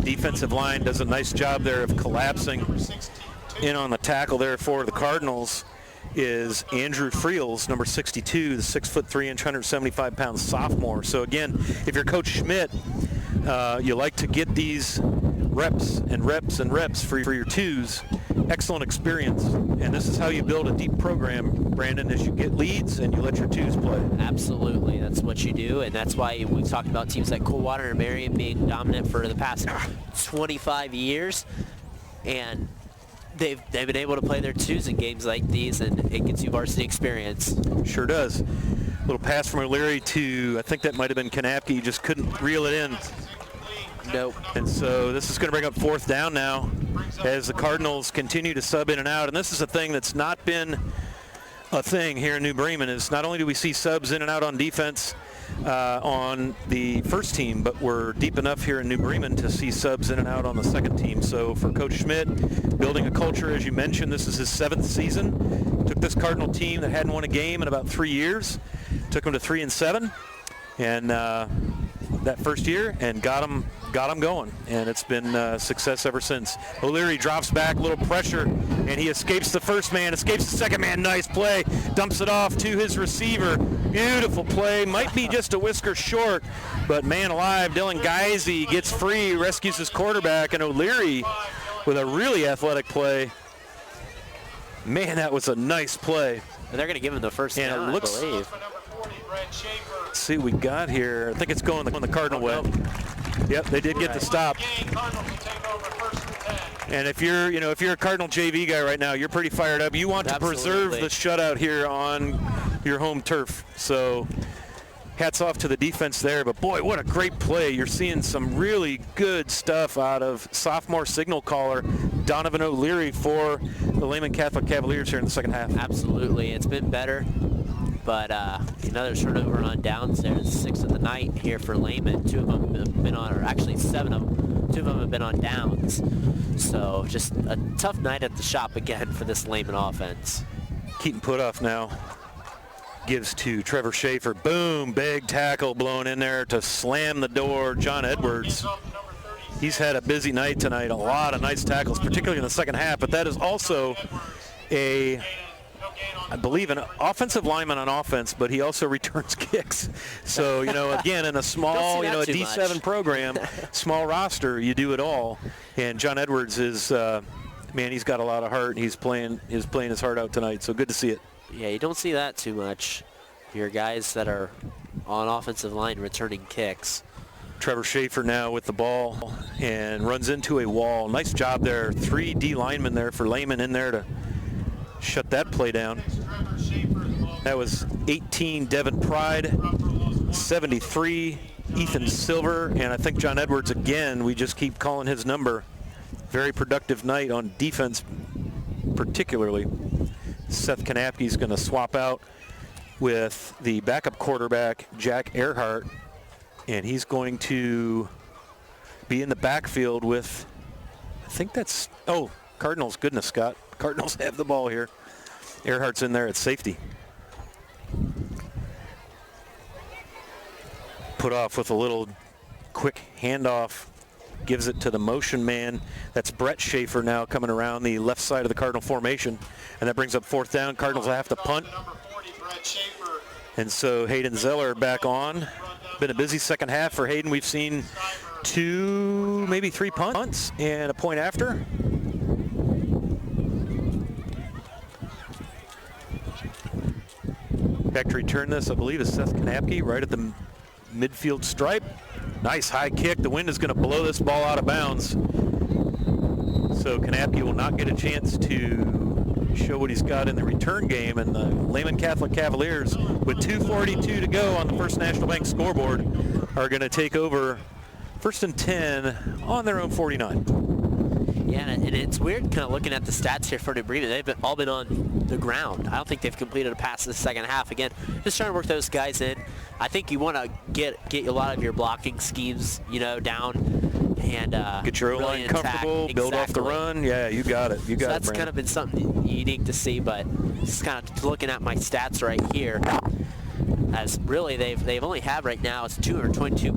Defensive line does a nice job there of collapsing in on the tackle there for the Cardinals. Is Andrew Friels, number 62, the 6'3", 175-pound sophomore. So again, if you're Coach Schmidt, you like to get these reps and reps and reps for your twos. Excellent experience, and this is how you build a deep program, Brandon, is you get leads and you let your twos play. Absolutely, that's what you do, and that's why we've talked about teams like Coldwater and Marion being dominant for the past 25 years, and they've been able to play their twos in games like these, and it gets you varsity experience. Sure does. Little pass from O'Leary to, I think that might have been Kanapke. He just couldn't reel it in. Nope. And so this is going to bring up fourth down now as the Cardinals continue to sub in and out. And this is a thing that's not been a thing here in New Bremen, is not only do we see subs in and out on defense on the first team, but we're deep enough here in New Bremen to see subs in and out on the second team. So for Coach Schmidt, building a culture, as you mentioned, this is his 7th season. Took this Cardinal team that hadn't won a game in about 3 years, took them to 3-7, and that first year, and got them going, and it's been success ever since. O'Leary drops back, a little pressure, and he escapes the first man, escapes the second man. Nice play, dumps it off to his receiver. Beautiful play, might be just a whisker short, but man alive, Dylan Geisey gets free, rescues his quarterback, and O'Leary with a really athletic play. Man, that was a nice play. And they're going to give him the first down, I believe. Let's see what we got here. I think it's going the Cardinal way. Yep, they did get the stop. And if you're a Cardinal JV guy right now, you're pretty fired up. You want to preserve the shutout here on your home turf. So hats off to the defense there. But boy, what a great play. You're seeing some really good stuff out of sophomore signal caller Donovan O'Leary for the Lehman Catholic Cavaliers here in the second half. Absolutely, it's been better. But another turnover on downs there, 6th of the night here for Lehman. 2 of them have been on, or actually 7 of them, 2 of them have been on downs. So just a tough night at the shop again for this Lehman offense. Keaton Putoff now gives to Trevor Schaefer. Boom, big tackle blown in there to slam the door. John Edwards, he's had a busy night tonight. A lot of nice tackles, particularly in the second half, but that is also I believe an offensive lineman on offense, but he also returns kicks. So, again, in a small, a D7 program, small roster, you do it all. And John Edwards is, man, he's got a lot of heart, and he's playing his heart out tonight. So good to see it. Yeah, you don't see that too much. Your guys that are on offensive line returning kicks. Trevor Schaefer now with the ball and runs into a wall. Nice job there. 3 D linemen there for Lehman in there to shut that play down. That was 18 Devin Pride, 73 Ethan Silver, and I think John Edwards again, we just keep calling his number. Very productive night on defense particularly. Seth Kanapke's going to swap out with the backup quarterback Jack Earhart, and he's going to be in the backfield with, I think that's, Cardinals, goodness, Scott. Cardinals have the ball here. Earhart's in there at safety. Putoff with a little quick handoff, gives it to the motion man. That's Brett Schaefer now coming around the left side of the Cardinal formation, and that brings up 4th down. Cardinals will have to punt. And so Hayden Zeller back on. Been a busy second half for Hayden. We've seen 2, maybe 3 punts and a point after. Back to return this, I believe, is Seth Kanapke right at the midfield stripe. Nice high kick. The wind is going to blow this ball out of bounds. So Kanapke will not get a chance to show what he's got in the return game. And the Lehman Catholic Cavaliers, with 2:42 to go on the First National Bank scoreboard, are going to take over 1st and 10 on their own 49. Yeah, and it's weird kind of looking at the stats here for New Bremen. They've all been on the ground. I don't think they've completed a pass in the second half. Again, just trying to work those guys in. I think you want to get a lot of your blocking schemes, down and get your O-line really comfortable, build off the run. Yeah, you got it. You got it, That's kind of been something unique to see, but just kind of looking at my stats right here. As really they've only had right now is 222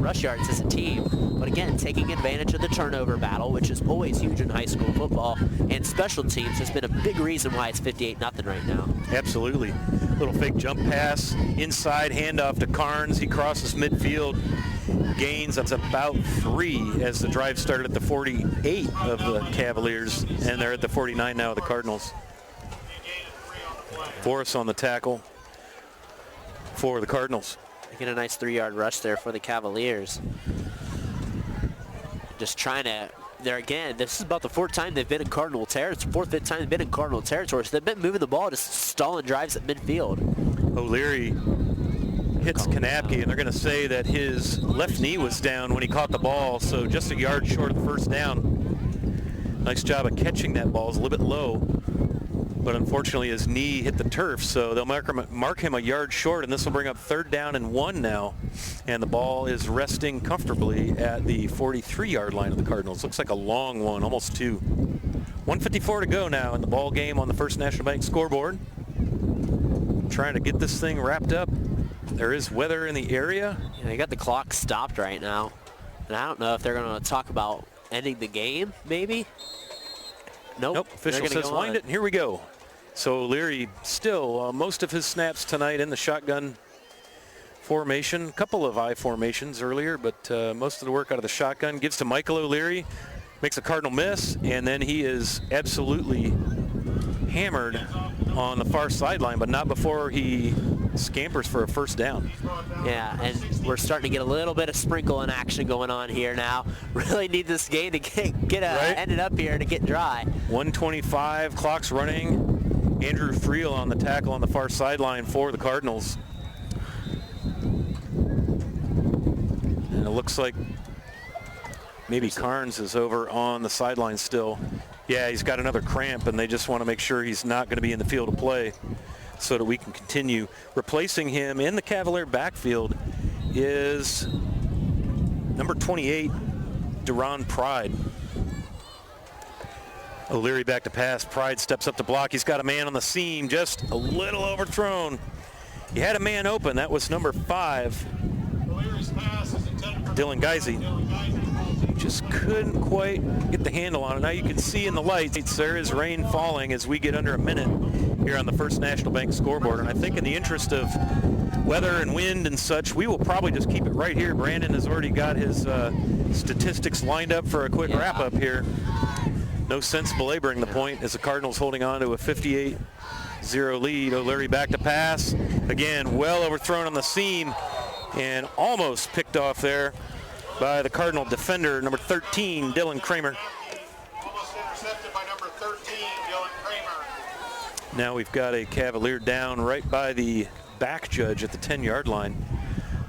rush yards as a team, but again taking advantage of the turnover battle, which is always huge in high school football, and special teams has been a big reason why it's 58-0 right now. Absolutely. Little fake jump pass inside, handoff to Carnes. He crosses midfield, gains. That's about 3 as the drive started at the 48 of the Cavaliers, and they're at the 49 now of the Cardinals. Forrest on the tackle for the Cardinals. They get a nice 3-yard rush there for the Cavaliers. Just trying to, this is about the 4th time they've been in Cardinal territory. 4th, 5th time they've been in Cardinal territory. So they've been moving the ball, just stalling drives at midfield. O'Leary hits Kanapke, and they're going to say that his left knee was down when he caught the ball, so just a yard short of the first down. Nice job of catching that ball. It's a little bit low, but unfortunately his knee hit the turf, so they'll mark him a yard short, and this will bring up 3rd down and 1 now. And the ball is resting comfortably at the 43-yard line of the Cardinals. Looks like a long one, almost 2. 1:54 to go now in the ball game on the First National Bank scoreboard. Trying to get this thing wrapped up. There is weather in the area. Yeah, they got the clock stopped right now, and I don't know if they're going to talk about ending the game, maybe. Nope. Official says wind it, and here we go. So O'Leary still most of his snaps tonight in the shotgun formation. A couple of I formations earlier, but most of the work out of the shotgun. Gives to Michael O'Leary, makes a Cardinal miss, and then he is absolutely hammered on the far sideline, but not before he scampers for a first down. Yeah, and we're starting to get a little bit of sprinkle in action going on here now. Really need this game to get ended up here to get dry. 1:25, clock's running. Andrew Friel on the tackle on the far sideline for the Cardinals. And it looks like maybe Carnes is over on the sideline still. Yeah, he's got another cramp, and they just want to make sure he's not going to be in the field of play so that we can continue. Replacing him in the Cavalier backfield is number 28, Deron Pride. O'Leary back to pass. Pride steps up to block. He's got a man on the seam, just a little overthrown. He had a man open. That was number 5, Dylan Geisey. Just couldn't quite get the handle on it. Now you can see in the lights there is rain falling as we get under a minute here on the First National Bank scoreboard. And I think in the interest of weather and wind and such, we will probably just keep it right here. Brandon has already got his statistics lined up for a quick wrap-up here. No sense belaboring the point as the Cardinals holding on to a 58-0 lead. O'Leary back to pass. Again, well overthrown on the seam and almost picked off there by the Cardinal defender, number 13, Dylan Kramer. Almost intercepted by number 13, Dylan Kramer. Now we've got a Cavalier down right by the back judge at the 10-yard line.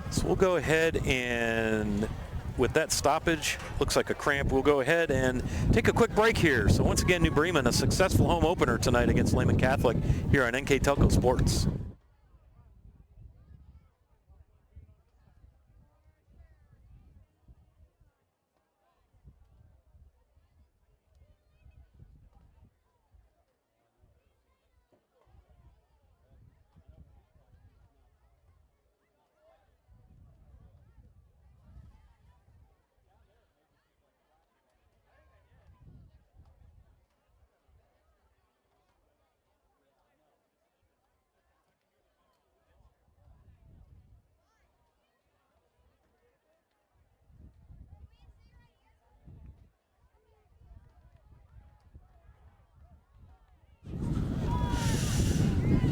So we'll go ahead and, with that stoppage, looks like a cramp, we'll go ahead and take a quick break here. So once again, New Bremen, a successful home opener tonight against Lehman Catholic here on NKTelco Sports.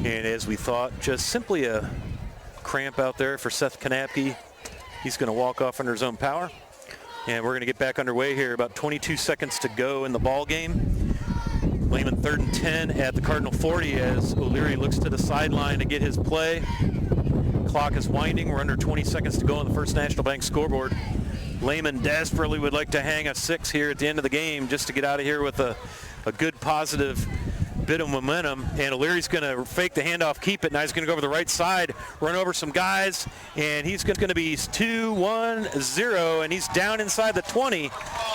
And as we thought, just simply a cramp out there for Seth Kanapke. He's going to walk off under his own power. And we're going to get back underway here. About 22 seconds to go in the ball game. Lehman 3rd and 10 at the Cardinal 40 as O'Leary looks to the sideline to get his play. Clock is winding. We're under 20 seconds to go on the First National Bank scoreboard. Lehman desperately would like to hang a 6 here at the end of the game just to get out of here with a good positive bit of momentum. And O'Leary's going to fake the handoff, keep it. Now he's going to go over the right side, run over some guys, and he's going to be 2-1-0, and he's down inside the 20,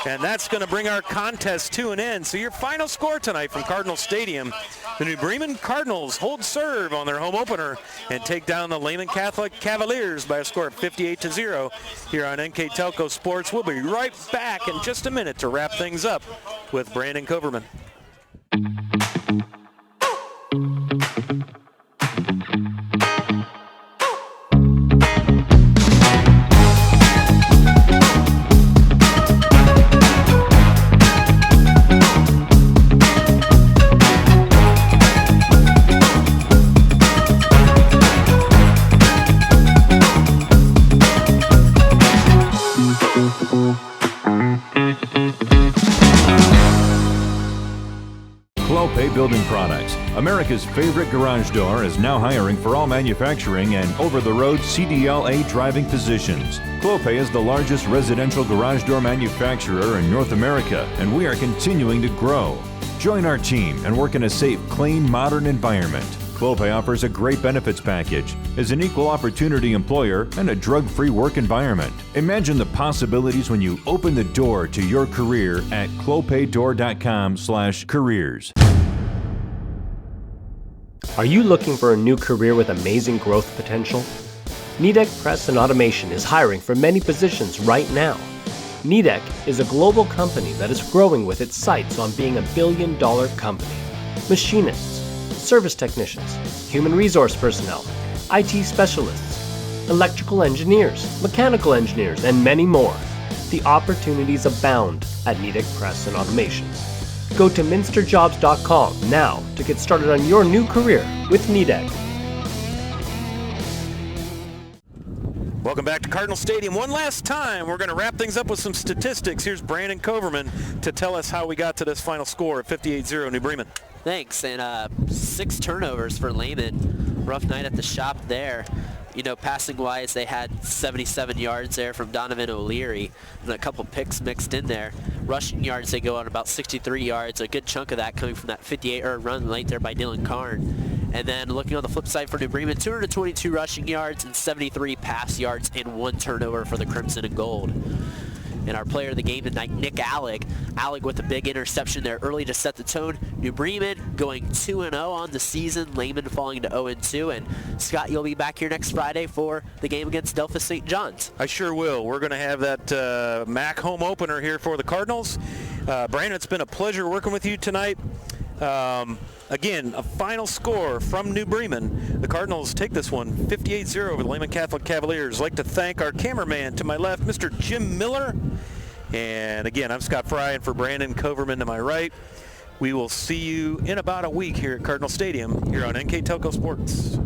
and that's going to bring our contest to an end. So your final score tonight from Cardinal Stadium, the New Bremen Cardinals hold serve on their home opener and take down the Lehman Catholic Cavaliers by a score of 58-0 here on NKTelco Sports. We'll be right back in just a minute to wrap things up with Brandon Coverman. Building Products. America's favorite garage door is now hiring for all manufacturing and over-the-road CDLA driving positions. Clopay is the largest residential garage door manufacturer in North America, and we are continuing to grow. Join our team and work in a safe, clean, modern environment. Clopay offers a great benefits package, is an equal opportunity employer, and a drug-free work environment. Imagine the possibilities when you open the door to your career at clopaydoor.com/careers. Are you looking for a new career with amazing growth potential? Nidec Press and Automation is hiring for many positions right now. Nidec is a global company that is growing with its sights on being a billion-dollar company. Machinists, service technicians, human resource personnel, IT specialists, electrical engineers, mechanical engineers, and many more. The opportunities abound at Nidec Press and Automation. Go to minsterjobs.com now to get started on your new career with Nidec. Welcome back to Cardinal Stadium. One last time, we're going to wrap things up with some statistics. Here's Brandon Coverman to tell us how we got to this final score of 58-0 New Bremen. Thanks, and 6 turnovers for Lehman. Rough night at the shop there. You know, passing-wise, they had 77 yards there from Donovan O'Leary and a couple picks mixed in there. Rushing yards, they go on about 63 yards, a good chunk of that coming from that 58-yard run late there by Dylan Karn. And then looking on the flip side for New Bremen, 222 rushing yards and 73 pass yards and 1 turnover for the Crimson and Gold. And our player of the game tonight, Nick Allig. Allig with a big interception there early to set the tone. New Bremen going 2-0 on the season. Lehman falling to 0-2. And Scott, you'll be back here next Friday for the game against Delphus St. John's. I sure will. We're going to have that MAC home opener here for the Cardinals. Brandon, it's been a pleasure working with you tonight. Again, a final score from New Bremen. The Cardinals take this one 58-0 over the Lehman Catholic Cavaliers. I'd like to thank our cameraman to my left, Mr. Jim Miller. And again, I'm Scott Fry, and for Brandon Coverman to my right. We will see you in about a week here at Cardinal Stadium here on NKTelco Sports.